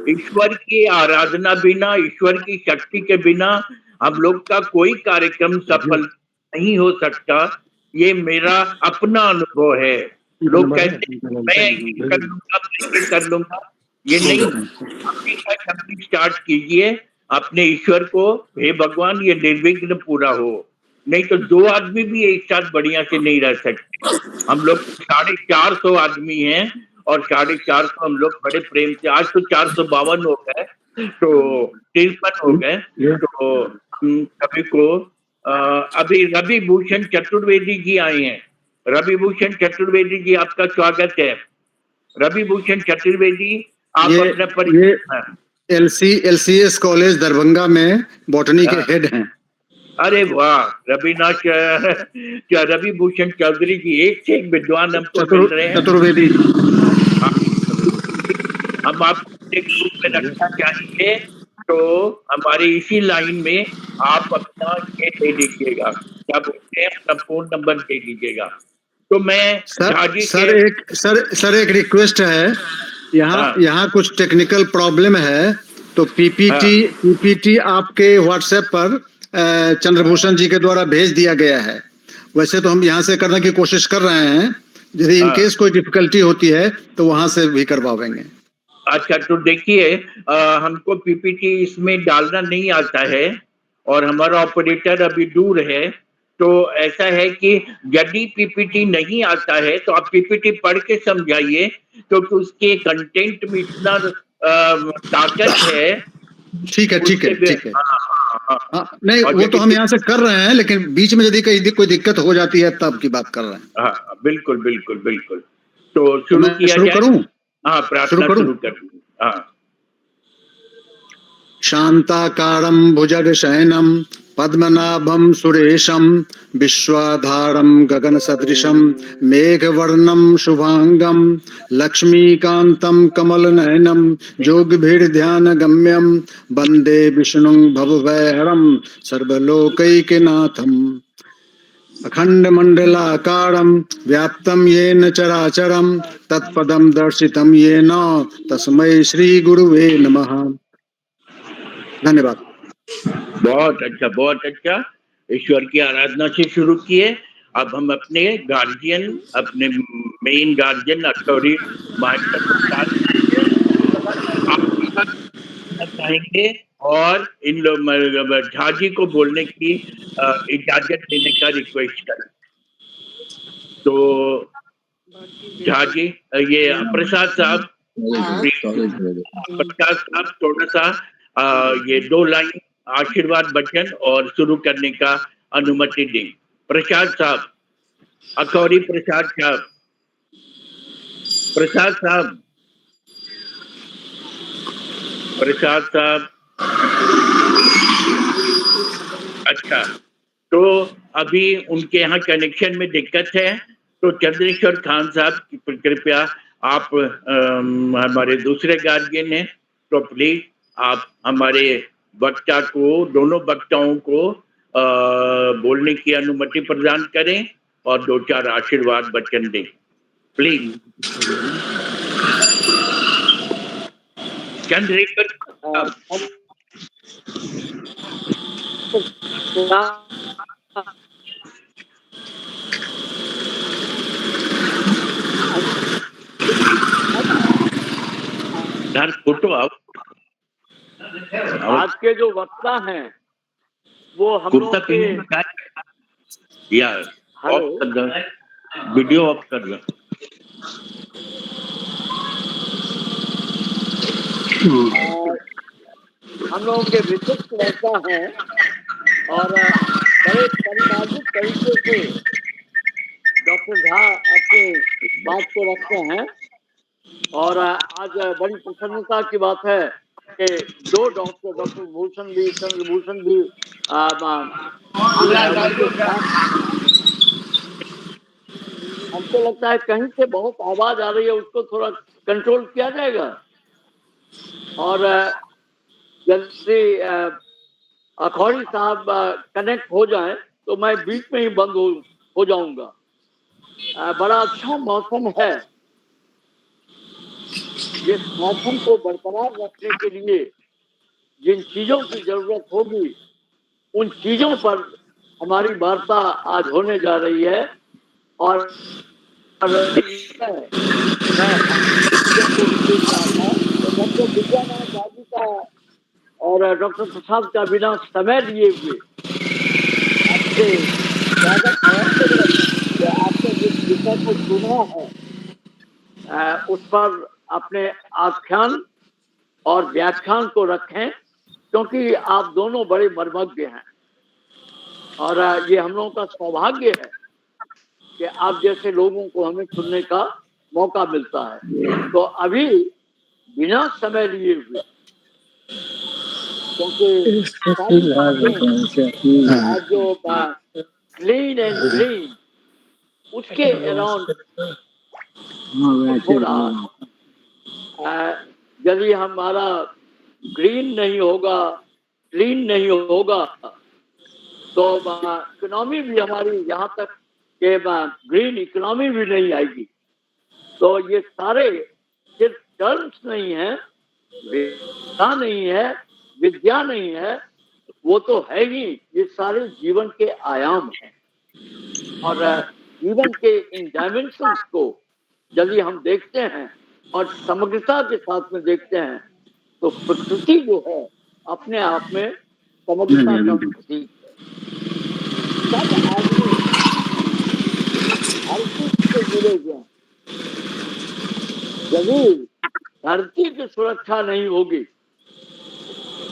ईश्वर की आराधना बिना, ईश्वर की शक्ति के बिना हम लोग का कोई कार्यक्रम सफल नहीं हो सकता। ये मेरा अपना अनुभव है। लोग कहते हैं मैं ये कर लूंगा, मैं ये कर लूंगा, ये नहीं। अपनी का शक्ति स्टार्ट कीजिए, अपने ईश्वर को, हे भगवान ये निर्विघ्न पूरा हो। नहीं तो 2 आदमी भी एक साथ बढ़िया से नहीं रह सकते। हम लोग 450 आदमी हैं और 450 हम लोग बड़े प्रेम से, आज तो 452 हो गए, तो 53 हो गए, तो हम सभी को अभी रवि भूषण चतुर्वेदी जी आए हैं। रवि भूषण चतुर्वेदी जी, आपका स्वागत है। रवि भूषण चतुर्वेदी, आप ये अपना परिचय। LCS कॉलेज दरभंगा में बॉटनी के हेड हैं। अरे वाह, क्या रवि भूषण चौधरी जी, एक से एक विद्वान हमको मिल रहे हैं। चतुर्वेदी। हम आपको एक ग्रुप में रखना चाहिए, तो हमारे इसी लाइन में आप अपना ये दे दीजिएगा, क्या बोलते हैं, अपना फोन नंबर दे दीजिएगा। तो मैं झाजी के सर एक रिक्वेस्ट है, यहाँ कुछ टेक्निकल प्रॉब्लम है, तो पीपीटी आपके व्हाट्सएप पर चंद्रभूषण जी के द्वारा भेज दिया गया है। वैसे तो हम यहाँ से करने की कोशिश कर रहे हैं, यदि इनकेस कोई डिफिकल्टी होती है तो वहां से भी करवाएंगे। अच्छा, तो देखिए, हमको पीपीटी इसमें डालना नहीं आता है और हमारा ऑपरेटर अभी दूर है। तो ऐसा है कि यदि पीपीटी नहीं आता है तो आप पीपीटी पढ़ के समझाइए, क्योंकि उसके कंटेंट में इतना ताकत है। ठीक है। नहीं, वो तो हम यहाँ से कर रहे हैं, लेकिन बीच में यदि कोई दिक्कत हो जाती है तब की बात कर रहे हैं। हाँ, बिल्कुल। तो शुरू किया जाए। करूं? हाँ, प्रार्थना शुरू कर। हाँ। शांताकारं भुजगशयनं पद्मनाभं सुरेशं विश्वाधारं गगनसदृशं मेघवर्णं शुभांगं लक्ष्मीकान्तं कमलनयनं योगिभिर्ध्यानगम्यं वन्दे विष्णुं भवभयहरं सर्वलोकैकनाथम् अखण्डमण्डलाकारं व्याप्तं येन चराचरं तत्पदं दर्शितं येन तस्मै श्रीगुरुवे नमः। धन्यवाद। बहुत अच्छा। ईश्वर की आराधना से शुरू किए। अब हम अपने गार्जियन, अपने मेन गार्जियन अथॉरिटी मास्टर को चाहेंगे और इन लोग झाजी को बोलने की इजाजत देने का रिक्वेस्ट करें। तो झाजी, ये प्रसाद साहब, थोड़ा सा ये 2 लाइन आशीर्वाद वचन और शुरू करने का अनुमति दें। प्रसाद साहब, अखौरी प्रसाद साहब। अच्छा, तो अभी उनके यहाँ कनेक्शन में दिक्कत है, तो चंद्रेश्वर खान साहब कृपया आप हमारे दूसरे गार्जियन हैं, तो प्लीज आप हमारे वक्ता को, दोनों वक्ताओं को बोलने की अनुमति प्रदान करें और 2-4 आशीर्वाद वचन दें, प्लीज। चंद्रेश्वर फोटो आज के जो वक्ता हैं वो हम लोग के यार वीडियो ऑफ कर दो। हम लोगों के विशिष्ट वक्ता हैं और बड़े परिभाषित तरीके से डॉक्टर झा अपने बात को रखते हैं। और आज बड़ी प्रसन्नता की बात है कि 2 डॉक्टर भूषण भी, चंद्रभूषण भी हमको लगता है कहीं से बहुत आवाज आ रही है, उसको थोड़ा कंट्रोल किया जाएगा। और जैसे अखौरी साहब कनेक्ट हो जाए तो मैं बीच में ही बंद हो जाऊंगा। बड़ा अच्छा मौसम है। ये संगठन को बरकरार रखने के लिए जिन चीजों की जरूरत होगी उन चीजों पर हमारी वार्ता आज होने जा रही है। और मैं चीजों को देख रहा था तो डॉक्टर विद्यानाथ गांधी का और डॉक्टर प्रसाद का बिना समय लिए हुए आपसे स्वागत है कि आपने जिस विषय को चुना है उस पर अपने आख्यान और व्याख्यान को रखें, क्योंकि आप दोनों बड़े मर्मज्ञ हैं और ये हम लोगों का सौभाग्य है कि आप जैसे लोगों को हमें सुनने का मौका मिलता है। तो अभी बिना समय लिए हुए, क्योंकि आज जो क्लीन एंड ग्रीन उसके अराउंड हो रहा है। यदि हमारा ग्रीन नहीं होगा, क्लीन नहीं होगा, तो इकोनॉमी भी हमारी यहाँ तक के ग्रीन इकोनॉमी भी नहीं आएगी। तो ये सारे सिर्फ टर्म्स नहीं है, विद्या नहीं है, विद्या नहीं है, वो तो है ही, ये सारे जीवन के आयाम हैं। और जीवन के इन डायमेंशंस को यदि हम देखते हैं और समग्रता के साथ में देखते हैं तो प्रकृति जो है अपने आप में समग्रता का प्रतीक है। सब आदमी धरती से जुड़े हुए हैं। यदि धरती की सुरक्षा नहीं होगी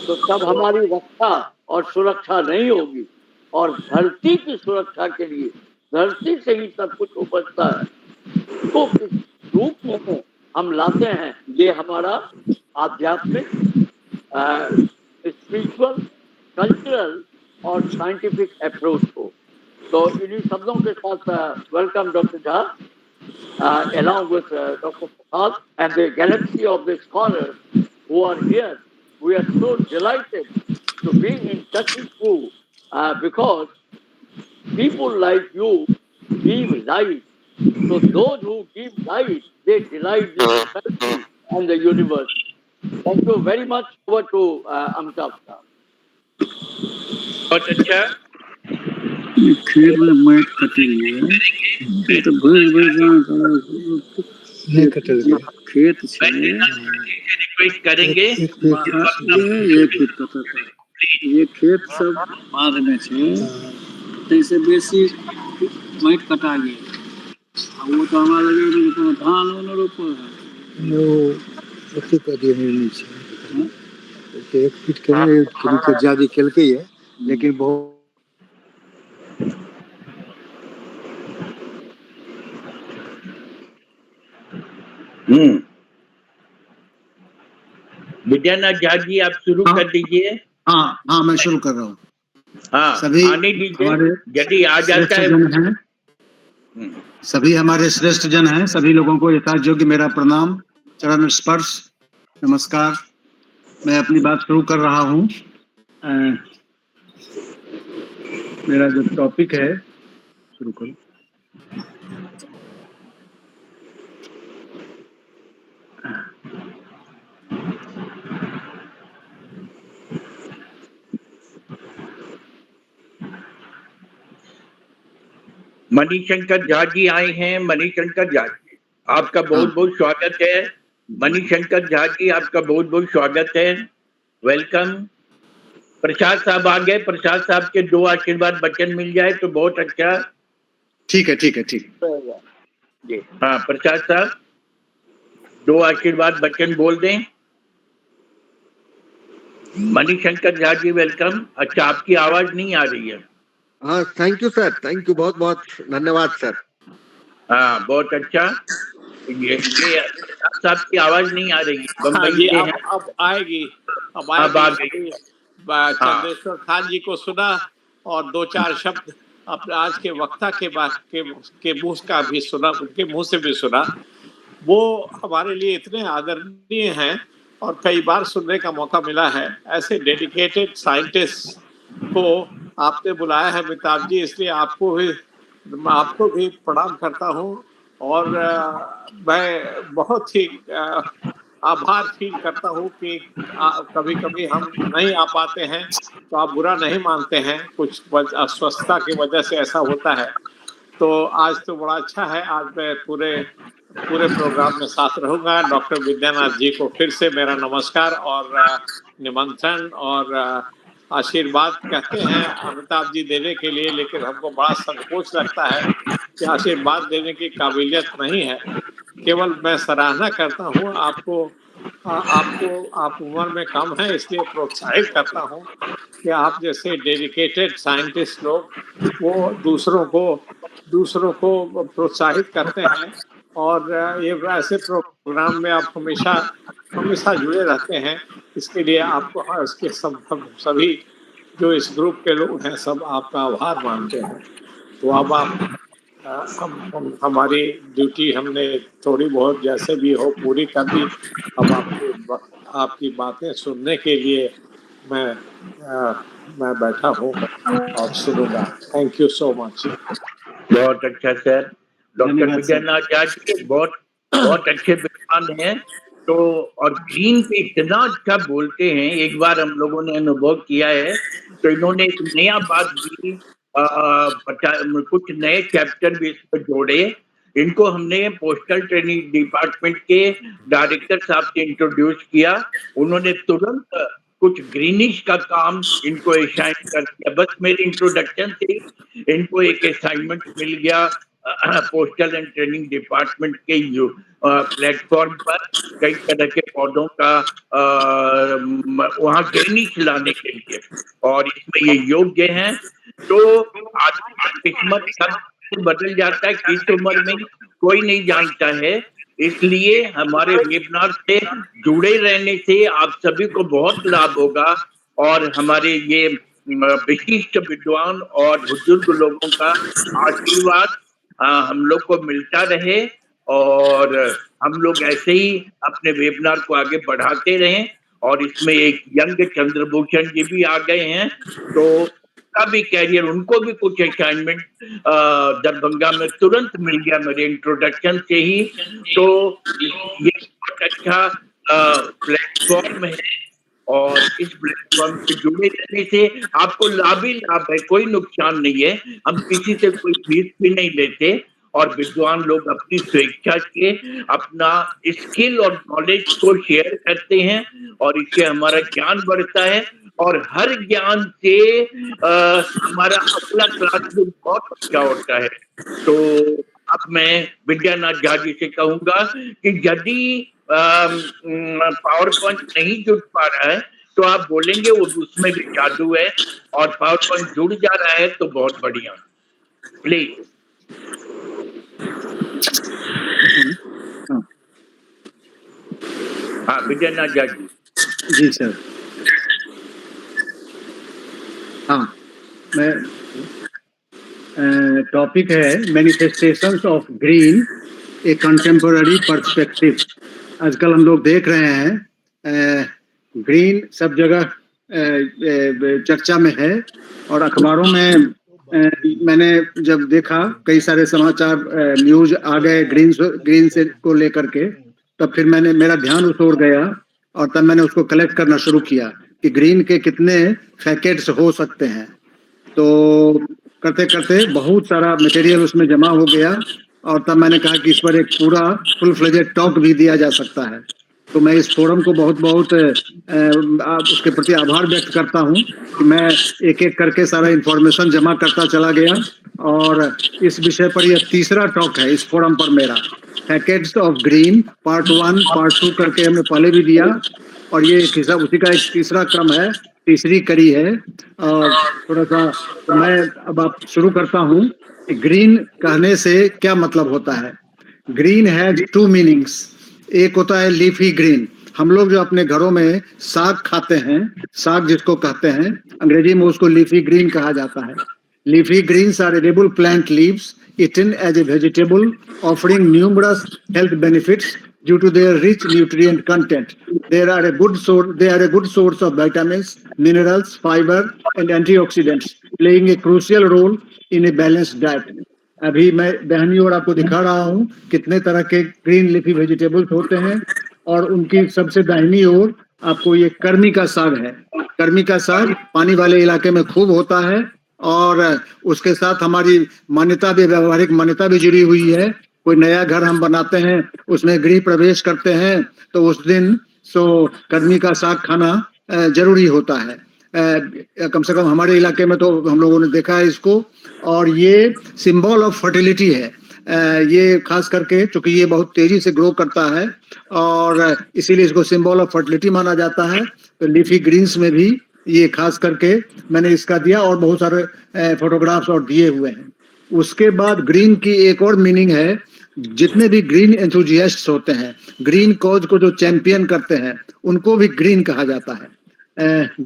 तो तब हमारी रक्षा और सुरक्षा नहीं होगी। और धरती की सुरक्षा के लिए धरती से ही सब कुछ उपजता है, तो किस रूप में हम लाते हैं, ये हमारा आध्यात्मिक, स्पिरिचुअल, कल्चरल और साइंटिफिक अप्रोच हो। तो इन्हीं शब्दों के साथ welcome doctor Jha, along with Dr. Prasad and the galaxy of the scholars who are here. We are so delighted to be in touch with you because people like you give light. So those who give light, they delight the society and the universe. Thank you very much. Over to Amitabh sir. बहुत अच्छा। खेत में mat कटी हुई है, तो नहीं कटल गया खेत से रिक्वेस्ट करेंगे ये खेत कटा था, ये खेत सब बांध में से तैसे बेसी मैट कटा गया। वो तो हमारा लगे तो धान उन रोपो है वो अथी कर दिए नीचे एक फीट के ज्यादा खेल के है, लेकिन बहुत विद्यानाथ झा जी आप शुरू कर दीजिए। हाँ मैं शुरू कर रहा हूँ। हाँ सभी आने दीजिए, यदि आ जाता है। सभी हमारे श्रेष्ठ जन हैं, सभी लोगों को यथायोग्य मेरा प्रणाम, चरण स्पर्श, नमस्कार। मैं अपनी बात शुरू कर रहा हूँ। मेरा जो टॉपिक है शुरू करूँ। मणिशंकर झा जी आए हैं। मणिशंकर झा जी आपका बहुत बहुत स्वागत है। मणिशंकर झा जी आपका बहुत बहुत स्वागत है, वेलकम। प्रसाद साहब आ गए, प्रसाद साहब के 2 आशीर्वाद वचन मिल जाए तो बहुत अच्छा। ठीक है ठीक है ठीक। हाँ प्रसाद साहब 2 आशीर्वाद वचन बोल दें। मणिशंकर झा जी वेलकम। अच्छा आपकी आवाज नहीं आ रही है। हाँ thank you sir, thank you, बहुत बहुत धन्यवाद सर। हाँ बहुत अच्छा। ये साहब की आवाज नहीं आ रही है, बम्बई से है। अब आएगी, अब आएगी। चंद्रेश्वर खान जी को सुना और 2-4 शब्द अपने आज के वक्ता के मुंह का भी सुना, उनके मुंह से भी सुना। वो हमारे लिए इतने आदरणीय हैं और कई बार सुनने का मौका मिला है। ऐसे डेडिकेटेड साइंटिस्ट को आपने बुलाया है अमिताभ जी, इसलिए आपको भी प्रणाम करता हूँ। और मैं बहुत ही आभार फील करता हूँ कि कभी कभी हम नहीं आ पाते हैं तो आप बुरा नहीं मानते हैं, कुछ अस्वस्थता की वजह से ऐसा होता है। तो आज तो बड़ा अच्छा है, आज मैं पूरे प्रोग्राम में साथ रहूंगा। डॉक्टर विद्यानाथ जी को फिर से मेरा नमस्कार और निमंत्रण और आशीर्वाद कहते हैं अमिताभ जी देने के लिए, लेकिन हमको बड़ा संकोच लगता है कि आशीर्वाद देने की काबिलियत नहीं है, केवल मैं सराहना करता हूँ आपको। आप उम्र में कम है इसलिए प्रोत्साहित करता हूँ कि आप जैसे डेडिकेटेड साइंटिस्ट लोग वो दूसरों को प्रोत्साहित करते हैं, और ये ऐसे प्रोग्राम में आप हमेशा जुड़े रहते हैं। इसके लिए आपको इसके सभी जो इस ग्रुप के लोग हैं सब आपका आभार मानते हैं। तो अब आप हमारी ड्यूटी हमने थोड़ी बहुत जैसे भी हो पूरी कर दी। अब आपकी बातें सुनने के लिए मैं बैठा हूँ और सुनूंगा। Thank you so much. बहुत अच्छा सर, डॉक्टर विद्यानाथ जी बहुत अच्छे विद्वान हैं। तो और ग्रीन पे इतना अच्छा बोलते हैं, एक बार हम लोगों ने अनुभव किया है। तो इन्होंने एक नया बात भी कुछ नए चैप्टर भी इसमें जोड़े। इनको हमने पोस्टल ट्रेनिंग डिपार्टमेंट के डायरेक्टर साहब से इंट्रोड्यूस किया। उन्होंने तुरंत कुछ ग्रीनिश का काम इनको असाइन कर दिया। बस मेरे इंट्रोडक्शन से इनको एक असाइनमेंट मिल गया पोस्टल एंड ट्रेनिंग डिपार्टमेंट के प्लेटफॉर्म पर कई तरह के पौधों का वहां ग्रीनिश लाने के लिए, और इसमें ये योग्य हैं। तो आदमी का किस्मत कब बदल जाता है, किस उम्र में, कोई नहीं जानता है। इसलिए हमारे वेबिनार से जुड़े रहने से आप सभी को बहुत लाभ होगा, और हमारे ये विशिष्ट विद्वान और बुजुर्ग लोगों का आशीर्वाद हम लोग को मिलता रहे, और हम लोग ऐसे ही अपने वेबिनार को आगे बढ़ाते रहें। और इसमें एक यंग चंद्रभूषण जी भी आ गए हैं, तो का भी कैरियर, उनको भी कुछ असाइनमेंट दरभंगा में तुरंत मिल गया मेरे इंट्रोडक्शन से ही। तो ये बहुत अच्छा प्लेटफॉर्म है, और इस प्लेटफॉर्म से जुड़े रहने से आपको लाभ ही लाभ है, कोई नुकसान नहीं है। हम किसी से कोई फीस भी नहीं लेते, और विद्वान लोग अपनी स्वेच्छा से अपना स्किल और नॉलेज को शेयर करते हैं, और इससे हमारा ज्ञान बढ़ता है। और हर ज्ञान से हमारा अगला क्लास भी बहुत अच्छा होता है। तो अब मैं विद्यानाथ झा जी से कहूंगा कि यदि पावर पॉइंट नहीं जुड़ पा रहा है तो आप बोलेंगे, वो उसमें भी जादू है, और पावर पॉइंट जुड़ जा रहा है तो बहुत बढ़िया। प्लीज। हाँ विद्यानाथ झा जी। जी सर। हाँ, मैं टॉपिक है manifestations of green A contemporary perspective. आजकल हम लोग देख रहे हैं ग्रीन सब जगह चर्चा में है, और अखबारों में मैंने जब देखा कई सारे समाचार न्यूज आ गए ग्रीन से को लेकर के, तब फिर मेरा ध्यान उस ओर गया, और तब मैंने उसको कलेक्ट करना शुरू किया कि ग्रीन के कितने फैकेट्स हो सकते हैं। तो करते करते बहुत सारा मटेरियल उसमें जमा हो गया, और तब मैंने कहा कि इस पर एक पूरा फुल फ्लेजेड टॉक भी दिया जा सकता है। तो मैं इस फोरम को बहुत उसके प्रति आभार व्यक्त करता हूं कि मैं एक एक करके सारा इंफॉर्मेशन जमा करता चला गया, और इस विषय पर यह तीसरा टॉक है इस फोरम पर मेरा। फैकेट्स ऑफ ग्रीन पार्ट 1 पार्ट 2 करके हमने पहले भी दिया, और ये उसी का एक तीसरा क्रम है, तीसरी कड़ी है। और थोड़ा सा मैं अब आप शुरू करता हूँ कि ग्रीन कहने से क्या मतलब होता है। Green has 2 meanings. एक होता है लीफी ग्रीन। हम लोग जो अपने घरों में साग खाते हैं, साग जिसको कहते हैं, अंग्रेजी में उसको लीफी ग्रीन कहा जाता है। Leafy greens are edible plant leaves eaten as a vegetable, offering numerous health benefits due to their rich nutrient content. They are a good source of vitamins, minerals, fiber, and antioxidants, playing a crucial role in a balanced diet. अभी मैं बहनी और आपको दिखा रहा हूँ कितने तरह के ग्रीन लीफी वेजिटेबल्स होते हैं, और उनकी सबसे दाहिनी ओर आपको ये कर्मी का साग है। कर्मी का साग पानी वाले इलाके में खूब होता है और उसके साथ हमारी मान्यता भी, व्यवहारिक मान्यता भी जुड़ी हुई है। कोई नया घर हम बनाते हैं, उसमें गृह प्रवेश करते हैं, तो उस दिन कर्मी का साग खाना जरूरी होता है। कम से कम हमारे इलाके में तो हम लोगों ने देखा है इसको, और ये सिंबल ऑफ फर्टिलिटी है। ये खास करके चूंकि ये बहुत तेजी से ग्रो करता है और इसीलिए इसको सिंबल ऑफ फर्टिलिटी माना जाता है। तो लीफी ग्रीन्स में भी ये खास करके मैंने इसका दिया और बहुत सारे फोटोग्राफ्स और दिए हुए हैं। उसके बाद ग्रीन की एक और मीनिंग है, जितने भी ग्रीन एंथुजियास्ट्स होते हैं, ग्रीन कॉज को जो चैंपियन करते हैं, उनको भी ग्रीन कहा जाता है।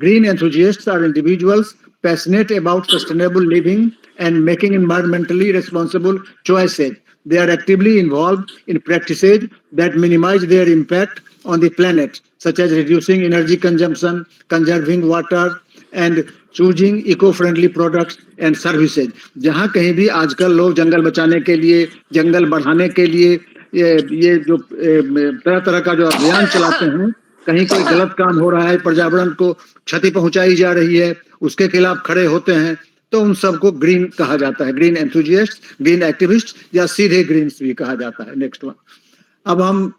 Green enthusiasts are individuals passionate about sustainable living and making environmentally responsible choices. They are actively involved in practices that minimize their impact on the planet, such as reducing energy consumption, conserving water, and choosing eco-friendly products and services. जहाँ कहीं भी आजकल लोग जंगल बचाने के लिए, जंगल बढ़ाने के लिए ये जो तरह तरह का जो अभियान चलाते हैं, कहीं कोई गलत काम हो रहा है, पर्यावरण को क्षति पहुंचाई जा रही है, उसके खिलाफ खड़े होते हैं, तो उन सबको ग्रीन कहा जाता है। ग्रीन एंथुजियास्ट, ग्रीन एक्टिविस्ट या सीधे ग्रीन्स भी कहा जाता है। Next one. अब हम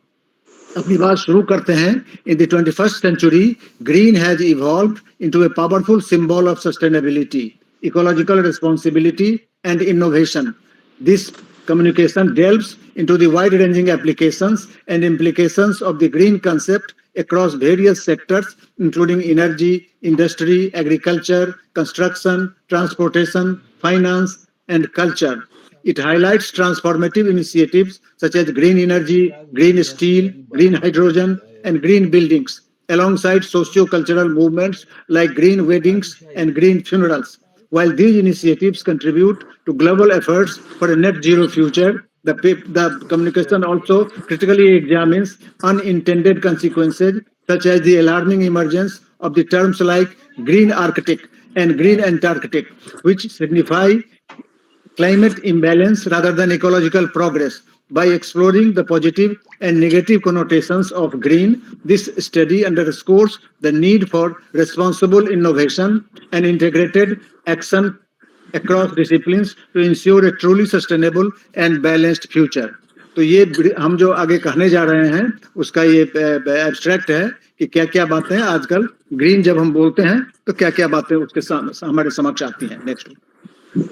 अपनी बात शुरू करते हैं। In the 21st century, green has evolved into a powerful symbol of sustainability, ecological responsibility, and innovation. This communication delves into the wide-ranging applications and implications of the green concept across various sectors, including energy, industry, agriculture, construction, transportation, finance, and culture. It highlights transformative initiatives such as green energy, green steel, green hydrogen, and green buildings, alongside socio-cultural movements like green weddings and green funerals. While these initiatives contribute to global efforts for a net zero future, the communication also critically examines unintended consequences, such as the alarming emergence of the terms like green Arctic and green Antarctic, which signify climate imbalance rather than ecological progress. By exploring the positive and negative connotations of green, this study underscores the need for responsible innovation and integrated action across disciplines to ensure a truly sustainable and balanced future. तो ये हम जो आगे कहने जा रहे हैं उसका ये एब्स्ट्रैक्ट है कि क्या क्या बातें आजकल ग्रीन जब हम बोलते हैं तो क्या क्या बातें उसके हमारे समक्ष आती हैं। नेक्स्ट।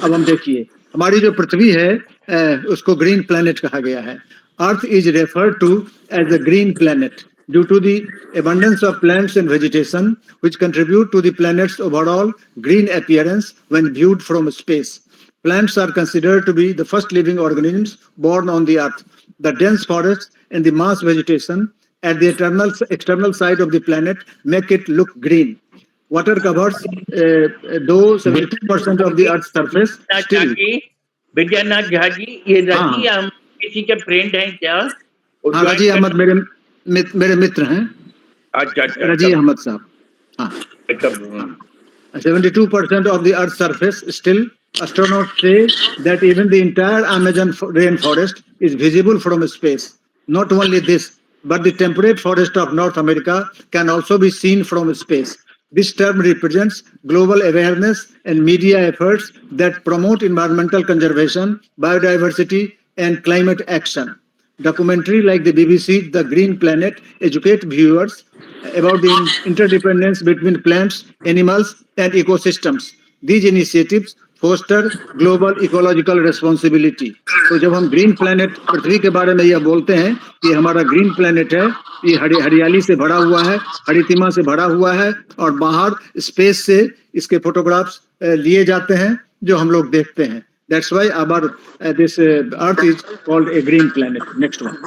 अब हम देखिए, हमारी जो पृथ्वी है उसको ग्रीन प्लैनेट कहा गया है। Earth is referred to as the green planet due to the abundance of plants and vegetation which contribute to the planet's overall green appearance when viewed from space. Plants are considered to be the first living organisms born on the earth. The dense forests and the mass vegetation at the external side of the planet make it look green. Water covers though 72% of the earth's surface. Vidyanath Jha ji, ये रजी हम किसी के friend हैं क्या? हाँ, रजी अहमद मेरे मित्र हैं। अच्छा, रजी अहमद साहब। हाँ, 72% of the Earth's surface still. Astronauts say that even the entire Amazon rainforest is visible from space. Not only this, but the temperate forest of North America can also be seen from space. This term represents global awareness and media efforts that promote environmental conservation, biodiversity, and climate action. Documentary like the BBC, The Green Planet, educate viewers about the interdependence between plants, animals, and ecosystems. These initiatives foster global ecological responsibility. तो जब हम green planet पृथ्वी के बारे में यह बोलते हैं कि हमारा ग्रीन प्लैनेट है, ये हरियाली से भरा हुआ है, हरितिमा से भरा हुआ है और बाहर स्पेस से इसके फोटोग्राफ्स लिए जाते हैं जो हम लोग देखते हैं। That's why this Earth is called a green planet. Next one.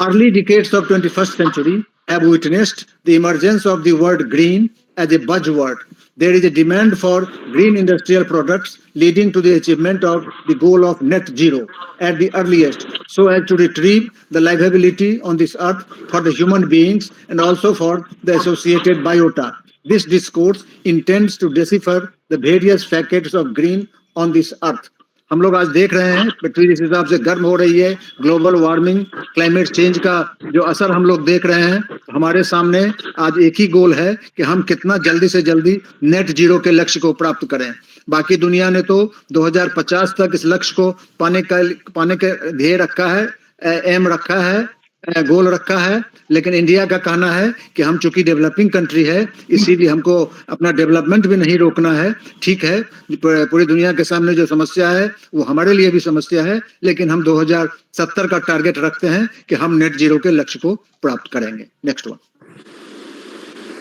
Early decades of 21st century have witnessed the emergence of the word green as a buzzword. There is a demand for green industrial products leading to the achievement of the goal of net zero at the earliest, so as to retrieve the livability on this earth for the human beings and also for the associated biota. This discourse intends to decipher the various facets of green on this earth. हम लोग आज देख रहे हैं पृथ्वी जिस हिसाब से गर्म हो रही है, ग्लोबल वार्मिंग, क्लाइमेट चेंज का जो असर हम लोग देख रहे हैं, हमारे सामने आज एक ही गोल है कि हम कितना जल्दी से जल्दी नेट जीरो के लक्ष्य को प्राप्त करें। बाकी दुनिया ने तो 2050 तक इस लक्ष्य को पाने का ध्येय रखा है, एम रखा है, गोल रखा है, लेकिन इंडिया का कहना है कि हम चूंकि डेवलपिंग कंट्री है, इसीलिए हमको अपना डेवलपमेंट भी नहीं रोकना है। ठीक है, पूरी दुनिया के सामने जो समस्या है वो हमारे लिए भी समस्या है, लेकिन हम 2070 का टारगेट रखते हैं कि हम नेट जीरो के लक्ष्य को प्राप्त करेंगे। Next one.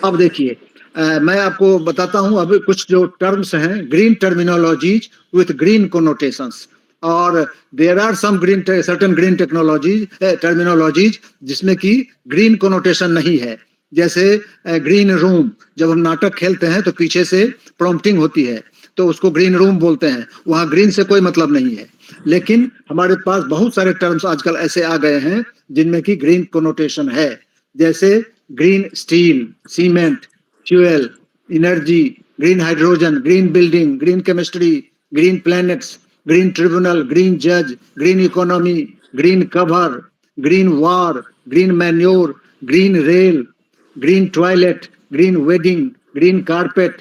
अब देखिए, मैं आपको बताता हूं अभी कुछ जो टर्म्स हैं, green terminologies with green connotations, और there are some green certain green terminologies जिसमें कि ग्रीन कोनोटेशन नहीं है। जैसे ग्रीन रूम, जब हम नाटक खेलते हैं तो पीछे से प्रॉम्प्टिंग होती है तो उसको ग्रीन रूम बोलते हैं, वहां ग्रीन से कोई मतलब नहीं है। लेकिन हमारे पास बहुत सारे टर्म्स आजकल ऐसे आ गए हैं जिनमें कि ग्रीन कोनोटेशन है, जैसे green steel, cement, fuel, energy, green hydrogen, green building, green chemistry, green planets, green tribunal, green जज, green economy, green cover, green war, green manure, green rail, green toilet, green wedding, green carpet,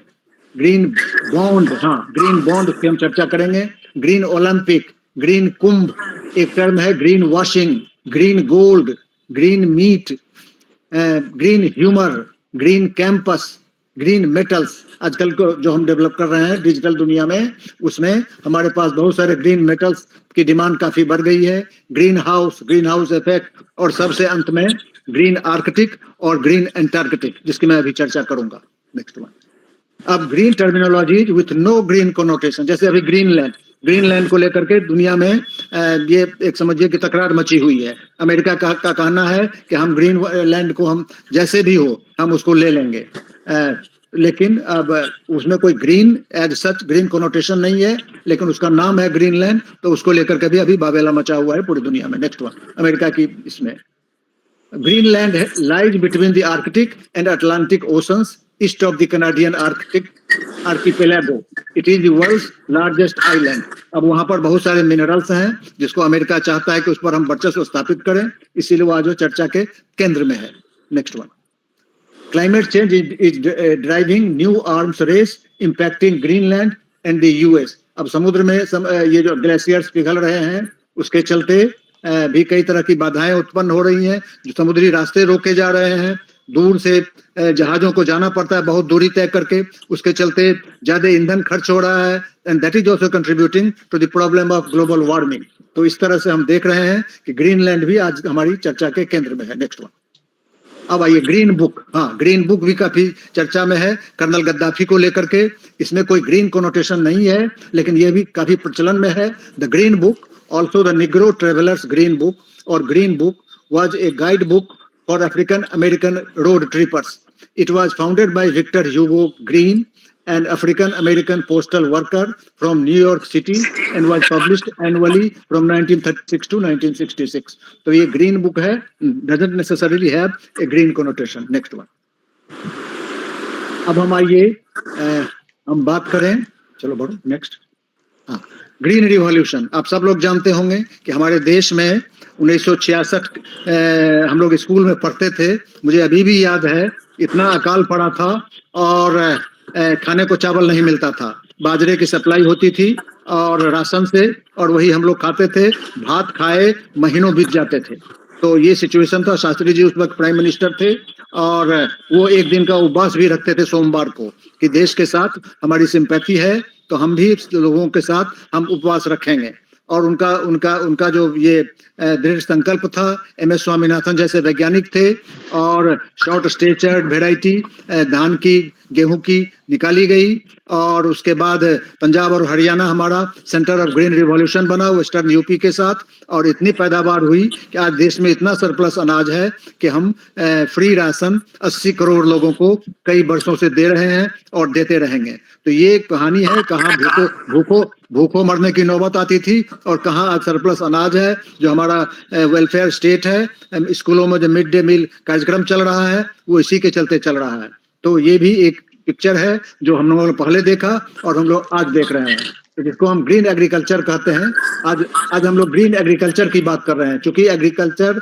green bond, हाँ green bond की हम चर्चा करेंगे, green Olympic, green कुंभ, एक term है green washing, green gold, green meat, green humour, green campus, green metals. आजकल को जो हम डेवलप कर रहे हैं डिजिटल दुनिया में, उसमें हमारे पास बहुत सारे ग्रीन मेटल्स की डिमांड काफी बढ़ गई है। ग्रीन हाउस इफेक्ट, और सबसे अंत में ग्रीन आर्कटिक और ग्रीन एंटार्कटिक, जिसकी मैं अभी चर्चा करूंगा। Next one. अब green terminology with no green connotation, जैसे अभी ग्रीनलैंड को लेकर के दुनिया में ये एक समझिए कि तकरार मची हुई है। अमेरिका का कहना है कि हम ग्रीनलैंड को हम जैसे भी हो हम उसको ले लेंगे, लेकिन अब उसमें कोई green as such green connotation नहीं है, लेकिन उसका नाम है ग्रीनलैंड, तो उसको लेकर के भी अभी बाबेला मचा हुआ है पूरी दुनिया में। नेक्स्ट वन, अमेरिका की इसमें Greenland lies between the Arctic and Atlantic oceans east of the Canadian Arctic archipelago, it is the world's largest island. अब वहां पर बहुत सारे मिनरल्स हैं जिसको अमेरिका चाहता है कि उस पर हम वर्चस्व स्थापित करें, इसीलिए वो आज चर्चा के केंद्र में है। Next one. Climate change is driving new arms race impacting Greenland and the US. अब समुद्र में ये जो ग्लेशियर्स पिघल रहे हैं उसके चलते भी कई तरह की बाधाएं उत्पन्न हो रही हैं, जो समुद्री रास्ते रोके जा रहे हैं, दूर से जहाजों को जाना पड़ता है बहुत दूरी तय करके, उसके चलते ज्यादा ईंधन खर्च हो रहा है, and that is also contributing to the problem of global warming. तो इस तरह से हम देख रहे हैं कि ग्रीनलैंड भी आज हमारी चर्चा के केंद्र में है। Next one. अब आइए ग्रीन बुक। हाँ, ग्रीन बुक भी काफी चर्चा में है कर्नल गद्दाफी को लेकर के। इसमें कोई ग्रीन कोनोटेशन नहीं है, लेकिन यह भी काफी प्रचलन में है। The green book, also the Negro travellers green book, और green book was a guidebook for African American road trippers. It was founded by Victor Hugo Green, an African American postal worker from New York City, and was published annually from 1936 to 1966. तो ये green book है, doesn't necessarily have a green connotation. Next one. अब हम आइए हम बात करें, चलो बढ़ो नेक्स्ट। हाँ, ग्रीन रिवॉल्यूशन। आप सब लोग जानते होंगे कि हमारे देश में 1966 हम लोग स्कूल में पढ़ते थे, मुझे अभी भी याद है, इतना अकाल पड़ा था और खाने को चावल नहीं मिलता था, बाजरे की सप्लाई होती थी और राशन से, और वही हम लोग खाते थे, भात खाए महीनों बीत जाते थे। तो ये सिचुएशन था। शास्त्री जी उस वक्त प्राइम मिनिस्टर थे और वो एक दिन का उपवास भी रखते थे सोमवार को, कि देश के साथ हमारी सिंपैथी है तो हम भी लोगों के साथ हम उपवास रखेंगे। और उनका जो ये दृढ़ संकल्प था, MS स्वामीनाथन जैसे वैज्ञानिक थे, और शॉर्ट स्टेचर्ड वेराइटी धान की गेहूं की निकाली गई, और उसके बाद पंजाब और हरियाणा हमारा सेंटर ऑफ ग्रीन रिवॉल्यूशन बना वेस्टर्न यूपी के साथ, और इतनी पैदावार हुई कि आज देश में इतना सरप्लस अनाज है कि हम फ्री राशन 80 करोड़ लोगों को कई वर्षों से दे रहे हैं और देते रहेंगे। तो ये एक कहानी है, कहाँ भूखों मरने की नौबत आती थी और कहाँ आज सरप्लस अनाज है। जो हमारा वेलफेयर स्टेट है, स्कूलों में जो मिड डे मील कार्यक्रम चल रहा है, वो इसी के चलते चल रहा है। तो ये भी एक पिक्चर है जो हम लोगों ने पहले देखा और हम लोग आज देख रहे हैं, तो जिसको हम ग्रीन एग्रीकल्चर कहते हैं। आज हम लोग ग्रीन एग्रीकल्चर की बात कर रहे हैं, क्योंकि एग्रीकल्चर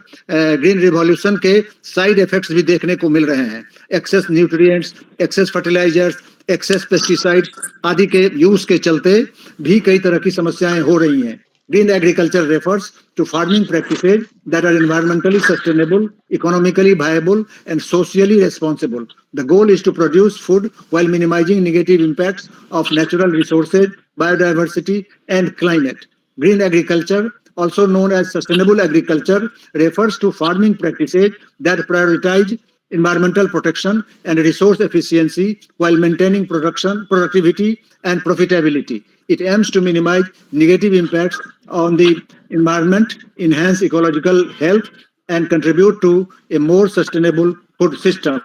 ग्रीन रिवॉल्यूशन के साइड इफेक्ट्स भी देखने को मिल रहे हैं। Excess nutrients, excess fertilisers, excess pesticide आदि के यूज के चलते भी कई तरह की समस्याएं हो रही हैं। Green agriculture refers to farming practices that are environmentally sustainable, economically viable, and socially responsible. The goal is to produce food while minimizing negative impacts of natural resources, biodiversity, and climate. Green agriculture, also known as sustainable agriculture, refers to farming practices that prioritize environmental protection and resource efficiency while maintaining productivity, and profitability. It aims to minimize negative impacts on the environment, enhance ecological health, and contribute to a more sustainable food system.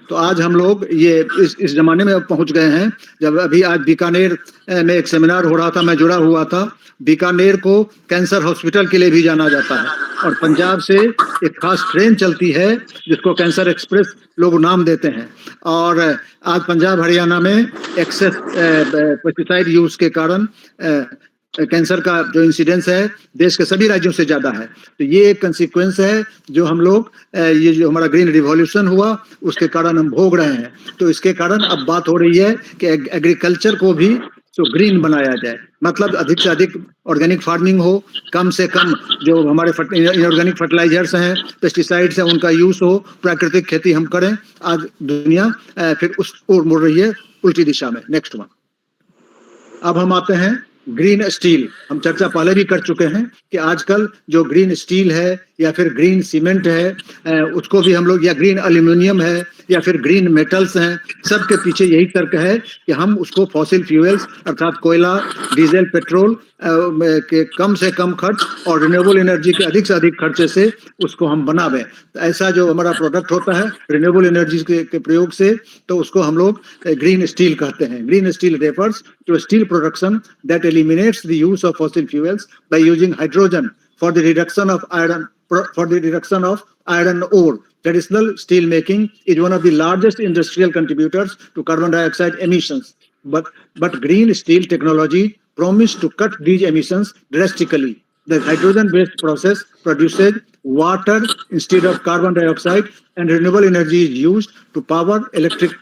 तो आज हम लोग ये इस जमाने में पहुंच गए हैं, जब अभी आज बीकानेर में एक सेमिनार हो रहा था, मैं जुड़ा हुआ था। बीकानेर को कैंसर हॉस्पिटल के लिए भी जाना जाता है, और पंजाब से एक खास ट्रेन चलती है जिसको कैंसर एक्सप्रेस लोग नाम देते हैं। और आज पंजाब हरियाणा में एक्सेस पेस्टिसाइड यूज के कारण कैंसर का जो इंसिडेंस है देश के सभी राज्यों से ज्यादा है। तो ये एक कंसिक्वेंस है जो हम लोग ये जो हमारा ग्रीन रिवॉल्यूशन हुआ उसके कारण हम भोग रहे हैं। तो इसके कारण अब बात हो रही है कि एग्रीकल्चर को भी तो ग्रीन बनाया जाए, मतलब अधिक से अधिक ऑर्गेनिक फार्मिंग हो, कम से कम जो हमारे इनऑर्गेनिक फर्टिलाइजर्स हैं, पेस्टिसाइड्स हैं, उनका यूज हो, प्राकृतिक खेती हम करें। आज दुनिया फिर उस ओर मुड़ रही है, उल्टी दिशा में। Next one. अब हम आते हैं ग्रीन स्टील। हम चर्चा पहले भी कर चुके हैं कि आजकल जो ग्रीन स्टील है या फिर ग्रीन सीमेंट है, उसको भी हम लोग, या ग्रीन एल्यूमिनियम है या फिर ग्रीन मेटल्स हैं, सबके पीछे यही तर्क है कि हम उसको फॉसिल फ्यूल्स अर्थात कोयला, डीजल, पेट्रोल के कम से कम खर्च और रिन्यूएबल एनर्जी के अधिक से अधिक खर्चे से उसको हम बनावें। तो ऐसा जो हमारा प्रोडक्ट होता है रिन्यूएबल एनर्जी के प्रयोग से, तो उसको हम लोग ग्रीन स्टील कहते हैं। Green steel refers to steel production that eliminates the use of fossil fuels by using hydrogen for the reduction of iron ore. Traditional steel making is one of the largest industrial contributors to carbon dioxide emissions, but green steel technology promised to cut these emissions drastically. The hydrogen-based process produces water instead of carbon dioxide, and renewable energy is used to power electric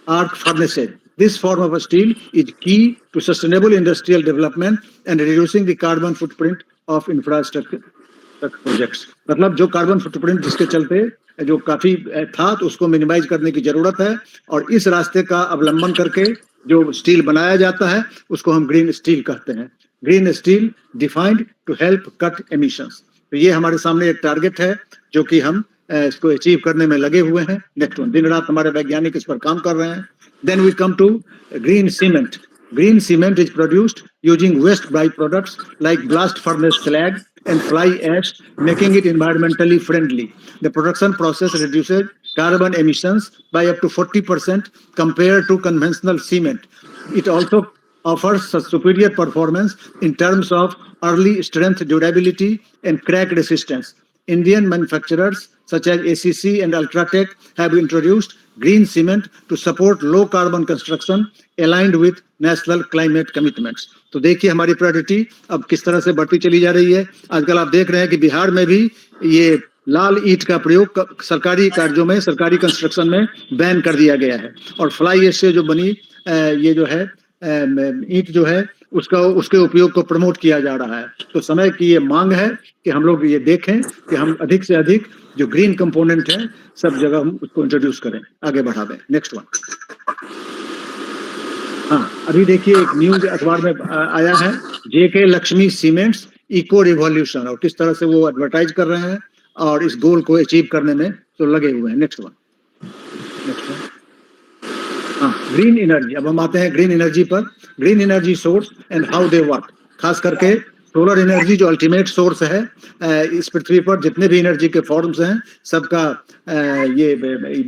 arc furnaces. This form of steel is key to sustainable industrial development and reducing the carbon footprint of infrastructure projects. मतलब जो carbon footprint जिसके चलते जो काफी था, तो उसको minimise करने की जरूरत है, और इस रास्ते का अवलंबन करके जो स्टील बनाया जाता है उसको हम ग्रीन स्टील कहते हैं। Green steel defined to help cut emissions. तो ये हमारे सामने एक टारगेट है जो कि हम इसको अचीव करने में लगे हुए हैं। Next one. दिन रात हमारे वैज्ञानिक इस पर काम कर रहे हैं। Then we come to green cement. Green cement is produced using waste byproducts like blast furnace slag and fly ash, making it environmentally friendly. The production process reduces carbon emissions by up to 40% compared to conventional cement. It also offers a superior performance in terms of early strength, durability, and crack resistance. Indian manufacturers such as ACC and Ultratech have introduced green cement to support low carbon construction aligned with national climate commitments. तो देखिए हमारी priority अब किस तरह से बढ़ती चली जा रही है। आजकल आप देख रहे हैं कि बिहार में भी ये लाल ईंट का प्रयोग सरकारी कार्यों में, सरकारी कंस्ट्रक्शन में बैन कर दिया गया है, और फ्लाई एश से जो बनी ये जो है ईंट जो है उसके उपयोग को प्रमोट किया जा रहा है। तो समय की ये मांग है कि हम लोग ये देखें कि हम अधिक से अधिक जो ग्रीन कंपोनेंट है सब जगह हम उसको इंट्रोड्यूस करें, आगे बढ़ावें। Next one. हाँ, अभी देखिए एक न्यूज अखबार में आया है, जेके लक्ष्मी सीमेंट्स इको रिवॉल्यूशन, और किस तरह से वो एडवर्टाइज कर रहे हैं और इस गोल को अचीव करने में तो लगे हुए हैं। Next one. हाँ, ग्रीन एनर्जी। अब हम आते हैं ग्रीन एनर्जी पर। Green energy source and how they work. खास करके सोलर एनर्जी जो अल्टीमेट सोर्स है इस पृथ्वी पर, जितने भी एनर्जी के फॉर्म्स हैं सबका ये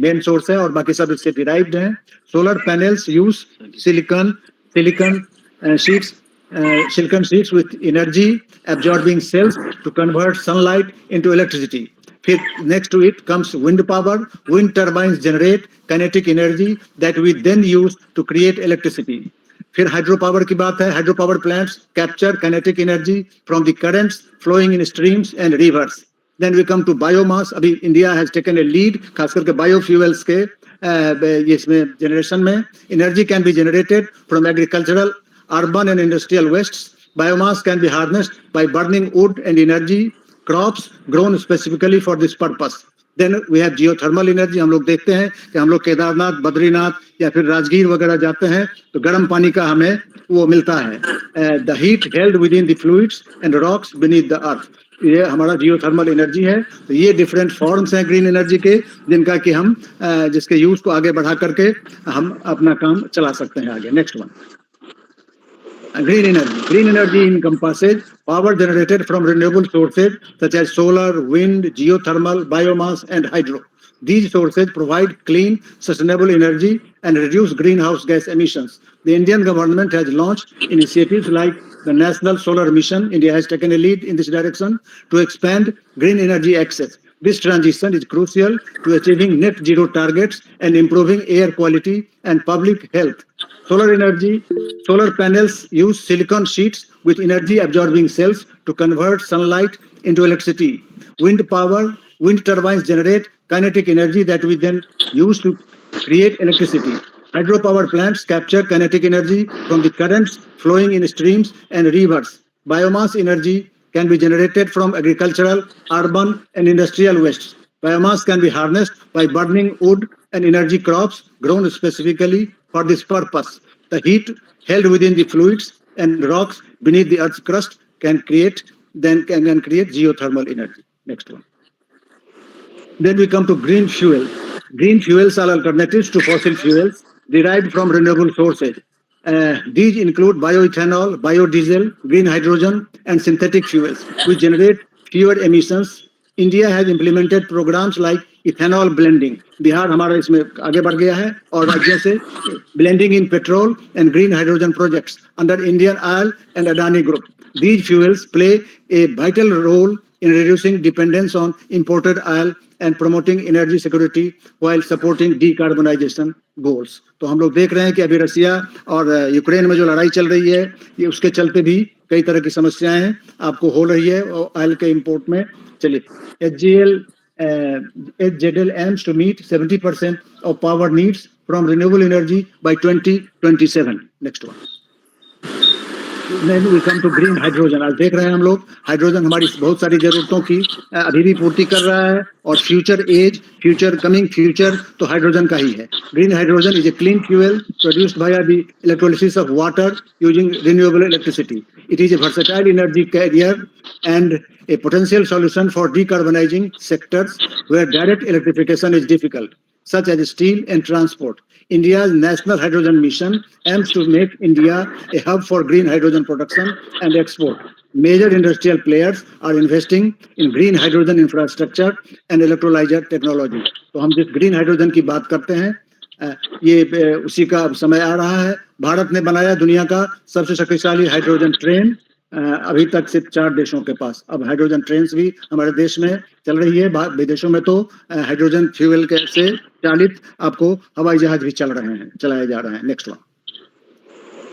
मेन सोर्स है, और बाकी सब इससे डिराइव्ड हैं। Solar panels use silicon sheets with energy absorbing cells to convert sunlight into electricity. फिर next to it comes wind power. Wind turbines generate kinetic energy that we then use to create electricity. फिर hydro power की बात है. Hydro power plants capture kinetic energy from the currents flowing in streams and rivers. Then we come to biomass. अभी India has taken a lead खास करके biofuels के इसमें generation में. Energy can be generated from agricultural, urban and industrial wastes. Biomass can be harnessed by burning wood and energy crops grown specifically for this purpose. Then we have geothermal energy. हम लोग देखते हैं कि हम लोग केदारनाथ, बद्रीनाथ या फिर राजगीर वगैरह जाते हैं तो गर्म पानी का हमें वो मिलता है. The heat held within the fluids and rocks beneath the earth. ये हमारा जियोथर्मल एनर्जी है. तो ये डिफरेंट फॉर्म्स हैं ग्रीन एनर्जी के, जिनका कि हम जिसके यूज को आगे बढ़ा करके हम अपना काम चला सकते हैं आगे. Next one, green energy. Green energy encompasses power generated from renewable sources such as solar, wind, geothermal, biomass, and hydro. These sources provide clean, sustainable energy and reduce greenhouse gas emissions. The Indian government has launched initiatives like the National Solar Mission. India has taken a lead in this direction to expand green energy access. This transition is crucial to achieving net zero targets and improving air quality and public health. Solar energy, solar panels use silicon sheets with energy absorbing cells to convert sunlight into electricity. Wind power, wind turbines generate kinetic energy that we then use to create electricity. Hydropower plants capture kinetic energy from the currents flowing in streams and rivers. Biomass energy can be generated from agricultural, urban, and industrial wastes. Biomass can be harnessed by burning wood and energy crops grown specifically for this purpose. The heat held within the fluids and rocks beneath the earth's crust can create geothermal energy. Next one. Then we come to green fuel. Green fuels are alternatives to fossil fuels derived from renewable sources. These include bioethanol, biodiesel, green hydrogen, and synthetic fuels, which generate fewer emissions. India has implemented programs like ethanol blending. Bihar हमारा इसमें आगे बढ़ गया है और राज्यों से blending in petrol and green hydrogen projects under Indian Oil and Adani Group. These fuels play a vital role in reducing dependence on imported oil and promoting energy security while supporting decarbonization goals. तो हम लोग देख रहे हैं कि अभी रसिया और Ukraine में जो लड़ाई चल रही है, ये उसके चलते भी कई तरह की समस्याएं हैं आपको हो रही है ऑयल के इंपोर्ट में. चलिए, HZL aims to meet 70% of power needs from renewable energy by 2027. Next one. Then we come to green hydrogen. आज देख रहे हैं हम लोग हाइड्रोजन हमारी बहुत सारी जरूरतों की अभी भी पूर्ति कर रहा है और कमिंग फ्यूचर तो हाइड्रोजन का ही है. Green hydrogen is a clean fuel produced via the electrolysis of water using renewable electricity. It is a versatile energy carrier and a potential solution for decarbonizing sectors where direct electrification is difficult, such as steel and transport. India's National Hydrogen Mission aims to make India a hub for green hydrogen production and export. Major industrial players are investing in green hydrogen infrastructure and electrolyzer technology. तो हम जिस green hydrogen की बात करते हैं, ये उसी का समय आ रहा है. भारत ने बनाया दुनिया का सबसे शक्तिशाली हाइड्रोजन ट्रेन, अभी तक सिर्फ 4 देशों के पास. अब हाइड्रोजन ट्रेन्स भी हमारे देश में चल रही है. विदेशों में तो हाइड्रोजन फ्यूल से चालित आपको हवाई जहाज भी चलाए जा रहे हैं. Next one,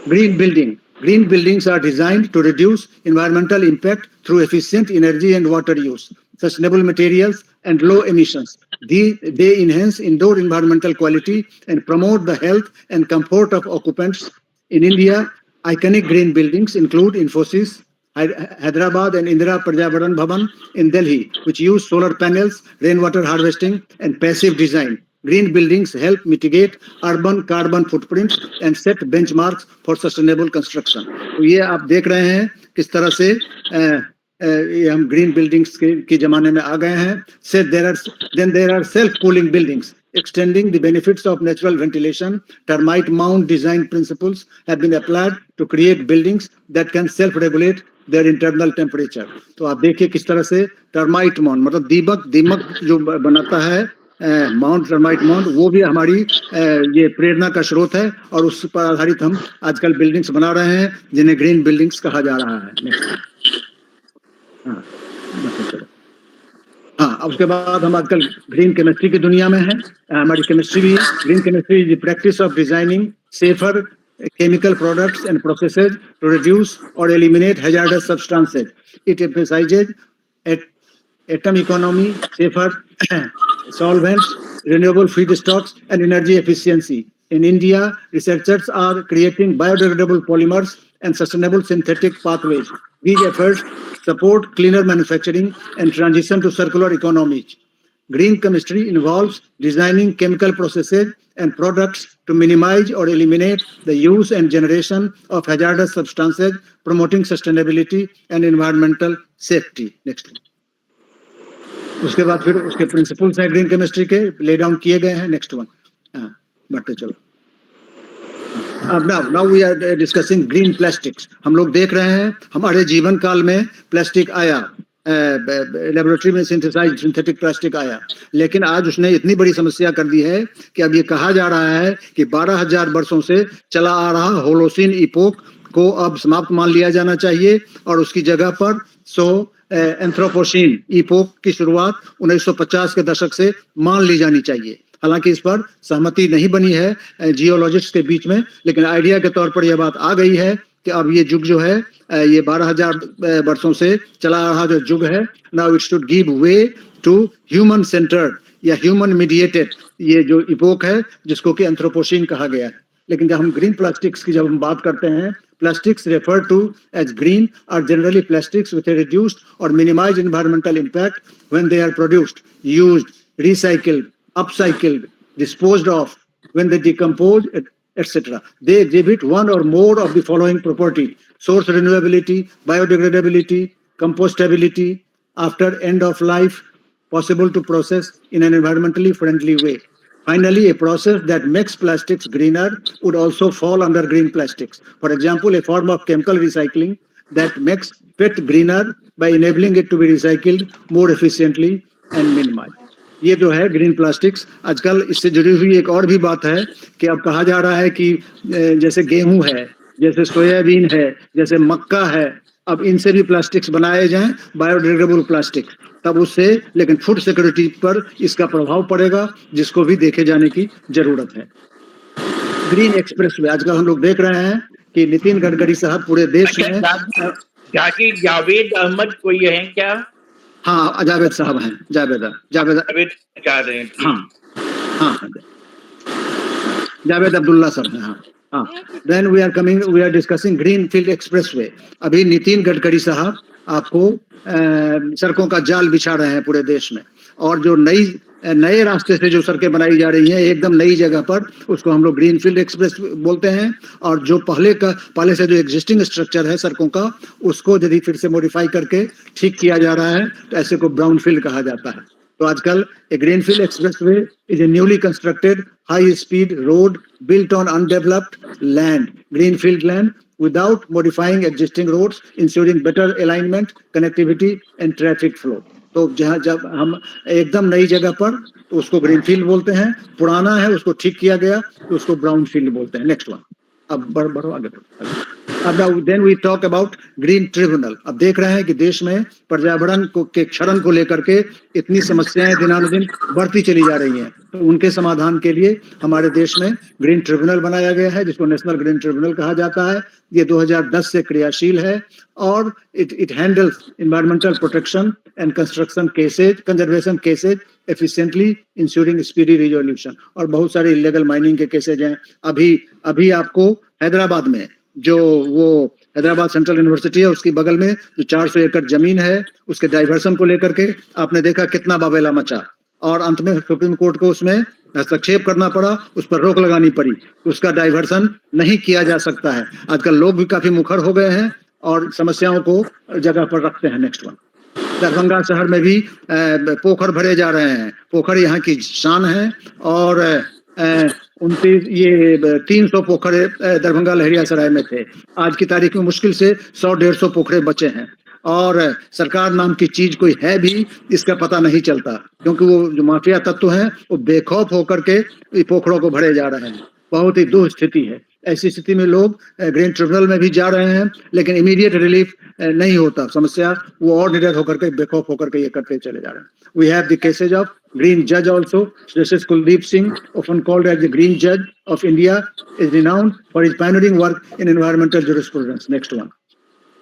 green building. Green buildings are designed to reduce environmental impact through efficient energy and water use, sustainable materials, and low emissions. They enhance indoor environmental quality and promote the health and comfort of occupants. In India, iconic green buildings include Infosys, Hyderabad, and Indira Prajavaran Bhavan in Delhi, which use solar panels, rainwater harvesting, and passive design. Green buildings help mitigate urban carbon footprints and set benchmarks for sustainable construction. तो ये आप देख रहे हैं किस तरह से ये हम ग्रीन बिल्डिंग्स के जमाने में आ गए हैं. There are self-cooling buildings extending the benefits of natural ventilation. Termite mound design principles have been applied to create buildings that can self-regulate their internal temperature. तो आप देखिए किस तरह से टर्माइट माउंड मतलब दीमक जो बनाता है माउंट टर्माइट माउंट, वो भी हमारी ये प्रेरणा का स्रोत है और उस पर आधारित हम आजकल बिल्डिंग्स बना रहे हैं जिन्हें ग्रीन बिल्डिंग्स कहा जा रहा है. हाँ, उसके बाद हम आजकल ग्रीन केमिस्ट्री की दुनिया में हैं। हमारी केमिस्ट्री भी green chemistry is the practice of designing safer chemical products and processes to reduce or eliminate hazardous substances. It emphasizes atom economy, safer solvents, renewable feedstocks, and energy efficiency. In India, researchers are creating biodegradable polymers and sustainable synthetic pathways. These efforts support cleaner manufacturing and transition to circular economies. Green chemistry involves designing chemical processes and products to minimize or eliminate the use and generation of hazardous substances, promoting sustainability and environmental safety. Next. उसके बाद फिर उसके principles हैं green chemistry के lay down किए गए हैं। Next one, बढ़ते चलो। Now we are discussing green plastics. हम लोग देख रहे हैं हमारे जीवन काल में प्लास्टिक आया, लेबोरेटरी में सिंथेटिक प्लास्टिक आया, लेकिन आज उसने इतनी बड़ी समस्या कर दी है कि अब ये कहा जा रहा है कि 12,000 वर्षों से चला आ रहा होलोसीन इपोक को अब समाप्त मान लिया जाना चाहिए और उसकी जगह पर एंथ्रोपोसीन इपोक की शुरुआत 1950 के दशक से मान ली जानी चाहिए। हालांकि इस पर सहमति नहीं बनी है जियोलॉजिस्ट के बीच में, लेकिन आइडिया के तौर पर यह बात आ गई है कि अब ये युग जो है ये 12,000 वर्षों से चला आ रहा जो युग है, now it should give way to human centred या ह्यूमन मीडिएटेड ये जो इपोक है जिसको कि एंथ्रोपोसीन कहा गया है। लेकिन जब हम ग्रीन प्लास्टिक्स की जब हम बात करते हैं, plastics referred to as green are generally plastics with a reduced or minimized environmental impact when they are produced, used, recycled, upcycled, disposed of, when they decompose, etc. They exhibit one or more of the following property: source renewability, biodegradability, compostability, after end of life, possible to process in an environmentally friendly way. Finally, a process that makes plastics greener would also fall under green plastics. For example, a form of chemical recycling that makes PET greener by enabling it to be recycled more efficiently and minimized. ये जो है green plastics, आजकल इससे जुड़ी हुई एक और भी बात है कि अब कहा जा रहा है कि जैसे गेहूं है, जैसे सोयाबीन है, जैसे मक्का है, अब इनसे भी प्लास्टिक्स बनाए जाएं, बायोडिग्रेडेबल प्लास्टिक, तब उससे लेकिन फूड सिक्योरिटी पर इसका प्रभाव पड़ेगा जिसको भी देखे जाने की जरूरत है। ग्रीन एक्सप्रेस वे आजकल हम लोग देख रहे हैं कि नितिन गडकरी साहब पूरे देश में जावेद अहमद कोई है क्या? हाँ, जावेद साहब हैं, जावेद कह रहे हैं। हाँ, जावेद अब्दुल्ला साहब हैं। हाँ, then we are discussing Greenfield Expressway. अभी नितिन गडकरी साहब आपको सड़कों का जाल बिछा रहे हैं पूरे देश में, और जो नए रास्ते से जो सड़कें बनाई जा रही हैं एकदम नई जगह पर, उसको हम लोग ग्रीनफील्ड एक्सप्रेस बोलते हैं। और जो पहले से जो एग्जिस्टिंग स्ट्रक्चर है सड़कों का, उसको यदि फिर से मॉडिफाई करके ठीक किया जा रहा है तो ऐसे को ब्राउनफील्ड कहा जाता है। तो आजकल a greenfield expressway is a newly constructed high speed road built on undeveloped land, greenfield land, without modifying existing roads, ensuring better alignment, connectivity and traffic flow. तो जब हम एकदम नई जगह पर तो उसको ग्रीनफील्ड बोलते हैं, पुराना है उसको ठीक किया गया तो उसको ब्राउनफील्ड बोलते हैं। नेक्स्ट वन, अब बढ़ो आगे। अब then we talk about green tribunal. अब देख रहे हैं कि देश में पर्यावरण के क्षरण को लेकर के इतनी समस्याएं दिनानुदिन बढ़ती चली जा रही हैं, तो उनके समाधान के लिए हमारे देश में ग्रीन ट्रिब्यूनल बनाया गया है जिसको नेशनल ग्रीन ट्रिब्यूनल कहा जाता है। ये 2010 से क्रियाशील है और it handles environmental protection and construction cases, conservation cases efficiently, ensuring speedy resolution. और बहुत सारे इलीगल माइनिंग के केसेज हैं। अभी आपको हैदराबाद में जो वो हैदराबाद सेंट्रल यूनिवर्सिटी है उसकी बगल में जो 400 एकड़ जमीन है, उसके डाइवर्सन को लेकर के आपने देखा कितना बाबेला मचा, और अंत में सुप्रीम कोर्ट को उसमें हस्तक्षेप करना पड़ा, उस पर रोक लगानी पड़ी, उसका डाइवर्सन नहीं किया जा सकता है। आजकल लोग भी काफी मुखर हो गए हैं और समस्याओं को जगह पर रखते हैं। नेक्स्ट वन, दरभंगा शहर में भी पोखर भरे जा रहे हैं। पोखर यहाँ की शान है और 300 पोखरे दरभंगा लहरियासराय में थे। आज की तारीख में मुश्किल से 100-150 पोखरे बचे हैं, और सरकार नाम की चीज कोई है भी इसका पता नहीं चलता, क्योंकि वो जो माफिया तत्व हैं वो बेखौफ होकर के पोखरों को भरे जा रहे हैं। बहुत ही दुस्थिति है। ऐसी स्थिति में लोग ग्रीन ट्रिब्यूनल में भी जा रहे हैं, लेकिन इमीडिएट रिलीफ नहीं होता। समस्या वो और निडर होकर के, बेखौफ होकर के ये करते चले जा रहे हैं। We have the cases of green judge also. Justice Kuldeep Singh, often called as the green judge of India, is renowned for his pioneering work in environmental jurisprudence. Next one.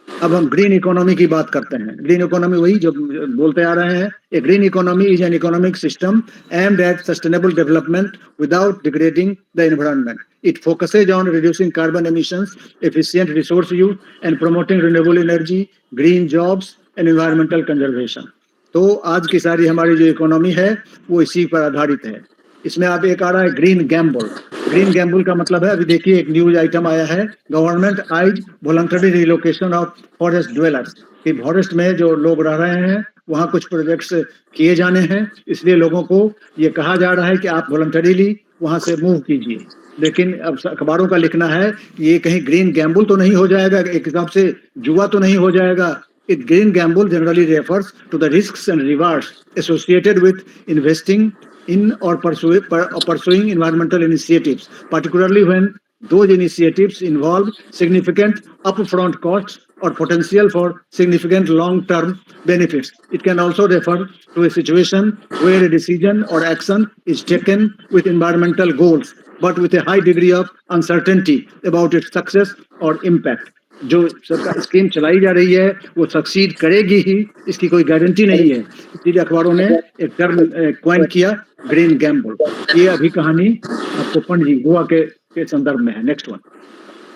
अब हम ग्रीन इकोनॉमी की बात करते हैं। Green economy वही जो बोलते आ रहे हैं, a green economy is an economic system aimed at sustainable development without degrading the environment. It focuses on reducing carbon emissions, efficient resource use and promoting renewable energy, green jobs and environmental conservation. तो आज की सारी हमारी जो economy है वो इसी पर आधारित है। इसमें अब एक आ रहा है ग्रीन गैम्बल। ग्रीन गैम्बल का मतलब है, अभी देखिए एक न्यूज आइटम आया है, government eyes voluntary relocation of forest dwellers, कि फॉरेस्ट में जो लोग रह रहे हैं वहाँ कुछ प्रोजेक्ट्स किए जाने हैं, इसलिए लोगों को ये कहा जा रहा है कि आप वॉलंटरीली वहाँ से मूव कीजिए। लेकिन अब अखबारों का लिखना है कि ये कहीं ग्रीन गैम्बल तो नहीं हो जाएगा, एक हिसाब से जुआ तो नहीं हो जाएगा। It green gamble generally refers to the risks and rewards associated with investing in or pursuing environmental initiatives, particularly when those initiatives involve significant upfront costs or potential for significant long-term benefits. It can also refer to a situation where a decision or action is taken with environmental goals, but with a high degree of uncertainty about its success or impact. जो सरकार scheme चलाई जा रही है वो succeed करेगी ही, इसकी कोई गारंटी नहीं है। इसलिए अखबारों ने एक टर्म कॉइन किया ग्रीन गैम्बल। ये अभी कहानी आपको पणजी गोवा के संदर्भ में है। Next one,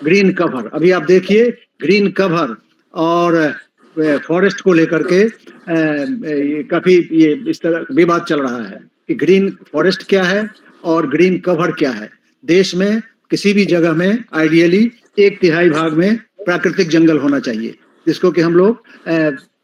green cover. अभी आप देखिए ग्रीन कवर और फॉरेस्ट को लेकर के काफी ये इस तरह विवाद चल रहा है कि ग्रीन फॉरेस्ट क्या है और ग्रीन कवर क्या है। देश में किसी भी जगह में आइडियली 1/3 भाग में प्राकृतिक जंगल होना चाहिए, जिसको कि हम लोग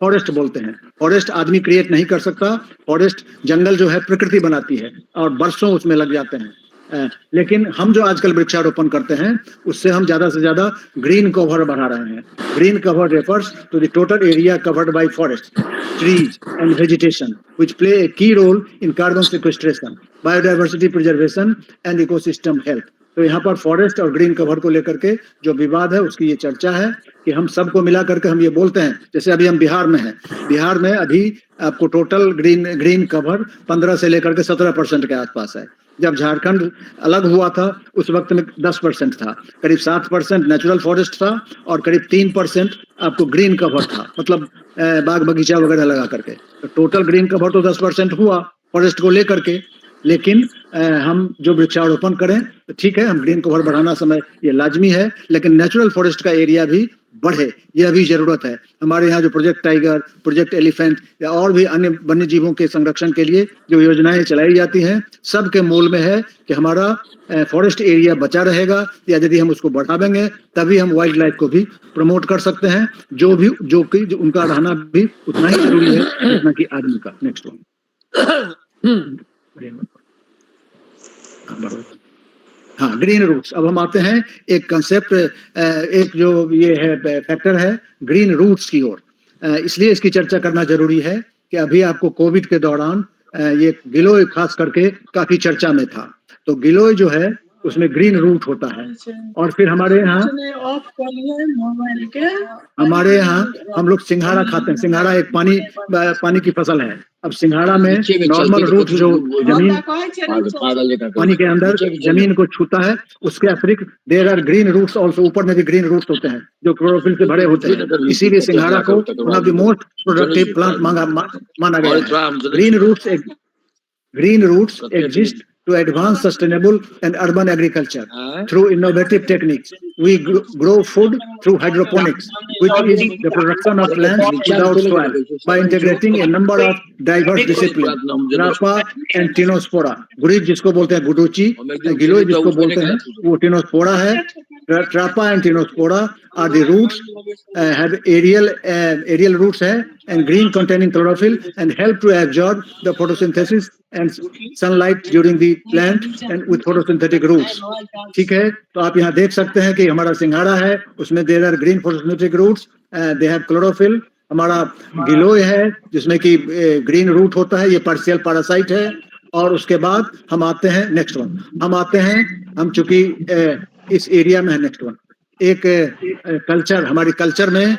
फॉरेस्ट बोलते हैं। फॉरेस्ट आदमी क्रिएट नहीं कर सकता, फॉरेस्ट जंगल जो है प्रकृति बनाती है और बरसों उसमें लग जाते हैं। लेकिन हम जो आजकल वृक्षारोपण करते हैं उससे हम ज्यादा से ज्यादा ग्रीन कवर बढ़ा रहे हैं। Green cover refers to the total area covered by forest, trees and vegetation which play a key role in carbon sequestration, biodiversity preservation and ecosystem health. तो यहाँ पर फॉरेस्ट और ग्रीन कवर को लेकर के जो विवाद है उसकी ये चर्चा है कि हम सबको मिला करके हम ये बोलते हैं, जैसे अभी हम बिहार में हैं, बिहार में अभी आपको टोटल ग्रीन कवर 15 से लेकर के 17% के आसपास है। जब झारखंड अलग हुआ था उस वक्त में 10% था, करीब 7% नेचुरल फॉरेस्ट था और करीब 3% आपको ग्रीन कवर था, मतलब बाग बगीचा वगैरह लगा करके। तो टोटल ग्रीन कवर तो 10% हुआ फॉरेस्ट को लेकर के। लेकिन हम जो वृक्षारोपण करें तो ठीक है, हम ग्रीन कवर बढ़ाना समय ये लाजमी है, लेकिन नेचुरल फॉरेस्ट का एरिया भी बढ़े, यह भी जरूरत है। हमारे यहाँ जो प्रोजेक्ट टाइगर, प्रोजेक्ट एलिफेंट या और भी अन्य वन्य जीवों के संरक्षण के लिए जो योजनाएं चलाई जाती हैं, सबके मूल में है कि हमारा फॉरेस्ट एरिया बचा रहेगा, या यदि हम उसको बढ़ावेंगे तभी हम वाइल्ड लाइफ को भी प्रमोट कर सकते हैं, जो उनका रहना भी उतना ही जरूरी है जितना कि आदमी का। नेक्स्ट वन, हाँ, ग्रीन रूट्स। अब हम आते हैं एक कंसेप्ट, एक जो ये है फैक्टर है ग्रीन रूट्स की ओर। इसलिए इसकी चर्चा करना जरूरी है कि अभी आपको कोविड के दौरान ये गिलोय खास करके काफी चर्चा में था। तो गिलोय जो है उसमें ग्रीन रूट होता है। और फिर हमारे यहाँ हम लोग सिंघाड़ा खाते हैं। सिंघाड़ा एक पानी की फसल है। अब सिंघाड़ा में नॉर्मल रूट जो जमीन पानी के अंदर जमीन को छूता है, उसके अतिरिक्त there are green roots also, ऊपर में भी ग्रीन रूट्स होते हैं जो क्लोरोफिल से भरे होते हैं। इसीलिए सिंघाड़ा को one of the most productive plant माना गया है। Green routes exist to advance sustainable and urban agriculture through innovative techniques. We grow food through hydroponics, which is the production of land without soil, by integrating a number of diverse disciplines. Trapa and Tinospora, गुरीज जिसको बोलते हैं गुडूची, गिलोय जिसको बोलते हैं वो Tinospora है। Trapa and Tinospora are the roots, have aerial roots है, and green containing chlorophyll and help to absorb the photosynthesis and sunlight during the plant and with photosynthetic roots। ठीक है, तो आप यहाँ देख सकते हैं कि हमारा सिंघाड़ा है, उसमें there are green photosynthetic roots, they have chlorophyll। हमारा गिलोय है जिसमें कि ग्रीन रूट होता है, ये पार्शियल पैरासाइट है। और उसके बाद हम आते हैं नेक्स्ट वन, हम चूंकि इस एरिया में है। नेक्स्ट वन, एक कल्चर, हमारी कल्चर में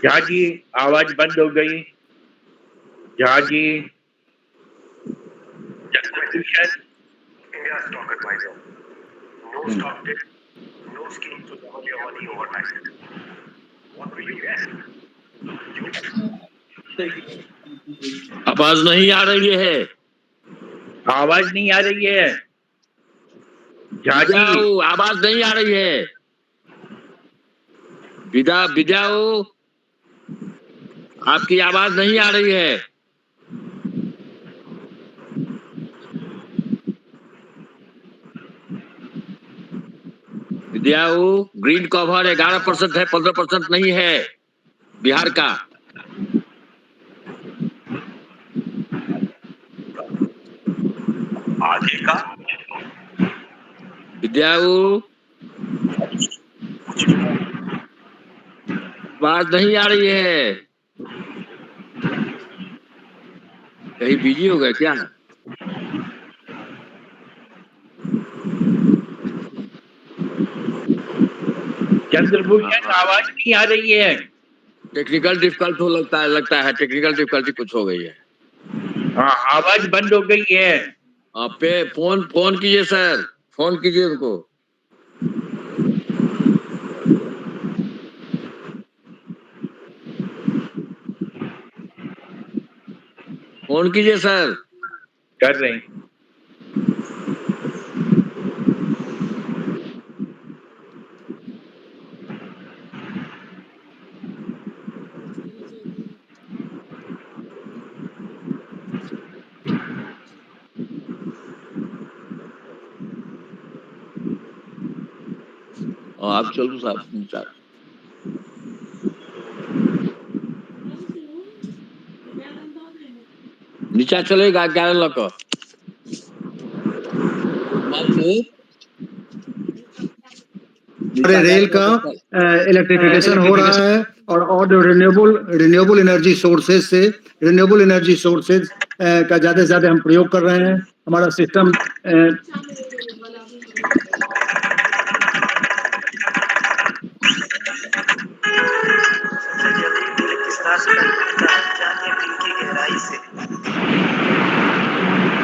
झा जी आवाज बंद हो गई। Jha ji, India stock advisor. No stock dip, no scheme to double your money overnight. What will you get? आवाज नहीं आ रही है। आवाज नहीं आ रही है। झा जी आवाज नहीं आ रही है। विद्याओ, आपकी आवाज नहीं आ रही है। विद्याओ, ग्रीन कवर 11% है, 15% नहीं है बिहार का। आगे का विद्याओ, आवाज नहीं आ रही है। कहीं बिजी हो गए क्या? चंद्रभूषण आवाज नहीं आ रही है। टेक्निकल डिफिकल्ट हो लगता है टेक्निकल डिफिकल्टी कुछ हो गई है। हाँ, आवाज बंद हो गई है। आप पे फोन कीजिए सर, फोन कीजिए उनको। फोन कीजिए सर। कर रहे हैं। आप चलो साहब, नीचा चलेगा 11 लग। रेल का इलेक्ट्रिफिकेशन हो रहा है और जो रिन्यूएबल एनर्जी सोर्सेज का ज्यादा से ज्यादा हम प्रयोग कर रहे हैं। हमारा सिस्टम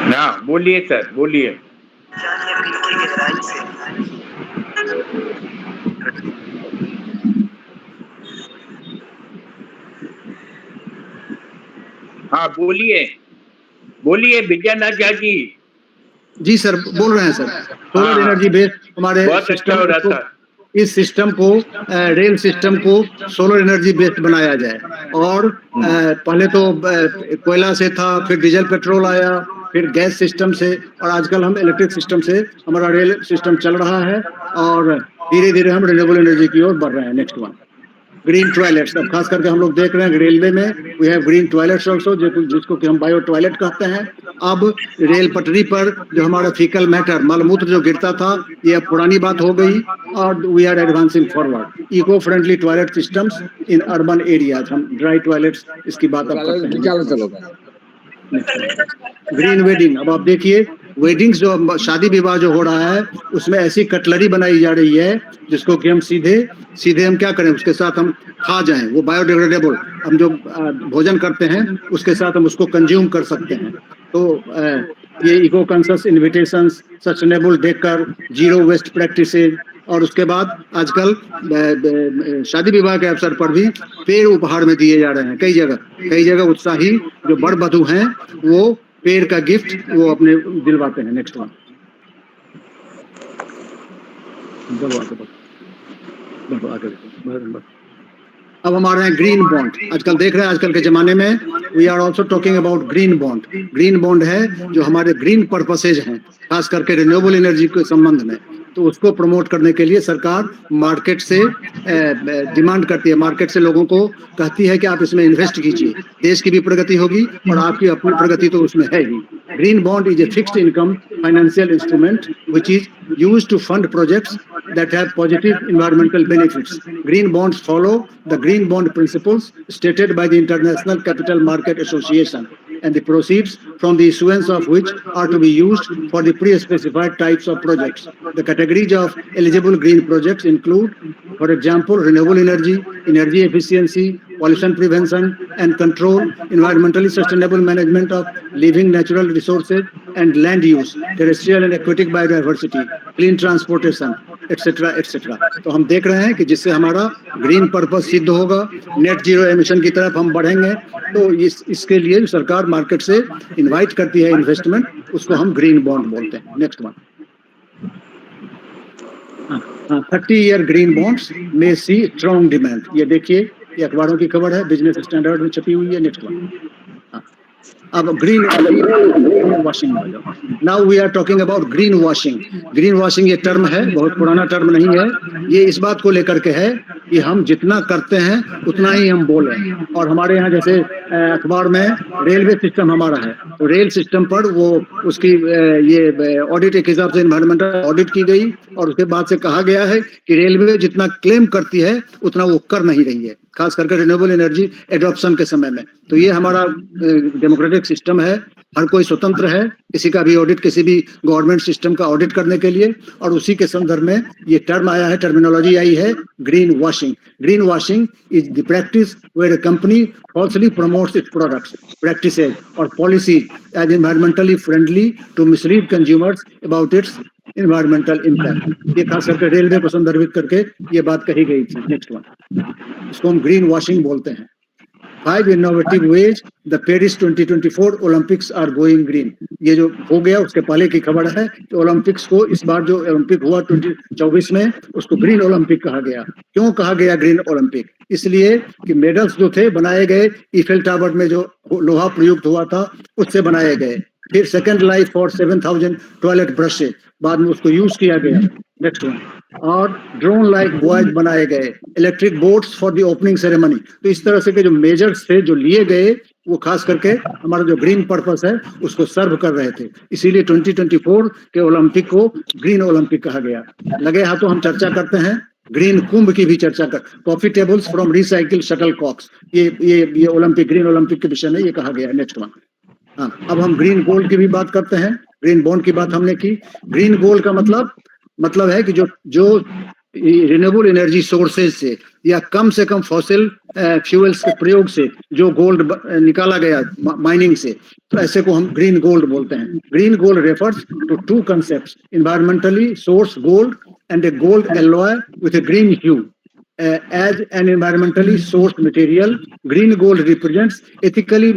ना बोलिए सर, बोलिए। हाँ बोलिए विद्यानाथ झा जी। जी सर, बोल रहे हैं सर। सोलर एनर्जी बेस्ड हमारे बहुत अच्छा हो रहा था। इस सिस्टम को रेल सिस्टम को सोलर एनर्जी बेस्ड बनाया जाए। और पहले तो कोयला से था, फिर डीजल पेट्रोल आया, फिर गैस सिस्टम से, और आजकल हम इलेक्ट्रिक सिस्टम से हमारा रेल सिस्टम चल रहा है। और धीरे धीरे हम रिन्यूएबल एनर्जी की ओर बढ़ रहे हैं। Next one, green toilets. अब खास करके हम लोग देख रहे हैं रेलवे में we have green toilets also, जिसको कि हम बायो टॉयलेट कहते हैं। अब रेल पटरी पर जो हमारा फीकल मैटर, मलमूत्र जो गिरता था, ये अब पुरानी बात हो गई और we are advancing forward. Eco friendly toilet systems in urban areas, हम ड्राई टॉयलेट्स इसकी बात अब करते हैं। ग्रीन वेडिंग, अब आप देखिए वेडिंग्स जो शादी विवाह जो हो रहा है उसमें ऐसी कटलरी बनाई जा रही है जिसको कि हम सीधे हम क्या करें, उसके साथ हम खा जाएं। वो बायोडिग्रेडेबल, हम जो भोजन करते हैं उसके साथ हम उसको कंज्यूम कर सकते हैं। तो ये eco conscious invitations, sustainable decor, zero waste practices, और उसके बाद आजकल शादी विवाह के अवसर पर भी पेड़ उपहार में दिए जा रहे हैं। कई जगह उत्साही जो बड़ वधू हैं वो पेड़ का गिफ्ट वो अपने दिलवाते हैं। नेक्स्ट वन, अब हमारे हैं ग्रीन बॉन्ड। आजकल देख रहे हैं, आजकल के जमाने में we are also talking about green bond. Green bond है जो हमारे ग्रीन पर्पसेज हैं, खास करके रिन्यूएबल एनर्जी के संबंध में। तो उसको प्रमोट करने के लिए सरकार मार्केट से डिमांड करती है, मार्केट से लोगों को कहती है कि आप इसमें इन्वेस्ट कीजिए, देश की भी प्रगति होगी और आपकी अपनी प्रगति तो उसमें है ही। Green bond is a fixed income financial instrument which is used to fund projects that have positive environmental benefits. Green bonds follow the green bond principles stated by the International Capital Market Association, and the proceeds from the issuance of which are to be used for the pre-specified types of projects. The categories of eligible green projects include, for example, renewable energy, energy efficiency, pollution prevention and control, environmentally sustainable management of living natural resources and land use, terrestrial and aquatic biodiversity, clean transportation, etc. etc. तो हम देख रहे हैं कि जिससे हमारा green purpose सिद्ध होगा, नेट जीरो एमिशन की तरफ हम बढ़ेंगे, तो इसके लिए सरकार मार्केट से इनवाइट करती है इन्वेस्टमेंट, उसको हम ग्रीन बॉन्ड बोलते हैं। Next one, 30-year green bonds में सी स्ट्रॉन्ग डिमांड। ये देखिए, ये अखबारों की खबर है, बिजनेस स्टैंडर्ड में छपी हुई है। नेक्स्ट वन, अब green washing, now we are talking about green washing. Green washing ये टर्म है, बहुत पुराना टर्म नहीं है, ये इस बात को लेकर के है कि हम जितना करते हैं उतना ही हम बोलें। और हमारे यहाँ जैसे अखबार में रेलवे सिस्टम हमारा है, तो रेल सिस्टम पर वो उसकी ये ऑडिट एक हिसाब से एनवायरमेंटल ऑडिट की गई और उसके बाद से कहा गया है कि रेलवे जितना क्लेम करती है उतना वो कर नहीं रही है, खास करके रिन्यूएबल एनर्जी एडॉप्शन के समय में। तो ये हमारा डेमोक्रेटिक सिस्टम है, हर कोई स्वतंत्र है किसी का भी ऑडिट, किसी भी गवर्नमेंट सिस्टम का ऑडिट करने के लिए, और उसी के संदर्भ में ये टर्म आया है, टर्मिनोलॉजी आई है green washing. Green washing is the practice where a company falsely promotes its products, practices or policies as environmentally friendly to mislead consumers about its environmental impact। ये खास करके रेलवे को संदर्भित करके ये बात कही गई थी। नेक्स्ट वन, इसको हम ग्रीन वॉशिंग बोलते हैं। 5 innovative ways the Paris 2024 Olympics are going green। ये जो हो गया उसके पहले की खबर है कि ओलंपिक्स को, इस बार जो ओलंपिक हुआ 2024 में, उसको ग्रीन ओलंपिक कहा गया। क्यों कहा गया ग्रीन ओलंपिक? इसलिए कि मेडल्स जो थे बनाए गए ईफेल टावर में जो लोहा प्रयुक्त हुआ था उससे बनाए गए। फिर second life for 7000 toilet brushes, बाद में उसको यूज किया गया। नेक्स्ट वन, और ड्रोन लाइक बॉयज बनाए गए, electric boats for the opening ceremony. तो इस तरह से के जो मेजर्स थे जो लिए गए वो खास करके हमारा जो ग्रीन पर्पस है उसको सर्व कर रहे थे, इसीलिए 2024 के ओलंपिक को ग्रीन ओलंपिक कहा गया। लगे हाथों हम चर्चा करते हैं ग्रीन कुंभ की भी चर्चा कर, coffee tables from recycle shuttlecocks, ये ओलंपिक, ग्रीन ओलंपिक के विषय में ये कहा गया है। नेक्स्ट वन, हाँ, अब हम ग्रीन गोल्ड की भी बात करते हैं। ग्रीन बॉन्ड की बात हमने की। ग्रीन गोल्ड का मतलब है कि जो रिन्यूएबल एनर्जी सोर्सेज से या कम से कम फॉसिल फ्यूल्स के प्रयोग से जो गोल्ड निकाला गया माइनिंग से, तो ऐसे को हम ग्रीन गोल्ड बोलते हैं। Green gold refers to 2 concepts, environmentally sourced gold and a gold alloy with a green hue। As an environmentally sourced material, green gold represents ethically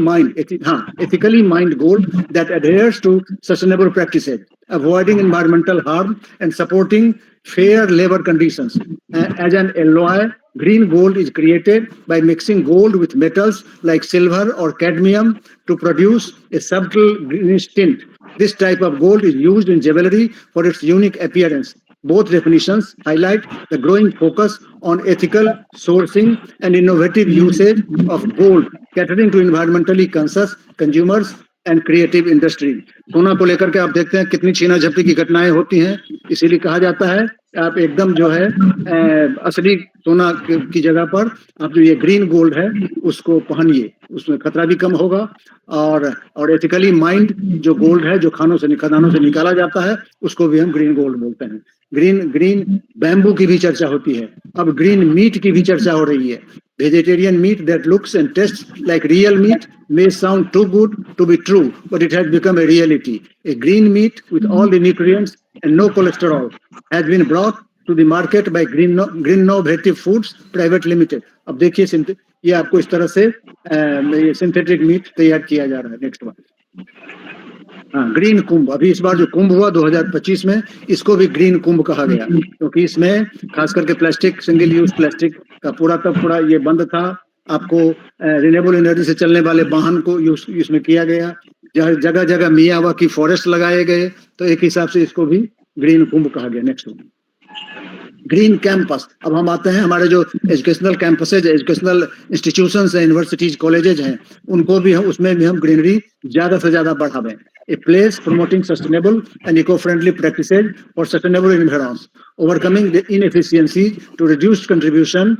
mined gold that adheres to sustainable practices, avoiding environmental harm and supporting fair labor conditions। As an alloy, green gold is created by mixing gold with metals like silver or cadmium to produce a subtle greenish tint. This type of gold is used in jewelry for its unique appearance। Both definitions highlight the growing focus on ethical sourcing and innovative usage of gold, catering to environmentally conscious consumers and creative industry। सोना को लेकर के आप देखते हैं कितनी छीना झपटी की घटनाएं होती हैं, इसीलिए कहा जाता है आप एकदम जो है असली सोना की जगह पर आप जो ये ग्रीन गोल्ड है उसको पहनिए, उसमें खतरा भी कम होगा। और एथिकली माइंड जो गोल्ड है जो खदानों से निकाला जाता है उसको भी हम ग्रीन गोल्ड बोलते हैं। ग्रीन बैम्बू की भी चर्चा होती है। अब ग्रीन मीट की भी चर्चा हो रही है। Vegetarian meat that looks and tastes like real meat may sound too good to be true, but it has become a reality। A green meat with all the nutrients and no cholesterol has been brought to the market by Greennovative Foods Private Limited। अब देखिए ये आपको इस तरह से ये synthetic meet तैयार किया जा रहा है। नेक्स्ट वन, हाँ, ग्रीन कुंभ। अभी इस बार जो कुंभ हुआ 2025 में, इसको भी ग्रीन कुंभ कहा गया क्योंकि इसमें खास करके प्लास्टिक, सिंगल यूज प्लास्टिक का पूरा ये बंद था। आपको रिन्यूएबल एनर्जी से चलने वाले वाहन को इसमें किया गया। जगह जगह मियावाकी फॉरेस्ट लगाए गए, तो एक हिसाब से इसको भी ग्रीन कुंभ कहा गया। Next green campus. अब हम आते हैं हमारे जो एजुकेशनल कैंपसेज, एजुकेशनल इंस्टीट्यूशंस हैं, यूनिवर्सिटीज, कॉलेजेज हैं, उनको भी हम उसमें भी हम ग्रीनरी ज्यादा से ज्यादा बढ़ावें। A place promoting sustainable and eco-friendly practices for sustainable environments, overcoming the inefficiencies to reduce contribution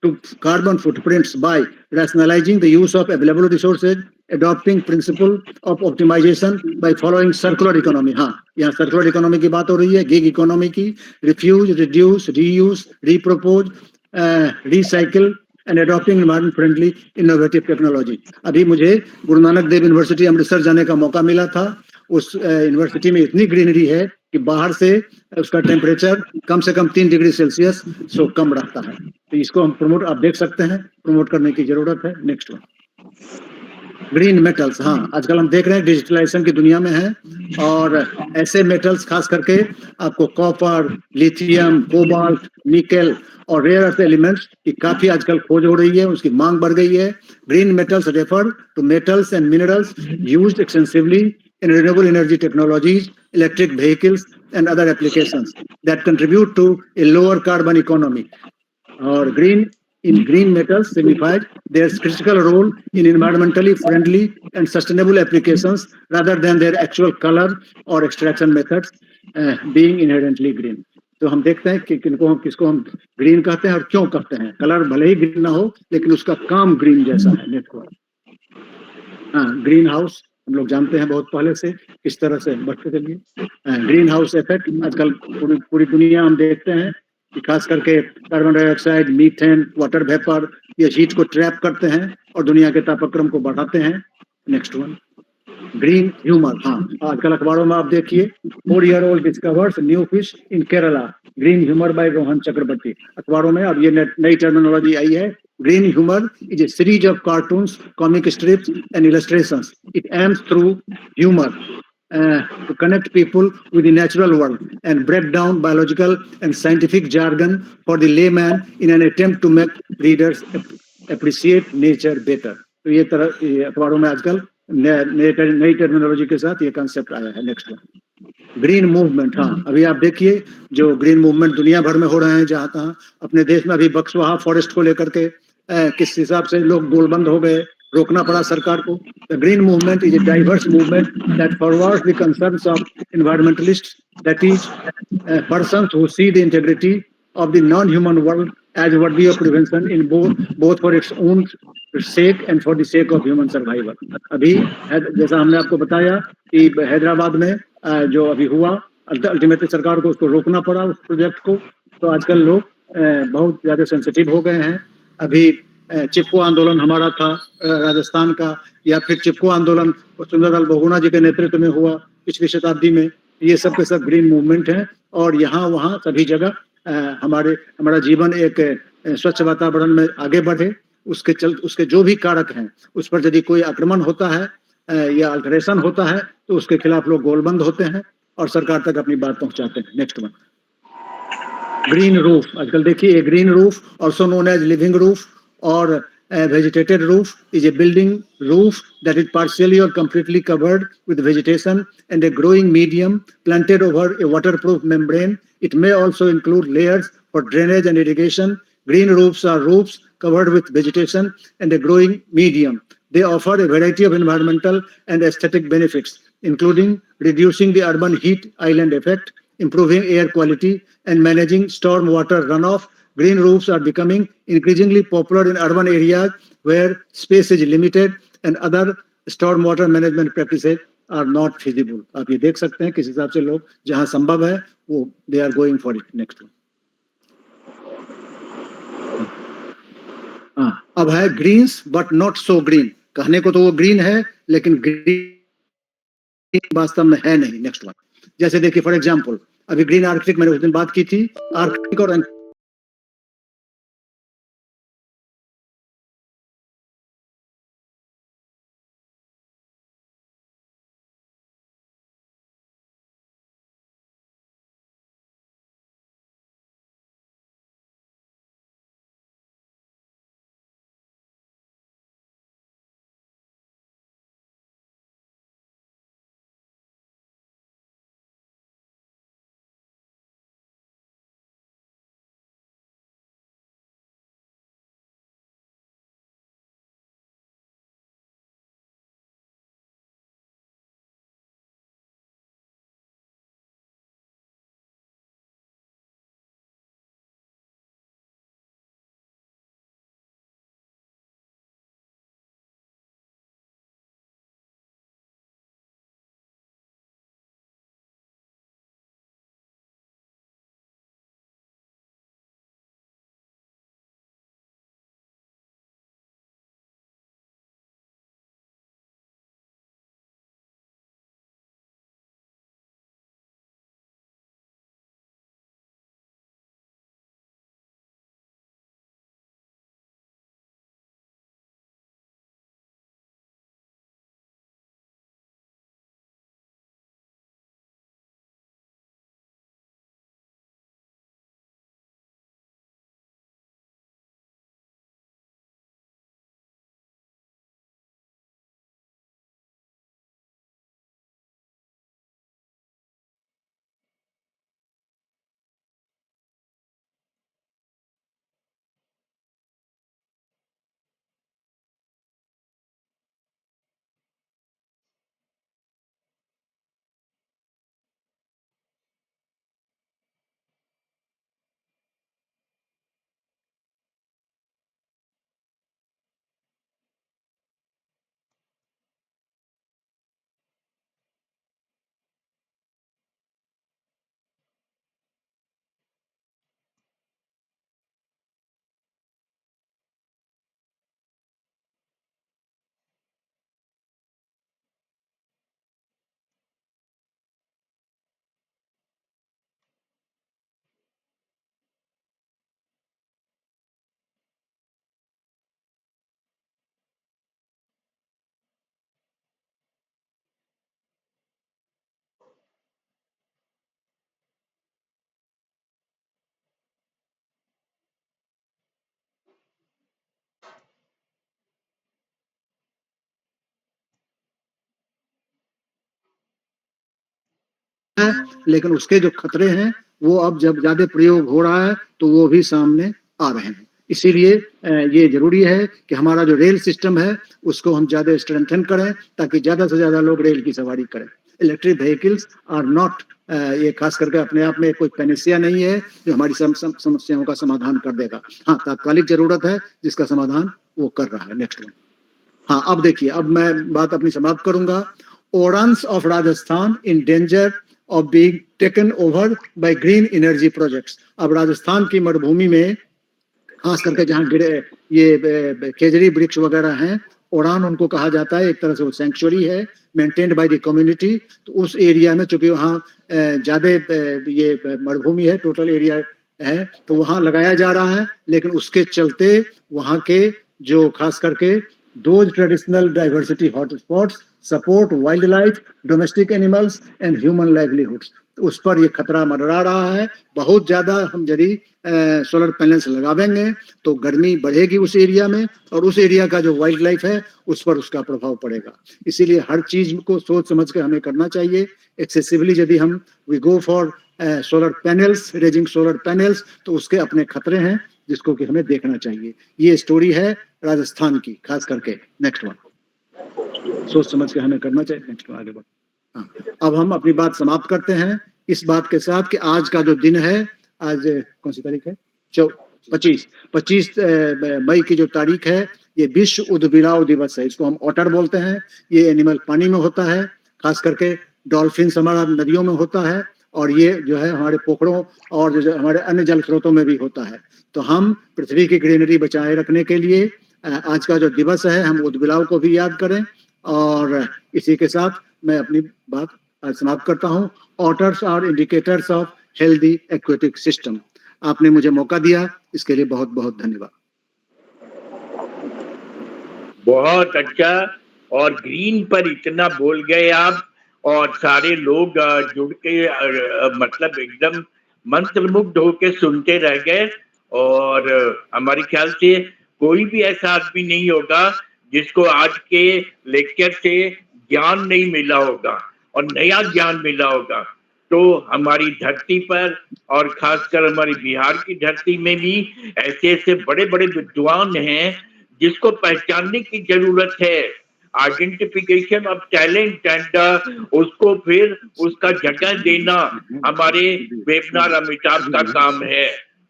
to carbon footprints by rationalizing the use of available resources, adopting principle of optimization by following circular economy। हाँ, यहाँ circular economy की बात हो रही है, gig economy की, refuse, reduce, reuse, repropose, recycle and adopting environment friendly innovative technology. अभी मुझे गुरु नानक देव यूनिवर्सिटी अमृतसर जाने का मौका मिला था। उस यूनिवर्सिटी में इतनी ग्रीनरी है कि बाहर से उसका टेम्परेचर कम से कम 3 डिग्री सेल्सियस सो कम रहता है। तो इसको हम प्रमोट, आप देख सकते हैं, प्रमोट करने की जरूरत है। Next one, green metals. हाँ, आजकल हम देख रहे हैं डिजिटलाइजेशन की दुनिया में है, और ऐसे मेटल्स खास करके आपको कॉपर, लिथियम, कोबाल्ट, निकेल और रेयर अर्थ एलिमेंट्स की काफी आजकल खोज हो रही है, उसकी मांग बढ़ गई है। Green metals refer to metals and minerals used extensively in renewable energy technologies, electric vehicles and other applications that contribute to a lower carbon economy. और green metals signified their critical role in environmentally friendly and sustainable applications rather than their actual color or extraction methods being inherently green। तो हम देखते हैं कि किसको हम green कहते हैं और क्यों कहते हैं। कलर भले ही ग्रीन ना हो, लेकिन उसका काम ग्रीन जैसा है। नेटवर्क, हाँ, ग्रीन हाउस हम लोग जानते हैं बहुत पहले से किस तरह से बढ़ते चलिए। ग्रीन हाउस इफेक्ट आजकल पूरी दुनिया हम देखते हैं कि खास करके carbon dioxide, methane, water vapour, ये हीट को ट्रैप करते हैं और दुनिया के तापक्रम को बढ़ाते हैं। Next one, green humour. हाँ, आजकल अखबारों में आप देखिए, 4-year-old discovers new fish in Kerala, green humour by Rohan Chakraborty. अखबारों में अब ये नई टर्मिनोलॉजी आई है। Green humour is a series of cartoons, comic strips and illustrations. It aims through humour to connect people with the natural world and break down biological and scientific jargon for the layman in an attempt to make readers appreciate nature better। तो ये अखबारों में आजकल नई terminology के साथ ये concept आया है। Next one, green movement. हाँ, अभी आप देखिए जो ग्रीन मूवमेंट दुनिया भर में हो रहे हैं, जहां तहां अपने देश में अभी बक्सवाहा फॉरेस्ट को लेकर के किस हिसाब से लोग गोलबंद हो गए, रोकना पड़ा सरकार को। The green movement is a diverse movement that forwards the concerns of environmentalists, that is persons who see the integrity of the non-human world as worthy of prevention in both for its own sake and for the sake of human survival। अभी जैसा हमने आपको बताया कि हैदराबाद में जो अभी हुआ, अल्टीमेटली सरकार को उसको रोकना पड़ा उस प्रोजेक्ट को। तो आजकल लोग बहुत ज्यादा सेंसिटिव हो गए हैं। अभी चिपको आंदोलन हमारा था राजस्थान का, या फिर चिपको आंदोलन सुंदरलाल बहुगुणा जी के नेतृत्व में हुआ पिछली शताब्दी में। ये सब के सब ग्रीन मूवमेंट है, और यहाँ वहाँ सभी जगह हमारा जीवन एक स्वच्छ वातावरण में आगे बढ़े, उसके जो भी कारक हैं उस पर यदि कोई आक्रमण होता है या अल्टरेशन होता है, तो उसके खिलाफ लोग गोलबंद होते हैं और सरकार तक अपनी बात पहुंचाते हैं। Next one, green roof. आजकल देखिए, green roof also known as living roof और vegetated roof is a building roof that is partially or completely covered with vegetation and a growing medium planted over a waterproof membrane. It may also include layers for drainage and irrigation. Green roofs are roofs covered with vegetation and a growing medium. They offer a variety of environmental and aesthetic benefits, including reducing the urban heat island effect, improving air quality, and managing storm water runoff. Green roofs are becoming increasingly popular in urban areas where space is limited and other stormwater management practices are not feasible। आप ये देख सकते हैं किस हिसाब से लोग जहां संभव है वो they are going for it। Next अब है greens but not so green. कहने को तो वो ग्रीन है, लेकिन ग्रीन वास्तव में है नहीं। नेक्स्ट वन, जैसे देखिए फॉर एग्जांपल, अभी ग्रीन आर्कटिक मैंने उस दिन बात की थी, आर्कटिक और है, लेकिन उसके जो खतरे हैं वो अब जब ज्यादा प्रयोग हो रहा है तो वो भी सामने आ रहे हैं। इसीलिए ये जरूरी है कि हमारा जो रेल सिस्टम है उसको हम ज्यादा स्ट्रेंथन करें ताकि ज्यादा से ज्यादा लोग रेल की सवारी करें। इलेक्ट्रिक व्हीकल्स आर नॉट, ये खास करके अपने आप में कोई पैनेसिया नहीं है जो हमारी समस्याओं का समाधान कर देगा। हाँ, तात्कालिक जरूरत है जिसका समाधान वो कर रहा है। Next one. हाँ, अब देखिए, अब मैं बात अपनी समाप्त करूंगा। Orans of Rajasthan in danger of being taken over by green energy projects. अब राजस्थान की मरुभूमि में खास करके जहाँ ये खेजड़ी वृक्ष वगैरह हैं, ओरान उनको कहा जाता है, एक तरह से वो सेंचुरी है मेंटेन्ड बाय द कम्युनिटी। तो उस एरिया में चूंकि वहाँ ज्यादा ये मरुभूमि है, टोटल एरिया है, तो वहाँ लगाया जा रहा है। लेकिन उसके चलते वहाँ के जो खास करके those traditional diversity hotspots support wildlife, domestic animals and human livelihoods। उस पर ये खतरा मंडरा रहा है। बहुत ज्यादा हम यदि सोलर पैनल्स लगावेंगे तो गर्मी बढ़ेगी उस एरिया में, और उस एरिया का जो वाइल्ड लाइफ है उस पर उसका प्रभाव पड़ेगा। इसीलिए हर चीज को सोच समझ के हमें करना चाहिए। एक्सेसिवली यदि हम we go for solar panels, raising solar panels, तो उसके अपने खतरे हैं जिसको कि हमें देखना चाहिए। ये स्टोरी है राजस्थान की खास करके। Next one. सोच समझ के हमें करना चाहिए। नेक्स्ट वन, आगे बढ़। हाँ, अब हम अपनी बात समाप्त करते हैं इस बात के साथ कि आज का जो दिन है, आज कौन सी तारीख है? 25 मई की जो तारीख है, ये विश्व उदबिलाव दिवस है। इसको हम ऑटर बोलते हैं। ये एनिमल पानी में होता है, खास करके डॉल्फिन हमारा नदियों में होता है, और ये जो है हमारे पोखरों और जो हमारे अन्य जल स्रोतों में भी होता है। तो हम पृथ्वी की ग्रीनरी बचाए रखने के लिए आज का जो दिवस है, हम उदबिलाव को भी याद करें। और इसी के साथ मैं अपनी बात समाप्त करता हूँ। Otters are indicators of healthy aquatic system. आपने मुझे मौका दिया, इसके लिए बहुत बहुत धन्यवाद। बहुत अच्छा। और ग्रीन पर इतना बोल गए आप, और सारे लोग जुड़ के मतलब एकदम मंत्रमुग्ध होके सुनते रह गए। और हमारे ख्याल से कोई भी ऐसा आदमी नहीं होगा जिसको आज के लेक्चर से ज्ञान नहीं मिला होगा और नया ज्ञान मिला होगा। तो हमारी धरती पर और खासकर हमारी बिहार की धरती में भी ऐसे ऐसे बड़े बड़े विद्वान हैं जिसको पहचानने की जरूरत है। आइडेंटिफिकेशन ऑफ टैलेंट एंड उसको फिर उसका जगह देना हमारे वेबनार अमिताभ का काम है।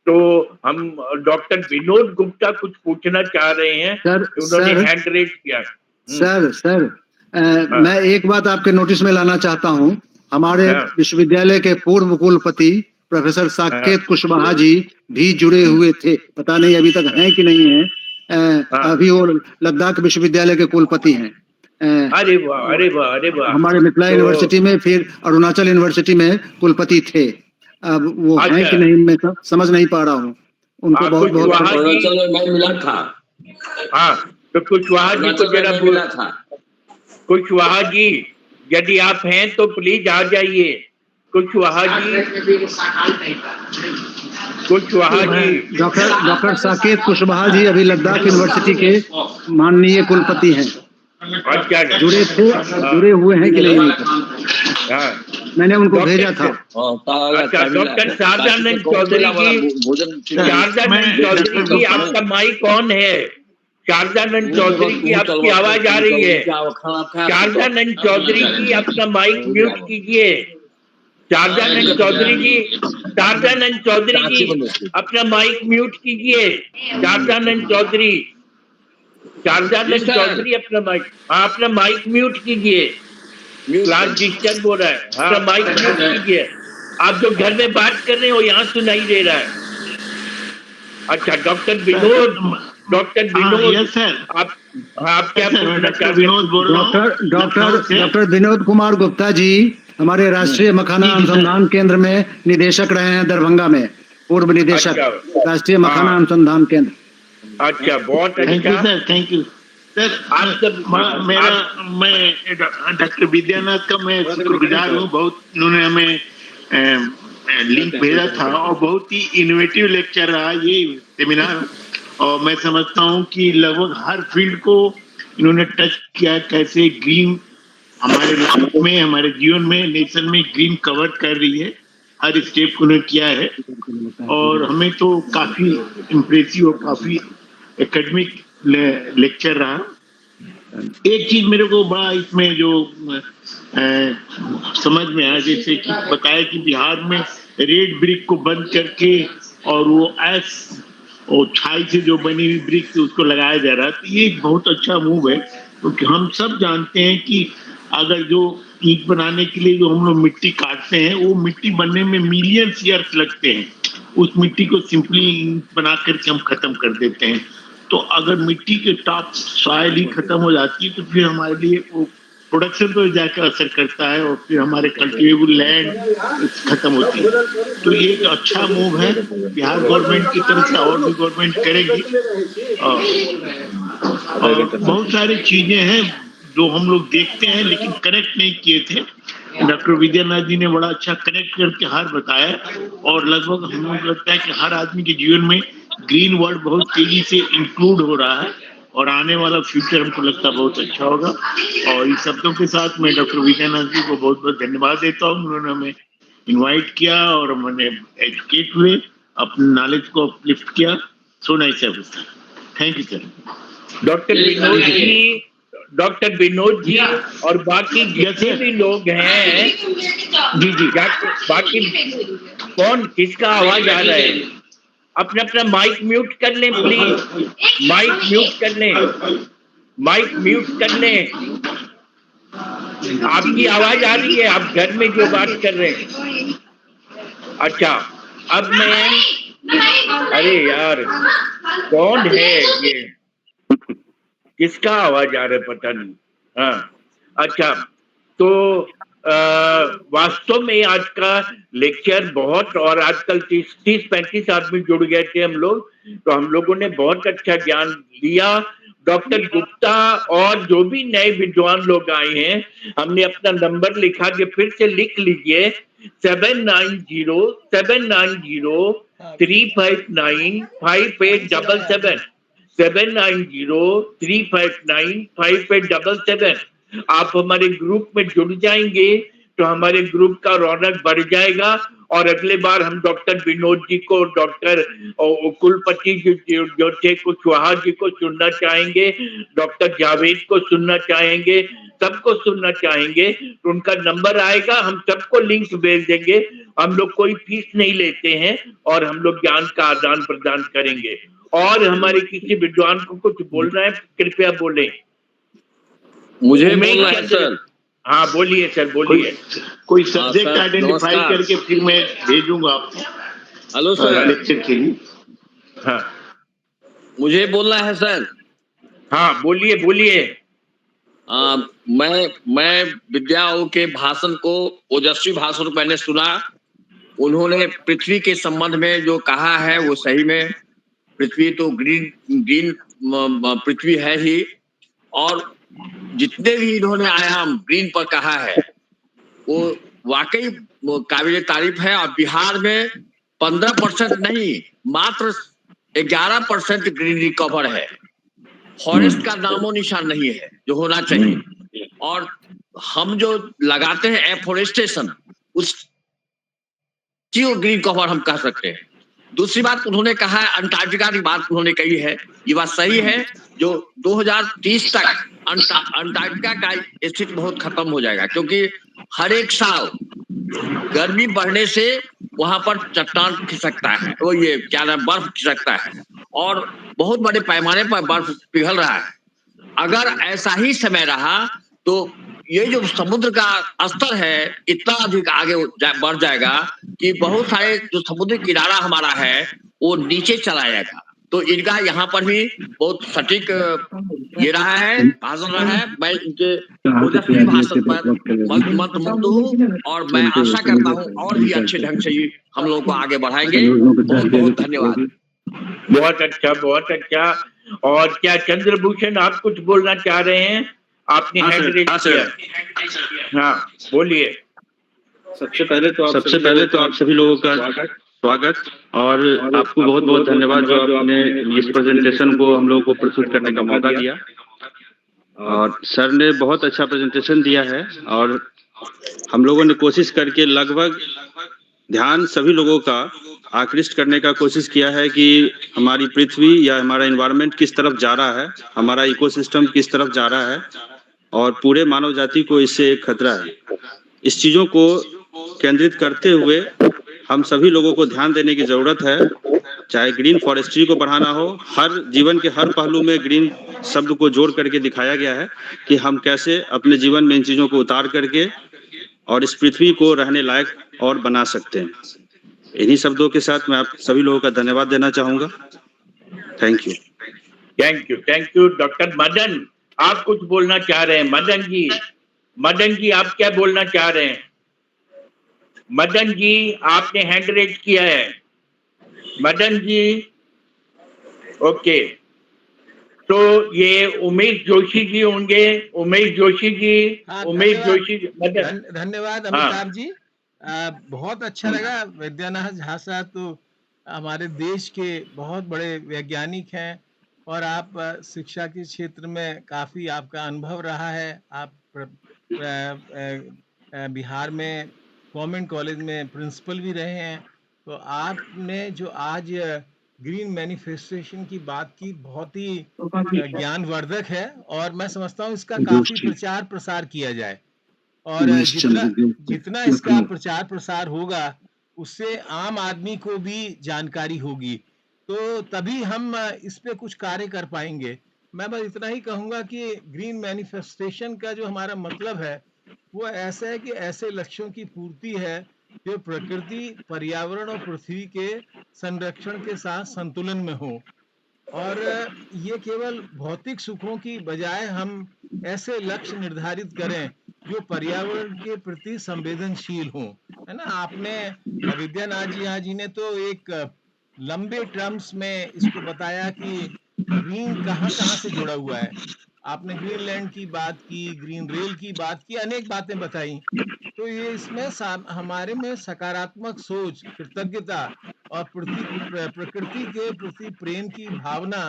तो हम डॉक्टर विनोद गुप्ता कुछ पूछना चाह रहे हैं। उन्होंने हैंड रेज किया। सर, मैं एक बात आपके नोटिस में लाना चाहता हूँ। हमारे विश्वविद्यालय के पूर्व कुलपति प्रोफेसर साकेत कुशवाहा जी भी जुड़े हुए थे। पता नहीं अभी तक हैं कि नहीं है। अभी वो लद्दाख विश्वविद्यालय के कुलपति हैं। अरे वाह, अरे वाह, अरे वाह। हमारे मिथिला यूनिवर्सिटी में, फिर अरुणाचल यूनिवर्सिटी में कुलपति थे। अब वो हैं कि नहीं मैं समझ नहीं पा रहा हूँ। उनको बहुत बहुत मिला था। हाँ, तो कुशवाहा जी को जरा बोला था। कुशवाहा जी, यदि आप हैं तो प्लीज आ जाइए। कुशवाहा जी, कुशवाहा जी, डॉक्टर साकेत कुशवाहा जी अभी लद्दाख यूनिवर्सिटी के माननीय कुलपति हैं। अच्छा, जुड़े हुए हैं कि नहीं? मैंने उनको भेजा था। अच्छा, डॉक्टर शारदानंद चौधरी जी, शारदानंद चौधरी जी, आपका माइक कौन है? शारदानंद चौधरी जी, आपकी आवाज आ रही है। शारदानंद चौधरी जी, अपना माइक म्यूट कीजिए। शारदानंद चौधरी जी, शारदानंद चौधरी जी, अपना माइक म्यूट कीजिए। शारदानंद चौधरी, शारदानंद चौधरी, अपना माइक म्यूट कीजिए। क्लास डिस्टर्ब हो रहा है। हाँ, माइक म्यूट कीजिए। आप जो घर में बात कर रहे हो यहाँ सुनाई दे रहा है। अच्छा, डॉक्टर विनोद, यस सर। आप क्या पूछना चाहते हैं? डॉक्टर विनोद कुमार गुप्ता जी हमारे राष्ट्रीय मखाना अनुसंधान केंद्र में निदेशक रहे हैं, दरभंगा में पूर्व निदेशक। राष्ट्रीय मखाना अनुसंधान केंद्र। अच्छा, बहुत अच्छा। Thank you sir. मैं डॉक्टर विद्यानाथ का मैं शुक्रगुजार हूँ। बहुत उन्होंने हमें लिंक भेजा था और बहुत ही इनोवेटिव लेक्चर रहा ये सेमिनार। और मैं समझता हूँ कि लगभग हर फील्ड को इन्होंने टच किया, कैसे ग्रीन हमारे लाइफ में, हमारे जीवन में, नेशन में ग्रीन कवर कर रही है, हर स्टेप को उन्होंने किया है और हमें तो काफी इम्प्रेसिव और काफी एकेडमिक लेक्चर रहा। एक चीज मेरे को बड़ा इसमें जो समझ में आया, जैसे कि बताया कि बिहार में रेड ब्रिक को बंद करके और वो और छाई से जो बनी हुई ब्रिक थी उसको लगाया जा रहा है, तो ये एक बहुत अच्छा मूव है, क्योंकि हम सब जानते हैं कि अगर जो ईंट बनाने के लिए जो हम लोग मिट्टी काटते हैं, वो मिट्टी बनने में मिलियंस ईयर्स लगते हैं, उस मिट्टी को सिंपली ईंट बना करके हम खत्म कर देते हैं। तो अगर मिट्टी के टॉप सॉइल ही खत्म हो जाती है तो फिर हमारे लिए वो प्रोडक्शन पर जाकर असर करता है और फिर हमारे कल्टिवेबल लैंड खत्म होती है। तो ये एक अच्छा मूव है बिहार गवर्नमेंट की तरफ से, और भी गवर्नमेंट करेगी। और बहुत सारी चीजें हैं जो हम लोग देखते हैं लेकिन कनेक्ट नहीं किए थे। डॉक्टर विद्यानाथ जी ने बड़ा अच्छा कनेक्ट करके हर बताया, और लगभग हम लोग लगता है कि हर आदमी के जीवन में ग्रीन वर्ड बहुत तेजी से इंक्लूड हो रहा है और आने वाला फ्यूचर हमको लगता है बहुत अच्छा होगा। और इस शब्दों के साथ मैं डॉक्टर विद्यानाथ जी को बहुत बहुत धन्यवाद देता हूँ। उन्होंने हमें इनवाइट किया और हमने एजुकेट हुए, अपने नॉलेज को अपलिफ्ट किया। So nice every sir, thank you sir. Doctor Vinod ji और बाकी जितने भी लोग हैं, जी जी, बाकी कौन किसका आवाज आ रहा है? अपना अपना माइक म्यूट कर लें प्लीज, माइक म्यूट कर लें, माइक म्यूट कर लें। आपकी आवाज आ रही है, आप घर में जो बात कर रहे हैं। अच्छा, अब मैं, अरे यार कौन है ये, किसका आवाज आ रहा है पता नहीं। हाँ अच्छा, तो वास्तव में आज का लेक्चर बहुत, और आजकल 30-35 आदमी जुड़ गए थे हम लोग, तो हम लोगों ने बहुत अच्छा ज्ञान लिया। डॉक्टर गुप्ता और जो भी नए विद्वान लोग आए हैं, हमने अपना नंबर लिखा के फिर से लिख लीजिए 790-359-5877 790-359-5877। आप हमारे ग्रुप में जुड़ जाएंगे तो हमारे ग्रुप का रौनक बढ़ जाएगा। और अगले बार हम डॉक्टर विनोद जी को, डॉक्टर कुलपति जो थे कुशवाहा जी को सुनना चाहेंगे, डॉक्टर जावेद को सुनना चाहेंगे, सबको सुनना चाहेंगे। तो उनका नंबर आएगा, हम सबको लिंक भेज देंगे। हम लोग कोई फीस नहीं लेते हैं और हम लोग ज्ञान का आदान प्रदान करेंगे। और हमारे किसी विद्वान को कुछ बोलना है, कृपया बोलें। मुझे बोलना है सर। हाँ बोलिए सर, बोलिए। कोई सब्जेक्ट आइडेंटिफाई करके फिर मैं भेजूंगा आपको। हेलो सर, लेक्चर के लिए। हाँ मुझे बोलना है सर। हाँ बोलिए बोलिए। मैं विद्याओं के भाषण को, ओजस्वी भाषण मैंने सुना। उन्होंने पृथ्वी के संबंध में जो कहा है वो सही में, पृथ्वी तो ग्रीन पृथ्वी है ही, और जितने भी इन्होंने आयाम ग्रीन पर कहा है वो वाकई काबिल तारीफ है। और बिहार में 15% नहीं, मात्र 11% ग्रीनरी कवर है। फॉरेस्ट का नामो निशान नहीं है जो होना चाहिए। और हम जो लगाते हैं एफोरेस्टेशन, उस ग्रीन कवर हम कह सकते हैं। दूसरी बात उन्होंने कहा है, अंटार्कटिका की बात उन्होंने कही है, ये बात सही है। जो 2030 तक अंटार्कटिका का स्थिति बहुत खत्म हो जाएगा, क्योंकि हर एक साल गर्मी बढ़ने से वहां पर चट्टान खिसकता है, वो ये क्या नाम, बर्फ खिसकता है और बहुत बड़े पैमाने पर बर्फ पिघल रहा है। अगर ऐसा ही समय रहा तो ये जो समुद्र का स्तर है इतना अधिक आगे बढ़ जाएगा कि बहुत सारे जो समुद्र किनारा हमारा है वो नीचे चला जाएगा। तो इनका यहाँ पर भी बहुत सटीक ये रहा है, भाषण रहा है। मैं इनके ओजस्वी भाषण पर मंत्रमुग्ध हूँ और मैं आशा करता हूँ और भी अच्छे ढंग से हम लोगों को आगे बढ़ाएंगे। बहुत बहुत धन्यवाद। बहुत अच्छा, बहुत अच्छा। और क्या चंद्रभूषण आप कुछ बोलना चाह रहे हैं? आपने हैंड रेज किया। हाँ बोलिए। सबसे पहले तो आप सभी लोगों का स्वागत और आपको बहुत बहुत धन्यवाद जो आपने इस प्रेजेंटेशन को हम लोगों को प्रस्तुत करने का मौका दिया। और सर ने बहुत अच्छा प्रेजेंटेशन दिया है और हम लोगों ने कोशिश करके लगभग ध्यान सभी लोगों का आकृष्ट करने का कोशिश किया है कि हमारी पृथ्वी या हमारा एनवायरनमेंट किस तरफ जा रहा है, हमारा इकोसिस्टम किस तरफ जा रहा है और पूरे मानव जाति को इससे एक खतरा है। इस चीज़ों को केंद्रित करते हुए हम सभी लोगों को ध्यान देने की ज़रूरत है। चाहे ग्रीन फॉरेस्ट्री को बढ़ाना हो, हर जीवन के हर पहलू में ग्रीन शब्द को जोड़ करके दिखाया गया है कि हम कैसे अपने जीवन में इन चीज़ों को उतार करके और इस पृथ्वी को रहने लायक और बना सकते हैं। इन्हीं शब्दों के साथ मैं आप सभी लोगों का धन्यवाद देना चाहूँगा। Thank you. Thank you doctor Madan, आप कुछ बोलना चाह रहे हैं? मदन जी आप क्या बोलना चाह रहे हैं? मदन जी आपने हैंड रेज किया है। मदन जी, ओके, तो ये उमेश जोशी जी होंगे। उमेश जोशी जी, उमेश जोशी जी, मदन। धन्यवाद अमिताभ जी। बहुत अच्छा लगा। विद्यानाथ झा साहब तो हमारे देश के बहुत बड़े वैज्ञानिक हैं और आप शिक्षा के क्षेत्र में काफ़ी आपका अनुभव रहा है। आप बिहार में गवर्नमेंट कॉलेज में प्रिंसिपल भी रहे हैं। तो आपने जो आज ग्रीन मैनिफेस्टेशन की बात की, बहुत ही ज्ञानवर्धक है और मैं समझता हूँ इसका काफ़ी प्रचार प्रसार किया जाए और जितना इसका प्रचार प्रसार होगा उससे आम आदमी को भी जानकारी होगी, तो तभी हम इस पे कुछ कार्य कर पाएंगे। मैं बस इतना ही कहूँगा कि ग्रीन मैनिफेस्टेशन का जो हमारा मतलब है वो ऐसा है कि ऐसे लक्ष्यों की पूर्ति है जो प्रकृति, पर्यावरण और पृथ्वी के संरक्षण के साथ संतुलन में हो और ये केवल भौतिक सुखों की बजाय हम ऐसे लक्ष्य निर्धारित करें जो पर्यावरण के प्रति संवेदनशील हों, है ना। आपने विद्यानाथ जी ने तो एक लंबे टर्म्स में इसको बताया कि ग्रीन कहाँ से जुड़ा हुआ है। आपने ग्रीनलैंड की बात की, ग्रीन रेल की बात की, अनेक बातें बताई। तो ये इसमें हमारे में सकारात्मक सोच, कृतज्ञता और प्रकृति के प्रति प्रेम की भावना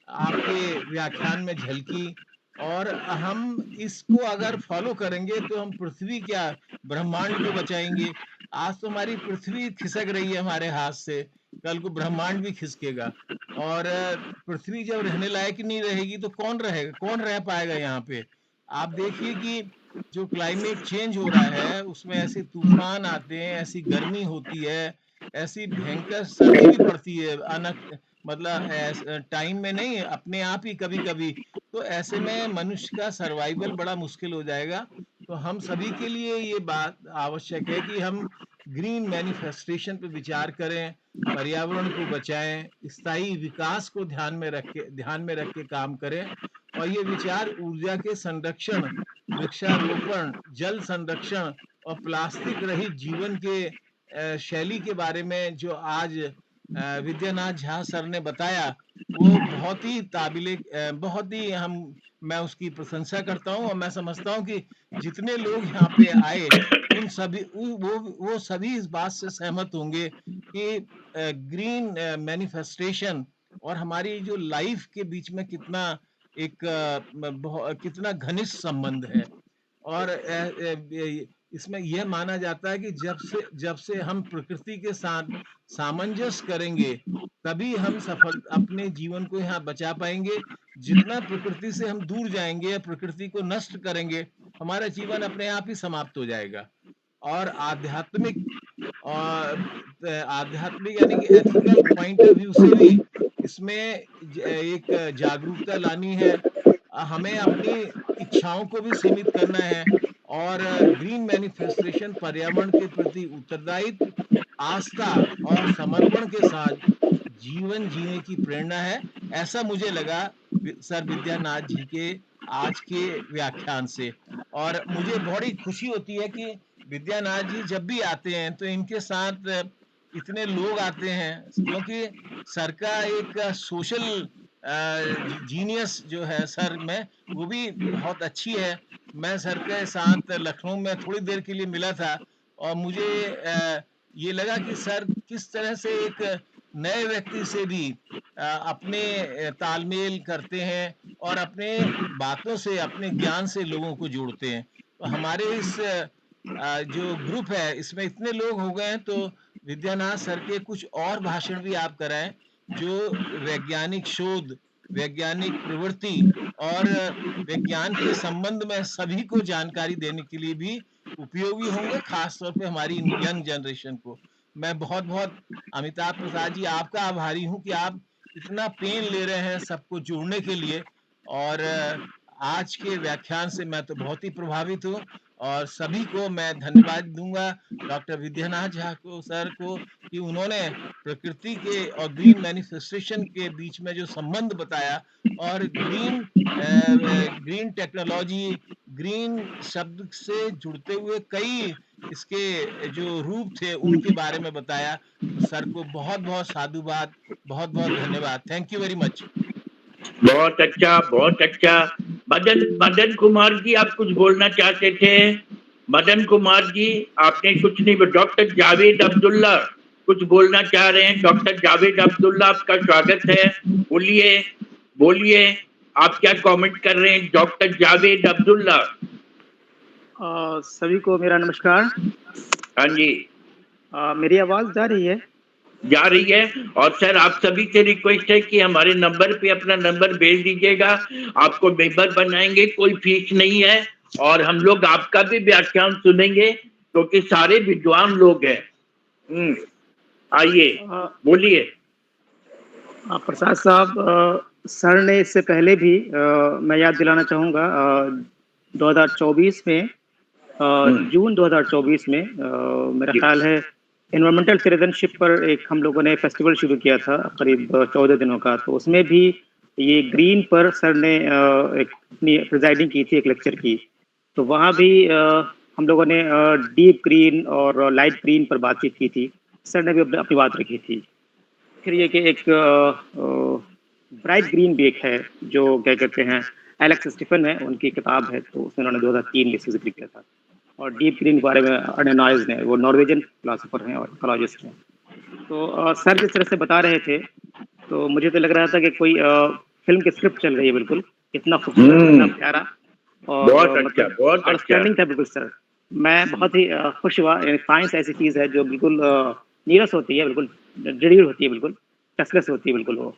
आपके व्याख्यान में झलकी और हम इसको अगर फॉलो करेंगे तो हम पृथ्वी क्या ब्रह्मांड को बचाएंगे। आज तो हमारी पृथ्वी खिसक रही है हमारे हाथ से, कल को ब्रह्मांड भी खिसकेगा और पृथ्वी जब रहने लायक नहीं रहेगी तो कौन रहेगा, कौन रह पाएगा यहाँ पे। आप देखिए कि जो क्लाइमेट चेंज हो रहा है उसमें ऐसे तूफान आते हैं, ऐसी गर्मी होती है, ऐसी भयंकर सर्दी भी पड़ती है मतलब टाइम में नहीं, अपने आप ही कभी कभी। तो ऐसे में मनुष्य का सर्वाइवल बड़ा मुश्किल हो जाएगा। तो हम सभी के लिए ये बात आवश्यक है कि हम ग्रीन मैनिफेस्टेशन पे विचार करें, पर्यावरण को बचाएं, स्थायी विकास को ध्यान में रख के काम करें और ये विचार ऊर्जा के संरक्षण, वृक्षारोपण, जल संरक्षण और प्लास्टिक रहित जीवन के शैली के बारे में जो आज विद्यानाथ झा सर ने बताया वो बहुत ही बहुत ही मैं उसकी प्रशंसा करता हूँ और मैं समझता हूँ कि जितने लोग यहाँ पे आए उन सभी वो सभी इस बात से सहमत होंगे कि ग्रीन मैनिफेस्टेशन और हमारी जो लाइफ के बीच में कितना कितना घनिष्ठ संबंध है और इसमें यह माना जाता है कि जब से हम प्रकृति के साथ सामंजस्य करेंगे तभी हम अपने जीवन को यहाँ बचा पाएंगे। जितना प्रकृति से हम दूर जाएंगे या प्रकृति को नष्ट करेंगे हमारा जीवन अपने आप ही समाप्त हो जाएगा। और आध्यात्मिक यानी कि एथिकल पॉइंट ऑफ व्यू से भी इसमें एक जागरूकता लानी है। हमें अपनी इच्छाओं को भी सीमित करना है और ग्रीन मैनिफेस्टेशन पर्यावरण के प्रति उत्तरदायित्व, आस्था और समर्पण के साथ जीवन जीने की प्रेरणा है। ऐसा मुझे लगा सर विद्यानाथ जी के आज के व्याख्यान से और मुझे बड़ी खुशी होती है कि विद्यानाथ जी जब भी आते हैं तो इनके साथ इतने लोग आते हैं क्योंकि सर का एक सोशल जीनियस जो है सर में वो भी बहुत अच्छी है। मैं सर के साथ लखनऊ में थोड़ी देर के लिए मिला था और मुझे ये लगा कि सर किस तरह से एक नए व्यक्ति से भी अपने तालमेल करते हैं और अपने बातों से, अपने ज्ञान से लोगों को जोड़ते हैं। तो हमारे इस जो ग्रुप है इसमें इतने लोग हो गए हैं, तो विद्यानाथ सर के कुछ और भाषण भी आप कराएं जो वैज्ञानिक शोध, वैज्ञानिक प्रवृत्ति और विज्ञान के संबंध में सभी को जानकारी देने के लिए भी उपयोगी होंगे, खास तौर पे हमारी यंग जनरेशन को। मैं बहुत-बहुत अमिताभ प्रसाद जी आपका आभारी हूं कि आप इतना पेन ले रहे हैं सबको जोड़ने के लिए। और आज के व्याख्यान से मैं तो बहुत ही प्रभावित हूँ और सभी को मैं धन्यवाद दूंगा, डॉक्टर विद्यानाथ झा को, सर को, कि उन्होंने प्रकृति के और ग्रीन मैनिफेस्टेशन के बीच में जो संबंध बताया और ग्रीन टेक्नोलॉजी, ग्रीन शब्द से जुड़ते हुए कई इसके जो रूप थे उनके बारे में बताया। तो सर को बहुत-बहुत साधुवाद, बहुत-बहुत धन्यवाद। Thank you very much. बहुत अच्छा, बहुत अच्छा। मदन कुमार जी, आप कुछ बोलना चाहते थे? मदन कुमार जी, आपने कुछ नहीं। डॉक्टर जावेद अब्दुल्ला कुछ बोलना चाह रहे हैं। डॉक्टर जावेद अब्दुल्ला, आपका स्वागत है। बोलिए, बोलिए, आप क्या कमेंट कर रहे हैं? डॉक्टर जावेद अब्दुल्ला। सभी को मेरा नमस्कार। हाँ जी। मेरी आवाज जा रही है? जा रही है। और सर, आप सभी से रिक्वेस्ट है कि हमारे नंबर पे अपना नंबर भेज दीजिएगा, आपको मेंबर बनाएंगे, कोई फीस नहीं है। और हम लोग आपका भी व्याख्यान सुनेंगे क्योंकि सारे विद्वान लोग हैं। आइए, बोलिए। प्रसाद साहब, सर ने इससे पहले भी मैं याद दिलाना चाहूँगा 2024 में, जून 2024 में मेरा ख्याल है एनवायरमेंटल सिटीजनशिप पर एक हम लोगों ने फेस्टिवल शुरू किया था करीब 14 दिनों का। तो उसमें भी ये ग्रीन पर सर ने एक अपनी प्रिजाइडिंग की थी, एक लेक्चर की। तो वहाँ भी हम लोगों ने डीप ग्रीन और लाइट ग्रीन पर बातचीत की थी। सर ने भी अपनी बात रखी थी। फिर ये कि एक ब्राइट ग्रीन भी एक है जो क्या कहते हैं, एलेक्स स्टीफन है, उनकी किताब है, तो उसमें उन्होंने 2003 में इसका जिक्र किया था। और डीप ग्रीन के बारे में अर्ने नॉइज ने, वो नॉर्वेजियन फिलोसोफर हैं और इकोलॉजिस्ट हैं। तो सर जिस तरह से बता रहे थे तो मुझे तो लग रहा था कि कोई फिल्म की स्क्रिप्ट चल रही है। बिल्कुल, इतना खूबसूरत, इतना प्यारा और बहुत अच्छा, बहुत अच्छा। आउटस्टैंडिंग था बिल्कुल सर। मैं बहुत ही खुश हुआ। साइंस ऐसी चीज़ है जो बिल्कुल नीरस होती है, बिल्कुल जड़ीर होती है, बिल्कुल टचलेस होती है बिल्कुल। वो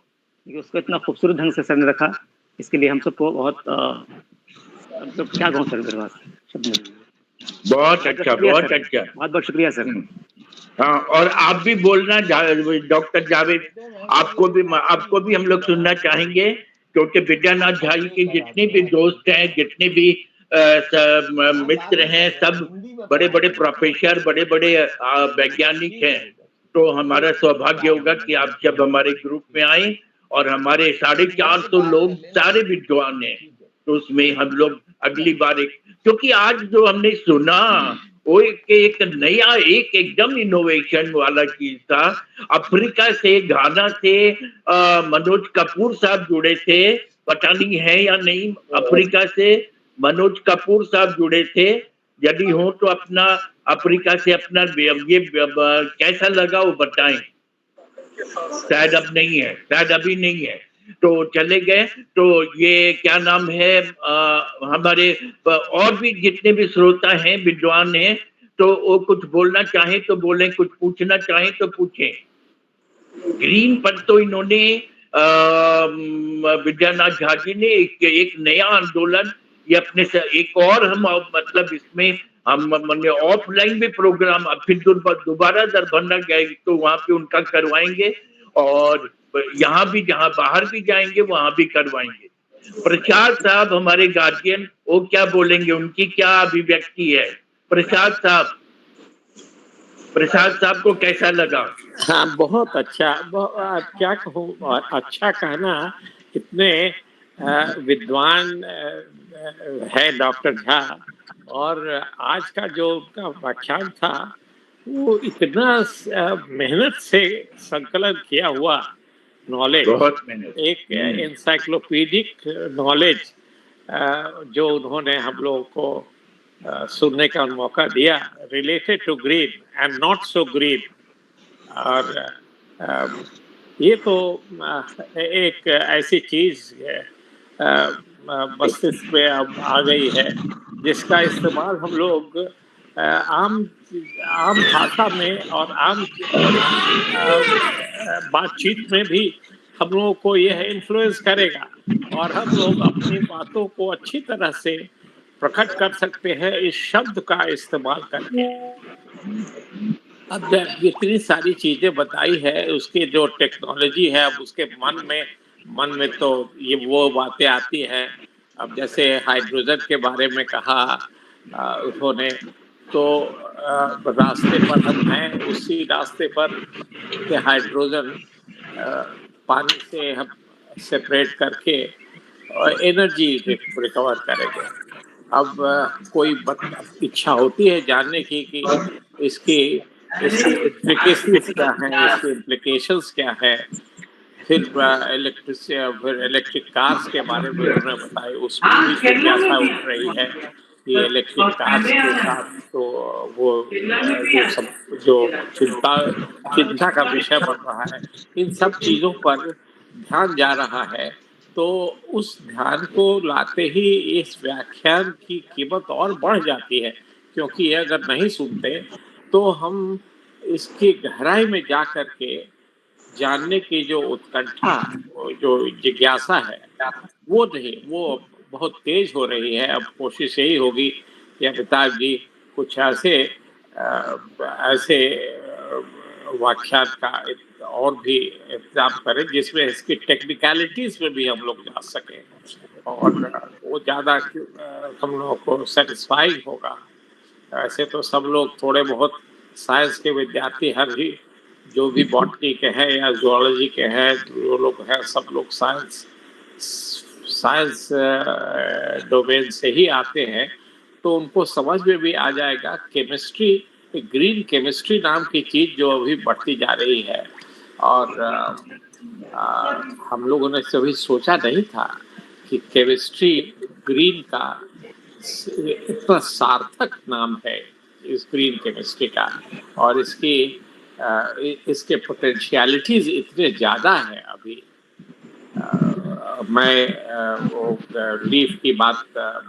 उसको इतना खूबसूरत ढंग से सर ने रखा, इसके लिए हम सबको बहुत क्या कहूँ सर, मेरे पास शब्द नहीं। बहुत अच्छा, बहुत अच्छा। बहुत बहुत शुक्रिया सर। हाँ, और आप भी बोलना डॉक्टर जावेद, आपको भी हम लोग सुनना चाहेंगे क्योंकि विद्यानाथ झा के जितने भी दोस्त हैं, जितने भी मित्र हैं, सब बड़े बड़े प्रोफेसर, बड़े बड़े वैज्ञानिक हैं। तो हमारा सौभाग्य होगा कि आप जब हमारे ग्रुप में आए और हमारे 450 लोग सारे विद्वान हैं, तो उसमें हम लोग अगली बार क्योंकि आज जो हमने सुना वो एक नया, एक एकदम इनोवेशन वाला चीज था। अफ्रीका से, घाना से मनोज कपूर साहब जुड़े थे, पता नहीं है या नहीं। अफ्रीका से मनोज कपूर साहब जुड़े थे। यदि हो तो अपना अफ्रीका से अपना ये कैसा लगा वो बताएं। शायद अब नहीं है, शायद अभी नहीं है, तो चले गए। तो ये क्या नाम है, हमारे और भी जितने भी श्रोता हैं, विद्वान हैं, तो वो कुछ बोलना चाहें तो बोलें, कुछ पूछना चाहें तो पूछें। ग्रीन पर तो इन्होंने विद्यानाथ झा जी ने एक नया आंदोलन ये अपने से एक और हम मतलब इसमें हम ऑफलाइन भी प्रोग्राम अब फिर दोबारा दरभंगा गए तो वहां पे उनका करवाएंगे और यहाँ भी जहाँ बाहर भी जाएंगे वहां भी करवाएंगे। प्रसाद साहब हमारे गार्जियन, वो क्या बोलेंगे, उनकी क्या अभिव्यक्ति है? प्रसाद साहब, प्रसाद साहब को कैसा लगा? हाँ, बहुत अच्छा। क्या कहूँ, अच्छा कहना। इतने विद्वान है डॉक्टर झा, और आज का जो व्याख्यान था वो इतना मेहनत से संकलन किया हुआ नॉलेज, एक एनसाइक्लोपीडिक नॉलेज जो उन्होंने हम लोगों को सुनने का मौका दिया, related to green and not so green. और ये तो एक ऐसी चीज है मस्तिष्क में अब आ गई है, जिसका इस्तेमाल हम लोग आम आम भाषा में और आम बातचीत में भी हम लोगों को यह इन्फ्लुएंस करेगा और हम लोग अपनी बातों को अच्छी तरह से प्रकट कर सकते हैं इस शब्द का इस्तेमाल करके। अब जब इतनी सारी चीजें बताई है, उसकी जो टेक्नोलॉजी है, अब उसके मन में तो ये वो बातें आती हैं। अब जैसे हाइड्रोजन के बारे में कहा उन्होंने, तो रास्ते पर हम हैं, उसी रास्ते पर के हाइड्रोजन पानी से हम सेपरेट करके एनर्जी रिकवर करेंगे। अब कोई इच्छा होती है जानने की कि इसकी इम्प्लीकेशंस क्या हैं, इसके इम्प्लीकेशंस क्या है। फिर इलेक्ट्रिक कार्स के बारे में उन्होंने बताया, उसमें भी जिज्ञासा उठ रही है कि इलेक्ट्रिक कार्स के साथ तो वो जो चिंता का विषय बन रहा है, इन सब चीज़ों पर ध्यान जा रहा है। तो उस ध्यान को लाते ही इस व्याख्यान की कीमत और बढ़ जाती है, क्योंकि ये अगर नहीं सुनते तो हम इसकी गहराई में जा करके जानने की जो उत्कंठा, जो जिज्ञासा है, वो बहुत तेज हो रही है। अब कोशिश यही होगी कि अमिताभ जी कुछ ऐसे व्याख्यान का और भी इंतजाम करें जिसमें इसकी टेक्निकलिटीज में भी हम लोग जा सकें और वो ज़्यादा हम लोगों को सेटिस्फाइंग होगा। ऐसे तो सब लोग थोड़े बहुत साइंस के विद्यार्थी, हर भी जो भी बॉटनी के हैं या जूलॉजी के हैं, जो लोग हैं सब लोग साइंस डोमेन से ही आते हैं, तो उनको समझ में भी आ जाएगा केमिस्ट्री, ग्रीन केमिस्ट्री नाम की चीज़ जो अभी बढ़ती जा रही है। और हम लोगों ने कभी सोचा नहीं था कि केमिस्ट्री ग्रीन का इतना सार्थक नाम है इस ग्रीन केमिस्ट्री का, और इसके पोटेंशियलिटीज इतने ज़्यादा हैं। अभी मैं वो लीफ की बात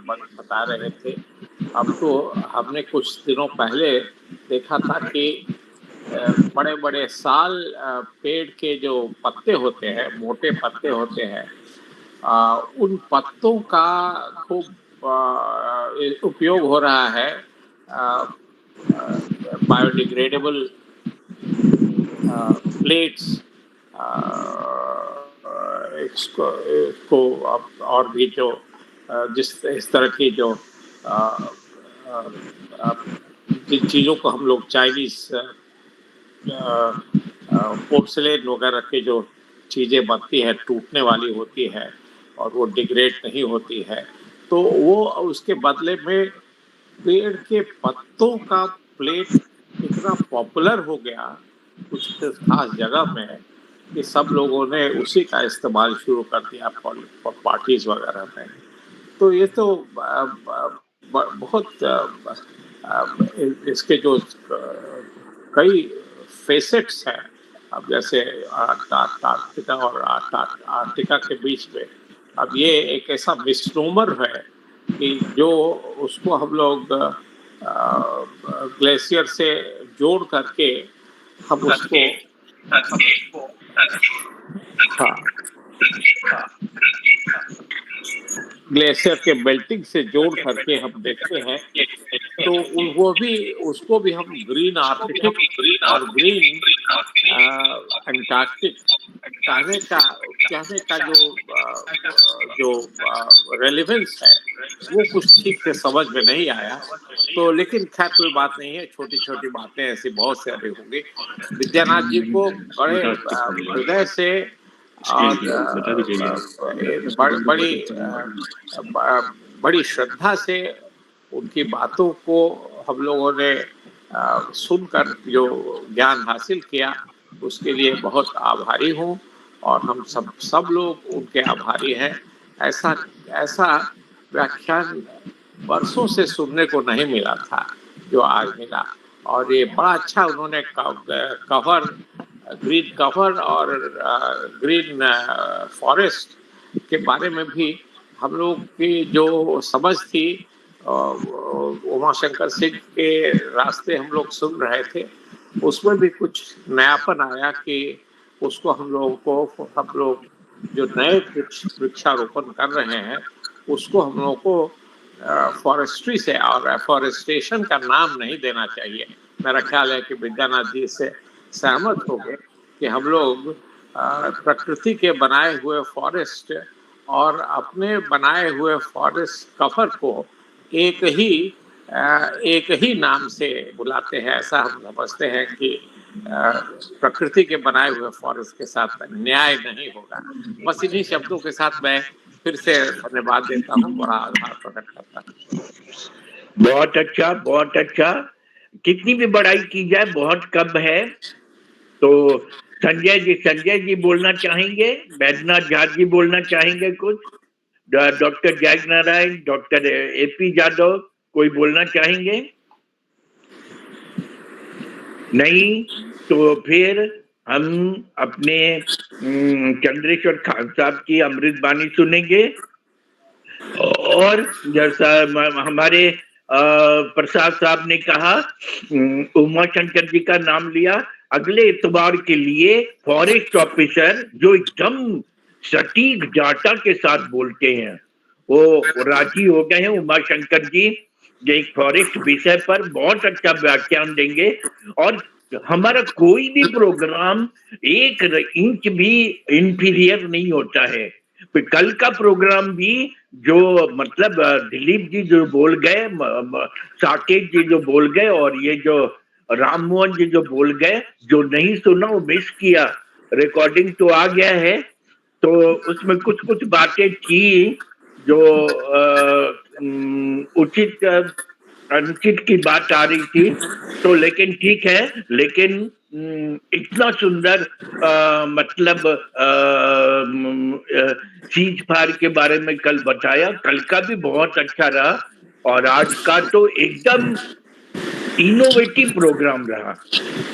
बता रहे थे। अब तो हमने कुछ दिनों पहले देखा था कि बड़े बड़े साल पेड़ के जो पत्ते होते हैं, मोटे पत्ते होते हैं, उन पत्तों का खूब उपयोग हो रहा है बायोडिग्रेडेबल प्लेट्स इसको और भी जो इस तरह की जो जिन चीज़ों को हम लोग चाइनीज पोर्सलेन वगैरह के जो चीज़ें बनती है, टूटने वाली होती है और वो डिग्रेड नहीं होती है, तो वो उसके बदले में पेड़ के पत्तों का प्लेट इतना पॉपुलर हो गया कुछ खास जगह में कि सब लोगों ने उसी का इस्तेमाल शुरू कर दिया पार्टीज वगैरह में। तो ये तो बहुत इसके जो कई फेसेट्स हैं। अब जैसे अंटार्कटिका और आर्टिका के बीच में अब ये एक ऐसा मिसनोमर है कि जो उसको हम लोग ग्लेशियर से जोड़ करके हम उसको ग्लेशियर के मेल्टिंग से जोड़ करके हम देखते हैं, तो उसको भी हम ग्रीन आर्कटिक और ग्रीन अंटार्कटिक कहने का जो रेलेवेंस है वो कुछ ठीक से समझ में नहीं आया। तो लेकिन खैर कोई बात नहीं है, छोटी छोटी बातें ऐसी बहुत सारी होंगी। विद्यानाथ जी को बड़े हृदय से और बड़ी श्रद्धा से उनकी बातों को हम लोगों ने सुनकर जो ज्ञान हासिल किया उसके लिए बहुत आभारी हूँ, और हम सब लोग उनके आभारी हैं। ऐसा व्याख्यान वर्षों से सुनने को नहीं मिला था जो आज मिला, और ये बड़ा अच्छा उन्होंने ग्रीन कवर और ग्रीन फॉरेस्ट के बारे में भी हम लोग की जो समझ थी उमाशंकर सिंह के रास्ते हम लोग सुन रहे थे, उसमें भी कुछ नयापन आया कि उसको हम लोग जो नए वृक्षारोपण कर रहे हैं उसको हम लोग को फॉरेस्ट्री से और फॉरेस्टेशन का नाम नहीं देना चाहिए। मेरा ख्याल है कि विद्यानाथ जी से सहमत हो गए कि हम लोग प्रकृति के बनाए हुए फॉरेस्ट और अपने बनाए हुए फॉरेस्ट कवर को एक ही नाम से बुलाते हैं। ऐसा हम समझते हैं कि प्रकृति के बनाए हुए फॉरेस्ट के साथ न्याय नहीं होगा। बस इन्हीं शब्दों के साथ मैं फिर से धन्यवाद देता हूँ, बड़ा आभार प्रकट करता हूँ। बहुत अच्छा, बहुत अच्छा। कितनी भी बड़ाई की जाए बहुत कम है। तो संजय जी बोलना चाहेंगे? बैद्यनाथ झा जी बोलना चाहेंगे कुछ? डॉक्टर जय नारायण, डॉक्टर AP यादव, कोई बोलना चाहेंगे? नहीं तो फिर हम अपने चंद्रेश्वर खान साहब की अमृतवाणी सुनेंगे। और जैसा हमारे प्रसाद साहब ने कहा, उमा शंकर जी का नाम लिया, अगले इतवार के लिए फॉरेस्ट ऑफिसर जो एकदम सटीक डाटा के साथ बोलते हैं वो राजी हो गए हैं। उमा शंकर जी जो एक फॉरेस्ट विषय पर बहुत अच्छा व्याख्यान देंगे और हमारा कोई भी प्रोग्राम एक इंच भी इंफीरियर नहीं होता है। तो कल का प्रोग्राम भी जो मतलब दिलीप जी जो बोल गए, साकेत जी जो बोल गए और ये जो राम मोहन जी जो बोल गए, जो नहीं सुना वो मिस किया। रिकॉर्डिंग तो आ गया है, तो उसमें कुछ कुछ बातें की जो उचित अनुचित की बात आ रही थी। तो लेकिन ठीक है, लेकिन इतना सुंदर मतलब चीज फार के बारे में कल बताया, कल का भी बहुत अच्छा रहा और आज का तो एकदम इनोवेटिव प्रोग्राम रहा।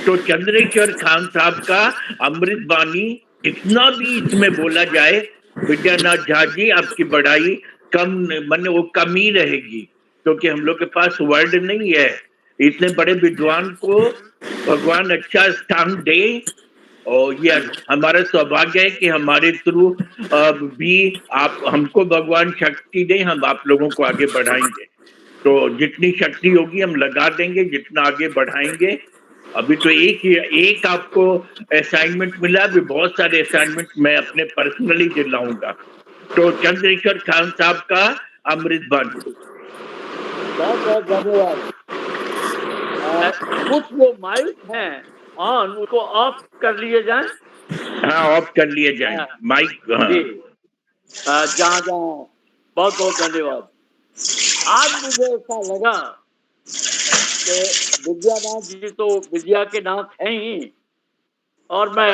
तो चंद्रेश्वर खान साहब का अमृतवाणी इतना भी इसमें बोला जाए, विद्यानाथ झा जी आपकी बढ़ाई कम माने वो कम ही रहेगी, क्योंकि हम लोग के पास वर्ड नहीं है। इतने बड़े विद्वान को भगवान अच्छा स्थान दे और ये हमारा सौभाग्य है कि हमारे थ्रू भी आप हमको भगवान शक्ति दे, हम आप लोगों को आगे बढ़ाएंगे। तो जितनी शक्ति होगी हम लगा देंगे, जितना आगे बढ़ाएंगे। अभी तो एक आपको असाइनमेंट मिला, अभी बहुत सारे असाइनमेंट मैं अपने पर्सनली दिलाऊंगा। तो चंद्रेश्वर खान साहब का अमृतवाणी। बहुत बहुत धन्यवाद। कुछ जो माइक हैं ऑन उसको ऑफ कर लिए जाए। हाँ, ऑफ कर लिए जाए माइक। जहाँ जहाँ बहुत बहुत धन्यवाद। आज मुझे ऐसा लगा कि विद्यानाथ जी तो विद्या के नाथ हैं ही, और मैं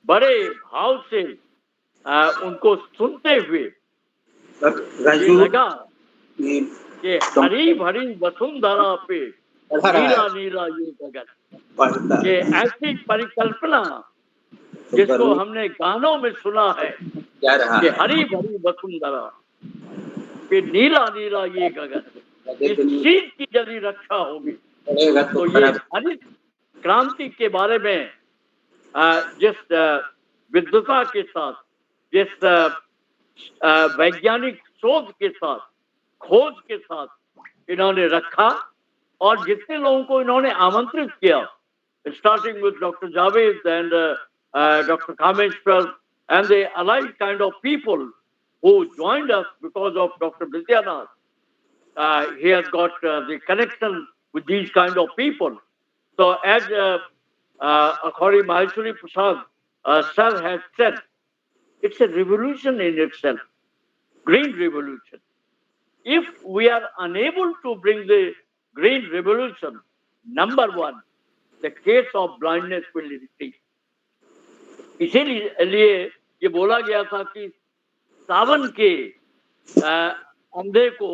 बड़े भाव से उनको सुनते हुए ये लगा कि हरी भरी वसुंधरा पे नीला नीला ये गगन, ये ऐसी परिकल्पना जिसको हमने गानों में सुना है कि हरी भरी वसुंधरा पे नीला नीला ये गगन, इस चीज की यदि रक्षा होगी तो ये हरित क्रांति के बारे में जिस विद्वता के साथ, जिस वैज्ञानिक शोध के साथ, खोज के साथ इन्होंने रखा, और जितने लोगों को इन्होंने आमंत्रित किया, starting with doctor Javed and doctor Kameshwar and the allied kind of people who joined us because of Dr. Vidyanatha. He has got the connection with these kind of people. So as Akhori Maheshwari Prasad sir has said, it's a revolution in itself, green revolution. If we are unable to bring the green revolution, number one, the case of blindness will increase. इसीलिए ये बोला गया था कि सावन के अंधे को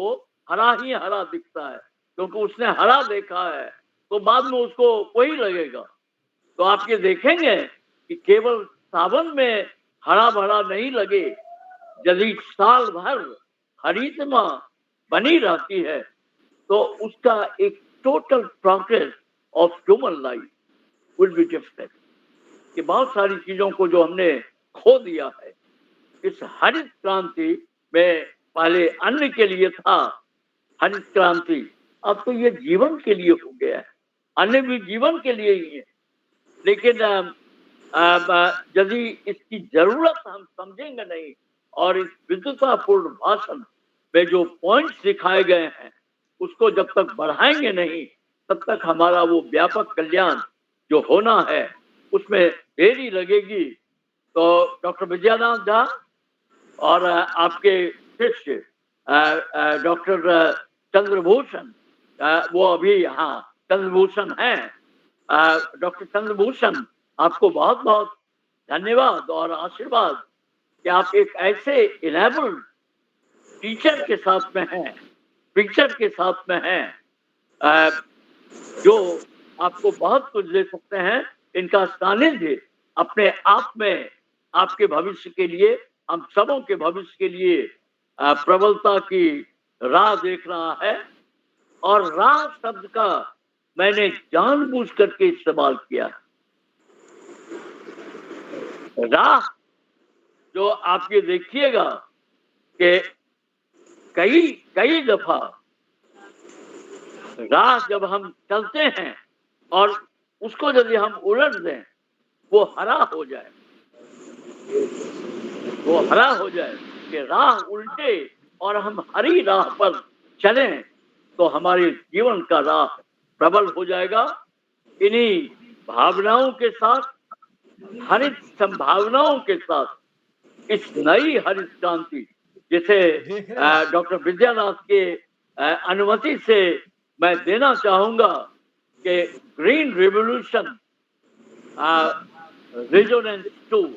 हरा ही हरा दिखता है, क्योंकि उसने हरा देखा है तो बाद में उसको वही लगेगा। तो आप ये देखेंगे कि केवल सावन में हरा भरा नहीं लगे, यदि साल भर हरितमा बनी रहती है तो उसका एक total progress of human life will be different. कि बहुत सारी चीजों को जो हमने खो दिया है इस हरित क्रांति में, पहले अन्न के लिए था हरित क्रांति, अब तो ये जीवन के लिए हो गया है। अन्न भी जीवन के लिए ही है, लेकिन यदि इसकी जरूरत हम समझेंगे नहीं और इस विद्वतापूर्ण भाषण में जो पॉइंट्स दिखाए गए हैं उसको जब तक बढ़ाएंगे नहीं तब तक हमारा वो व्यापक कल्याण जो होना है उसमें देरी लगेगी। तो डॉक्टर विजयानाथ झा और आपके शिष्य डॉक्टर चंद्रभूषण, वो अभी यहाँ चंद्रभूषण हैं, डॉक्टर चंद्रभूषण आपको बहुत बहुत धन्यवाद और आशीर्वाद कि आप एक ऐसे इनेबल्ड टीचर के साथ में हैं, पिक्चर के साथ में हैं, जो आपको बहुत कुछ दे सकते हैं। इनका सानिध्य अपने आप में आपके भविष्य के लिए, हम सबों के भविष्य के लिए प्रबलता की राह देख रहा है। और राह शब्द का मैंने जानबूझ करके इस्तेमाल किया। राह जो आप ये देखिएगा कि कई दफा राह जब हम चलते हैं और उसको यदि हम उलट दें वो हरा हो जाए, वो हरा हो जाए कि राह उल्टे और हम हरी राह पर चलें तो हमारे जीवन का राह प्रबल हो जाएगा। इन्हीं भावनाओं के साथ, हरित संभावनाओं के साथ इस नई हरित क्रांति जिसे डॉक्टर विद्यानाथ के अनुमति से मैं देना चाहूंगा कि green revolution resonance 2,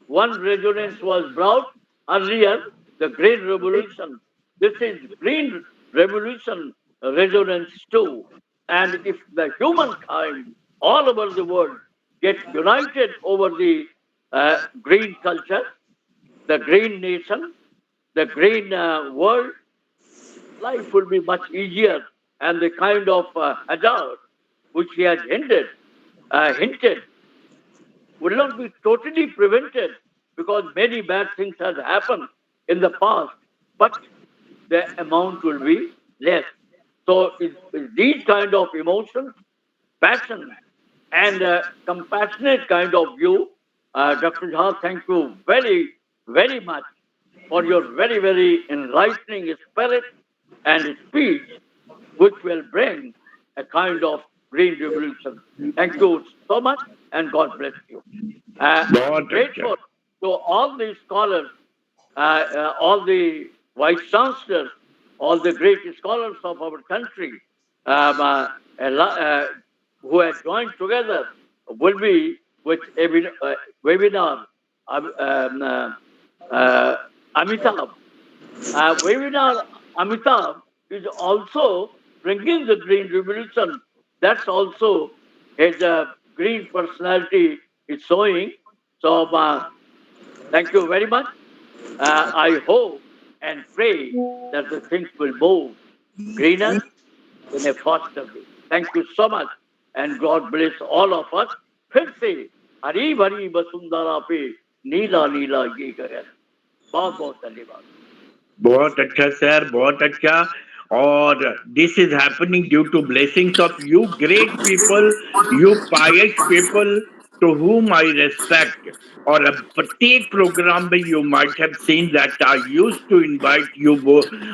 one resonance was brought earlier, the green revolution. This is green revolution resonance 2, and if the humankind all over the world get united over the green culture, the green nation, the green world, life will be much easier, and the kind of hazard which he has hinted will not be totally prevented because many bad things have happened in the past, but the amount will be less. So these kind of emotions, passion, and compassionate kind of view, Dr. Jha, thank you very, very much for your very, very enlightening spirit and speech, which will bring a kind of green revolution. Thank you so much, and God bless you. I'm grateful to all the scholars, all the vice chancellors, all the great scholars of our country who have joined together. Will be with a webinar, Amitabh. Webinar Amitabh is also bringing the green revolution. That's also his green personality is showing. So thank you very much. I hope and pray that the things will move greener in a faster way. Thank you so much, and God bless all of us. फिर से हरी भरी वसुंधरा पे नीला नीला ये गगन। बहुत बहुत धन्यवाद। बहुत अच्छा सर, बहुत अच्छा। और this is happening due to blessings of you great people, you pious people to whom I respect. और अब प्रत्येक प्रोग्राम में you might have seen that I used to invite you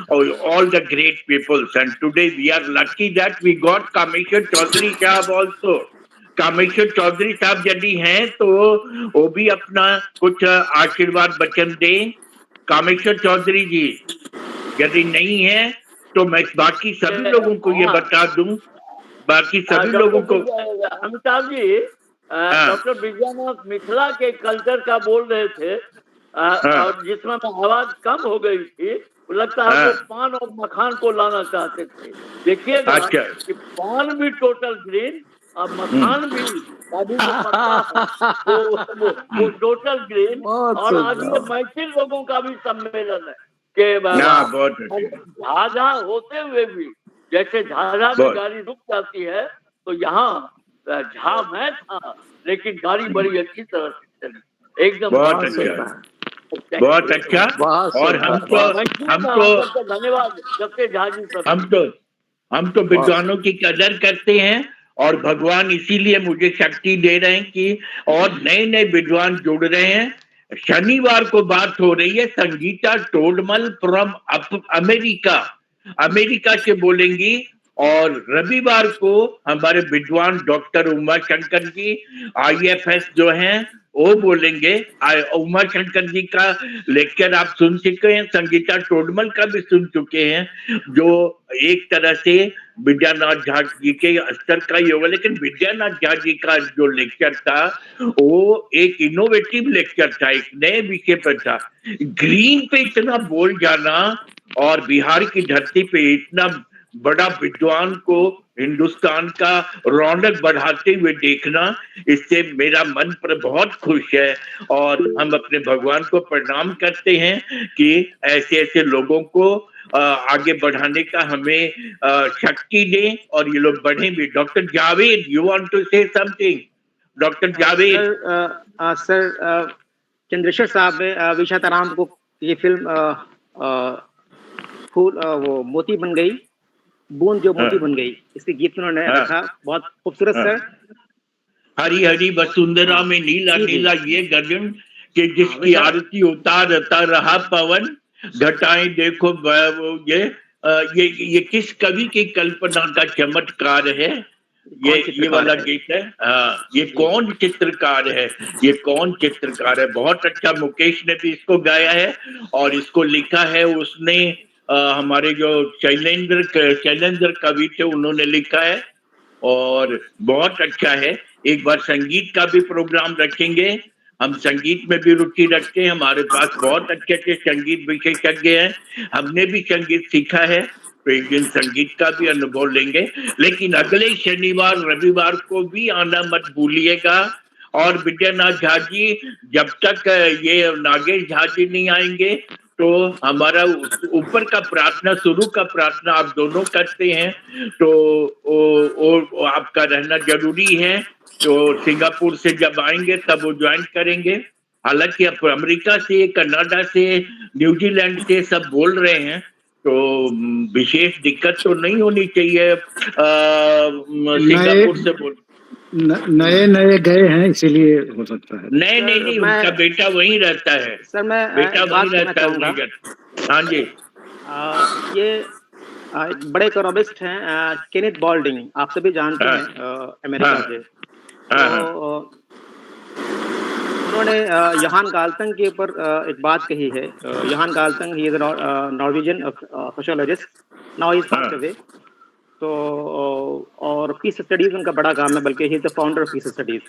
all the great peoples, and today we are lucky that we got Kameshwar Chaudhary साहब also. Kameshwar Chaudhary साहब यदि हैं तो वो भी अपना कुछ आशीर्वाद वचन दें। कामेश्वर चौधरी जी यदि नहीं है तो मैं बाकी सभी लोगों को ये बता दूं, बाकी सभी लोगों को। अमिताभ जी, डॉक्टर विजयानाथ मिथिला के कल्चर का बोल रहे थे, और जिसमें आवाज कम हो गई थी, लगता है वो पान और मखान को लाना चाहते थे। देखिएगा कि पान भी टोटल ग्रीन और मखान भी काजू का पत्ता है, वो टोटल ग्रीन। और आज ये मैथिल लोगों का भी सम्मेलन है, कि बहुत झाझा होते हुए भी, जैसे झाझा में गाड़ी रुक जाती है, तो यहाँ झा मैं था, लेकिन गाड़ी बड़ी अच्छी तरह से चली, एकदम बहुत अच्छा, बहुत अच्छा। और हम तो धन्यवाद जगते झा जी हम तो विद्वानों की कदर करते हैं, और भगवान इसीलिए मुझे शक्ति दे रहे हैं कि और नए नए विद्वान जुड़ रहे हैं। शनिवार को बात हो रही है संगीता टोडमल फ्रॉम अमेरिका से बोलेंगी, और रविवार को हमारे विद्वान डॉक्टर उमा शंकर जी IFS जो हैं वो बोलेंगे। उमा शंकर जी का लेक्चर आप सुन चुके हैं, संगीता टोडमल का भी सुन चुके हैं, जो एक तरह से विद्यानाथ झा जी के स्तर का ही होगा। लेकिन विद्यानाथ झा जी का जो लेक्चर था वो एक इनोवेटिव लेक्चर था, एक नए विषय पर था। ग्रीन पे इतना बोल जाना और बिहार की धरती पे इतना बड़ा विद्वान को हिंदुस्तान का रौनक बढ़ाते हुए देखना, इससे मेरा मन पर बहुत खुश है। और हम अपने भगवान को प्रणाम करते हैं कि ऐसे ऐसे लोगों को आगे बढ़ाने का हमें शक्ति दें और ये लोग बढ़े भी। Doctor Javed, you want to say something? Doctor Javed sir, Chandreshwar साहब ने विशाताराम को ये फिल्म फूल वो मोती बन गई, बूंद जो मोती बन गई, इसके गीत उन्होंने रखा, बहुत खूबसूरत सर। हरी हरी वसुंधरा में नीला नीला ये गगन के जिसकी आरती उतारता रहा पवन, घटाएं देखो ये किस कवि की कल्पना का चमत्कार है? ये वाला गीत है। ये कौन चित्रकार है, ये कौन चित्रकार है? बहुत अच्छा, मुकेश ने भी इसको गाया है और इसको लिखा है उसने हमारे जो शैलेंद्र कवि थे उन्होंने लिखा है, और बहुत अच्छा है। एक बार संगीत का भी प्रोग्राम रखेंगे, हम संगीत में भी रुचि रखते हैं, हमारे पास बहुत अच्छे अच्छे संगीत विशेषज्ञ हैं, हमने भी संगीत सीखा है, तो एक दिन संगीत का भी अनुभव लेंगे। लेकिन अगले शनिवार रविवार को भी आना मत भूलिएगा। और विद्यानाथ झा जी, जब तक ये नागेश झा जी नहीं आएंगे तो हमारा ऊपर का प्रार्थना, शुरू का प्रार्थना आप दोनों करते हैं, तो वो आपका रहना जरूरी है। तो सिंगापुर से जब आएंगे तब वो ज्वाइन करेंगे। हालांकि अब अमेरिका से, कनाडा से, न्यूजीलैंड से सब बोल रहे हैं, तो विशेष दिक्कत तो नहीं होनी चाहिए। सिंगापुर से बोल नए गए हैं इसीलिए हो सकता है। नहीं, उनका बेटा वहीं रहता है सर, मैं बेटा वहीं रहता है। हाँ जी, ये बड़े इकोनॉमिस्ट हैं केनेथ बॉल्डिंग, आप सभी जानते हैं, अमेरिका के। तो उन्होंने योहान गाल्टंग के ऊपर एक बात कही है। Johan Galtung, he is Norwegian sociologist, now he is passed away. तो और पीस स्टडीज उनका बड़ा काम है, बल्कि he is the founder of peace studies.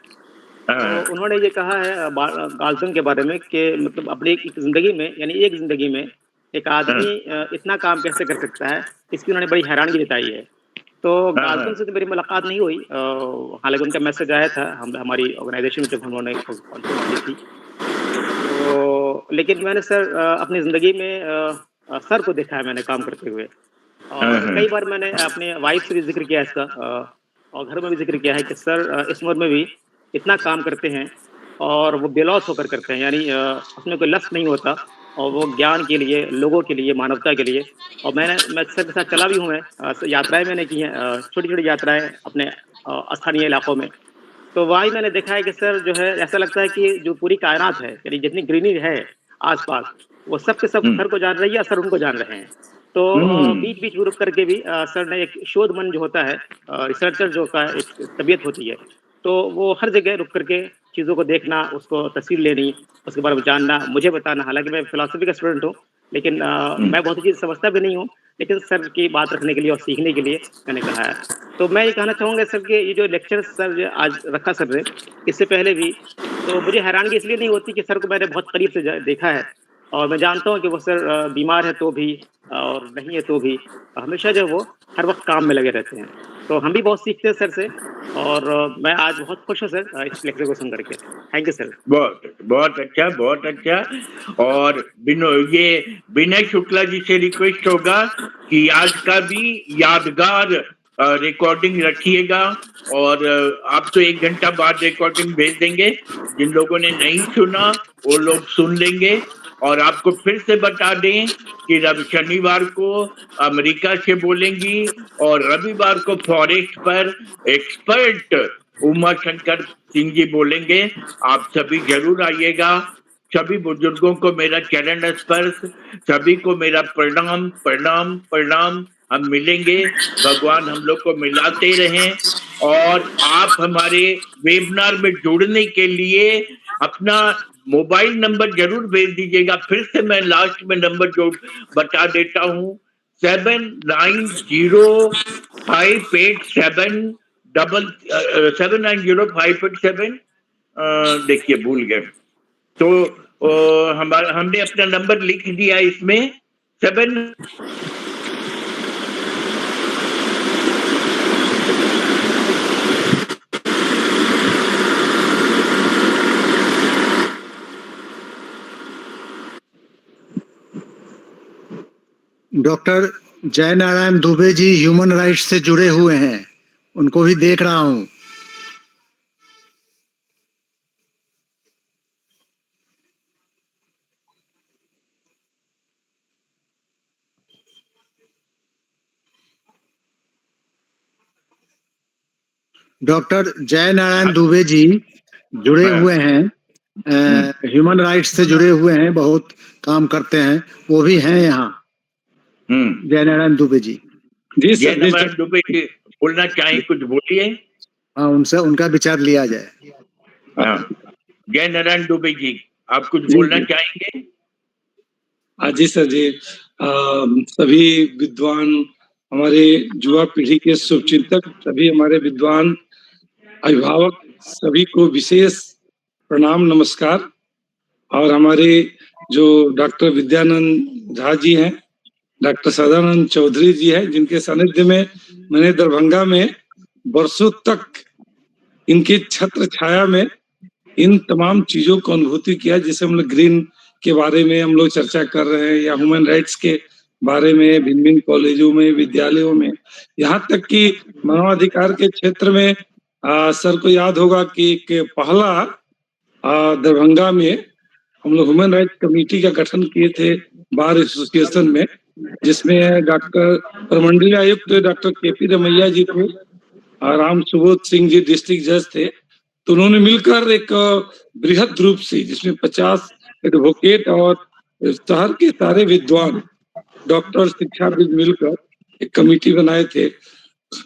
तो उन्होंने ये कहा है गाल्टंग के बारे में कि मतलब अपनी जिंदगी में, यानी एक जिंदगी में एक आदमी इतना काम कैसे कर सकता है, इसकी उन्होंने बड़ी हैरानगी जताई है। तो गाल्टंग से तो मेरी मुलाकात नहीं हुई, हालांकि उनका मैसेज आया था हमारी ऑर्गेनाइजेशन में जब उन्होंने की थी। तो लेकिन मैंने सर अपनी ज़िंदगी में सर को देखा है मैंने काम करते हुए, और कई बार मैंने अपने वाइफ से भी जिक्र किया इसका, और घर में भी जिक्र किया है कि सर इस उम्र में भी इतना काम करते हैं और वो बेलौस होकर करते हैं, यानी उसमें कोई लक्ष्य नहीं होता, और वो ज्ञान के लिए, लोगों के लिए, मानवता के लिए। और मैं सर के साथ चला भी हूँ, मैं यात्राएं मैंने की हैं, छोटी छोटी यात्राएं अपने स्थानीय इलाकों में। तो वहीं मैंने देखा है कि सर जो है, ऐसा लगता है कि जो पूरी कायनात है, यानी जितनी ग्रीनरी है आसपास, वो सब के सब सर को जान रही है, सर उनको जान रहे हैं। तो बीच बीच में रुक करके भी सर ने एक शोध मन जो होता है, रिसर्चर जो का एक तबीयत होती है, तो वो हर जगह रुक करके चीज़ों को देखना, उसको तस्वीर लेनी, उसके बारे में जानना, मुझे बताना। हालांकि मैं फिलॉसफी का स्टूडेंट हूँ, लेकिन मैं बहुत चीज़ समझता भी नहीं हूँ, लेकिन सर की बात रखने के लिए और सीखने के लिए मैंने कहा है। तो मैं ये कहना चाहूँगा सर कि ये जो लेक्चर सर आज रखा सर ने, इससे पहले भी, तो मुझे हैरानगी इसलिए नहीं होती कि सर को मैंने बहुत करीब से देखा है, और मैं जानता हूँ कि वो सर बीमार है तो भी और नहीं है तो भी हमेशा जो वो हर वक्त काम में लगे रहते हैं। तो हम भी बहुत सीखते हैं सर से और मैं आज बहुत खुश हूँ सर इस लेक्चर को सुन करके। Thank you sir. बहुत बहुत अच्छा, बहुत अच्छा। और ये विनय शुक्ला जी से रिक्वेस्ट होगा कि आज का भी यादगार रिकॉर्डिंग रखिएगा और आप तो 1 घंटा बाद रिकॉर्डिंग भेज देंगे, जिन लोगों ने नहीं सुना वो लोग सुन लेंगे। और आपको फिर से बता दें कि शनिवार को अमेरिका से बोलेंगी और रविवार को फॉरेस्ट पर एक्सपर्ट उमा शंकर सिंह जी बोलेंगे। आप सभी जरूर आइएगा। सभी बुजुर्गों को मेरा चरण स्पर्श, सभी को मेरा प्रणाम प्रणाम प्रणाम। हम मिलेंगे, भगवान हम लोग को मिलाते रहें। और आप हमारे वेबिनार में जुड़ने के लिए अपना मोबाइल नंबर जरूर भेज दीजिएगा। फिर से मैं लास्ट में नंबर जो बता देता हूँ 7905887 देखिए भूल गए तो हमने अपना नंबर लिख दिया इसमें 7 डॉक्टर जय नारायण दुबे जी ह्यूमन राइट्स से जुड़े हुए हैं, उनको भी देख रहा हूं। डॉक्टर जय नारायण दुबे जी जुड़े हुए हैं, ह्यूमन राइट्स से जुड़े हुए हैं, बहुत काम करते हैं, वो भी हैं यहाँ। जय नारायण दुबे जी। जी जय नारायण दुबे जी बोलना चाहें, कुछ बोलिए। हाँ, उनसे उनका विचार लिया जाए। जय नारायण दुबे जी, आप कुछ बोलना चाहेंगे? जी सर जी, सभी विद्वान, हमारे युवा पीढ़ी के शुभचिंतक, सभी हमारे विद्वान अभिभावक, सभी को विशेष प्रणाम नमस्कार। और हमारे जो डॉक्टर विद्यानंद झा जी हैं, डॉक्टर सदानंद चौधरी जी हैं, जिनके सानिध्य में मैंने दरभंगा में वर्षों तक इनके छत्र छाया में इन तमाम चीजों को अनुभूति किया, जिसे हम लोग ग्रीन के बारे में हम लोग चर्चा कर रहे हैं या ह्यूमन राइट्स के बारे में भिन्न भिन्न कॉलेजों में, विद्यालयों में, यहाँ तक कि मानवाधिकार के क्षेत्र में सर को याद होगा कि एक पहला दरभंगा में हम लोग ह्यूमन राइट्स कमेटी का गठन किए थे बार एसोसिएशन में, जिसमें डॉक्टर प्रमंडलीय आयुक्त डॉक्टर केपी रमैया जी थे, राम सुबोध सिंह जी डिस्ट्रिक्ट जज थे। तो उन्होंने मिलकर एक बृहद रूप से, जिसमें 50 एडवोकेट और शहर के सारे विद्वान, डॉक्टर, शिक्षाविद मिलकर एक कमेटी बनाए थे,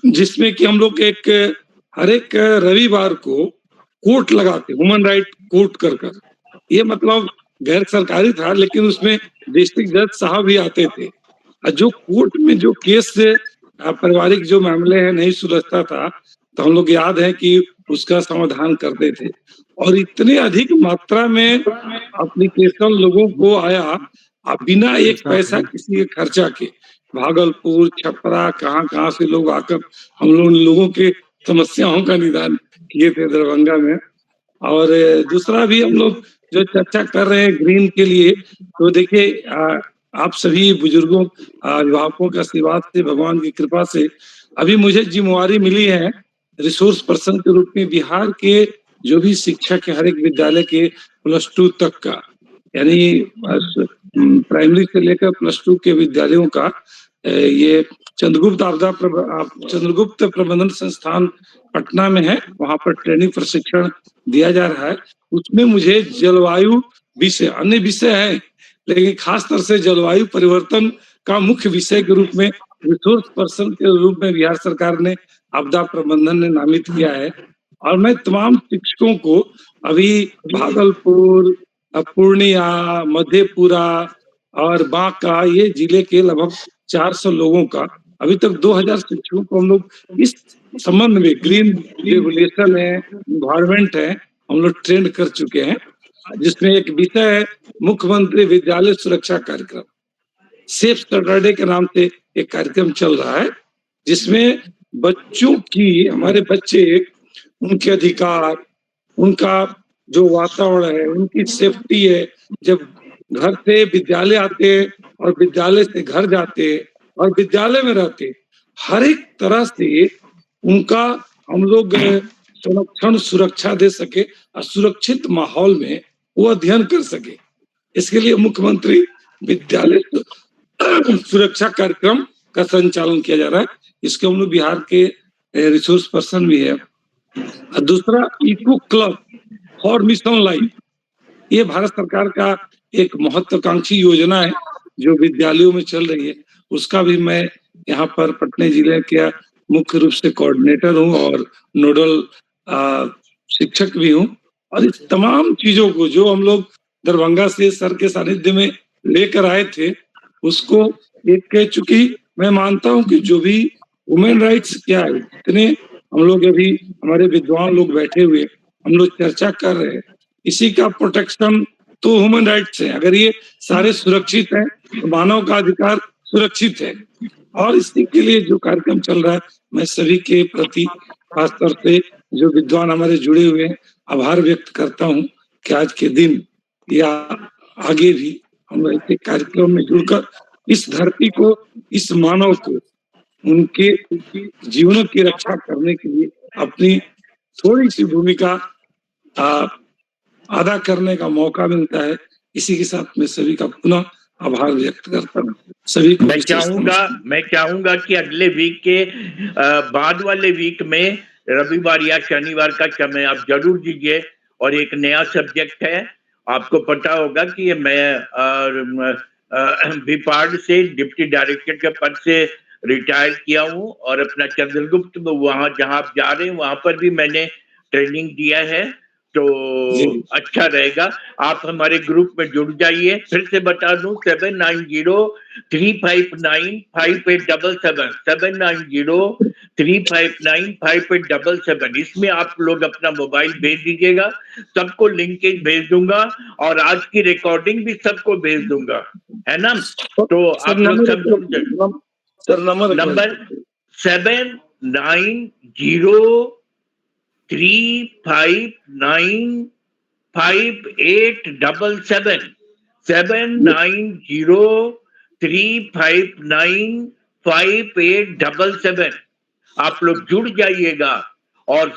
जिसमें कि हम लोग एक हर एक रविवार को कोर्ट लगाते, ह्यूमन राइट कोर्ट कर ये मतलब गैर सरकारी था, लेकिन उसमें डिस्ट्रिक्ट जज साहब भी आते थे। जो कोर्ट में जो केस पारिवारिक जो मामले हैं नहीं सुलझता था, तो हम लोग याद है कि उसका समाधान करते थे। और इतने अधिक मात्रा में एप्लीकेशन लोगों को आया, बिना एक पैसा किसी के खर्चा के, भागलपुर, छपरा, कहाँ से लोग आकर हम लोगों के समस्याओं का निदान किए थे दरभंगा में। और दूसरा भी हम लोग जो चर्चा कर रहे हैं ग्रीन के लिए, तो देखिए आप सभी बुजुर्गों, अभिभावकों के आशीर्वाद से, भगवान की कृपा से अभी मुझे जिम्मेवारी मिली है रिसोर्स पर्सन के रूप में बिहार के जो भी शिक्षक है हर एक विद्यालय के +2 तक का, यानी प्राइमरी से लेकर +2 के विद्यालयों का ये चंद्रगुप्त प्रबंधन संस्थान पटना में है, वहां पर ट्रेनिंग प्रशिक्षण दिया जा रहा है। उसमें मुझे जलवायु विषय, अन्य विषय है, लेकिन खासतौर से जलवायु परिवर्तन का मुख्य विषय के रूप में रिसोर्स पर्सन के रूप में बिहार सरकार ने आपदा प्रबंधन ने नामित किया है। और मैं तमाम शिक्षकों को अभी भागलपुर, पूर्णिया, मधेपुरा और बांका, ये जिले के लगभग 400 लोगों का, अभी तक 2000 शिक्षकों को हम लोग इस संबंध में ग्रीन रेगुलेशन है, इन्वायरमेंट है, हम लोग ट्रेंड कर चुके हैं। जिसमें एक विषय है मुख्यमंत्री विद्यालय सुरक्षा कार्यक्रम। सेफ सैटरडे के नाम से एक कार्यक्रम चल रहा है, जिसमें बच्चों की, हमारे बच्चे, उनके अधिकार, उनका जो वातावरण है, उनकी सेफ्टी है, जब घर से विद्यालय आते हैं और विद्यालय से घर जाते हैं और विद्यालय में रहते हैं, हर एक तरह से उनका हम लोग संरक्षण सुरक्षा दे सके और सुरक्षित माहौल में वो अध्ययन कर सके। इसके लिए मुख्यमंत्री विद्यालय सुरक्षा कार्यक्रम का संचालन किया जा रहा है। इसके हम लोग बिहार के रिसोर्स पर्सन भी है। और दूसरा eco club for mission life, ये भारत सरकार का एक महत्वाकांक्षी योजना है जो विद्यालयों में चल रही है। उसका भी मैं यहाँ पर पटना जिले के मुख्य रूप से कोऑर्डिनेटर हूँ और नोडल शिक्षक भी हूँ। और इस तमाम चीजों को जो हम लोग दरभंगा से सर के सानिध्य में लेकर आए थे, उसको एक कह चुकी मैं मानता हूँ कि जो भी वुमेन राइट्स क्या है, इतने हम लोग अभी हमारे विद्वान लोग बैठे हुए हम लोग चर्चा कर रहे हैं, इसी का प्रोटेक्शन तो ह्यूमन राइट्स है। अगर ये सारे सुरक्षित हैं तो मानव का अधिकार सुरक्षित है। और इसी के लिए जो कार्यक्रम चल रहा है, मैं सभी के प्रति खासतौर से जो विद्वान हमारे जुड़े हुए हैं आभार व्यक्त करता हूँ कि आज के दिन या आगे भी हम ऐसे कार्यक्रम में जुड़कर इस धरती को, इस मानव को, उनके जीवनों की रक्षा करने के लिए अपनी थोड़ी सी भूमिका अदा करने का मौका मिलता है। इसी के साथ मैं सभी का पुनः आभार व्यक्त करता हूँ। सभी को मैं चाहूंगा कि अगले वीक के बाद वाले वीक में रविवार या शनिवार का समय आप जरूर दीजिए। और एक नया सब्जेक्ट है, आपको पता होगा कि मैं विपार्ड से डिप्टी डायरेक्टर के पद से रिटायर किया हूँ और अपना चंद्रगुप्त में वहां जहां आप जा रहे हैं वहां पर भी मैंने ट्रेनिंग दिया है। तो अच्छा रहेगा आप हमारे ग्रुप में जुड़ जाइए। फिर से बता दूं 790-359-5877 790-359-5877 इसमें आप लोग अपना मोबाइल भेज दीजिएगा, सबको लिंकेज भेज दूंगा और आज की रिकॉर्डिंग भी सबको भेज दूंगा, है ना। तो आप लोग सब जुड़ जाइए। नंबर 790-359-5877 790-359-5877 आप लोग जुड़ जाइएगा। और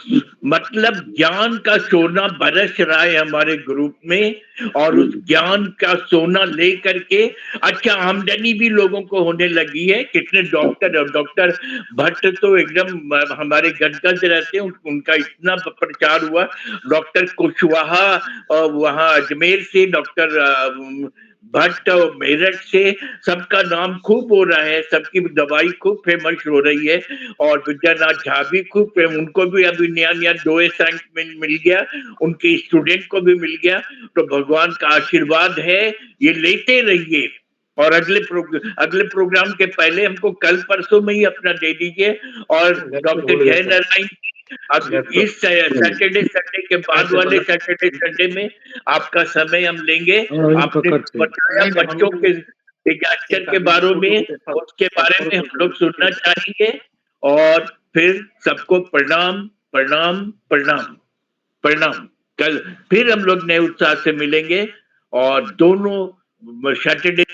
मतलब ज्ञान का सोना बरस रहा है हमारे ग्रुप में और उस ज्ञान का सोना लेकर के अच्छा आमदनी भी लोगों को होने लगी है। कितने डॉक्टर भट्ट तो एकदम हमारे गदगद रहते हैं, उनका इतना प्रचार हुआ। डॉक्टर कुशवाहा वहां अजमेर से, डॉक्टर भट्ट मेरठ से, सबका नाम खूब हो रहा है, सबकी दवाई खूब फेमस हो रही है। और विद्यानाथ झा भी खूब, उनको भी अभी नया 2 असाइनमेंट मिल गया, उनके स्टूडेंट को भी मिल गया। तो भगवान का आशीर्वाद है, ये लेते रहिए। और अगले प्रोग्राम के पहले हमको कल परसों में ही अपना दे दीजिए। और डॉक्टर जय नारायण अब इस सैटरडे संडे के बाद वाले सैटरडे संडे में आपका समय हम लेंगे। आपने बताया बच्चों के अक्षर के बारे में, उसके बारे में हम लोग सुनना चाहेंगे। और फिर सबको प्रणाम प्रणाम प्रणाम प्रणाम। कल फिर हम लोग नए उत्साह से मिलेंगे और दोनों सैटरडे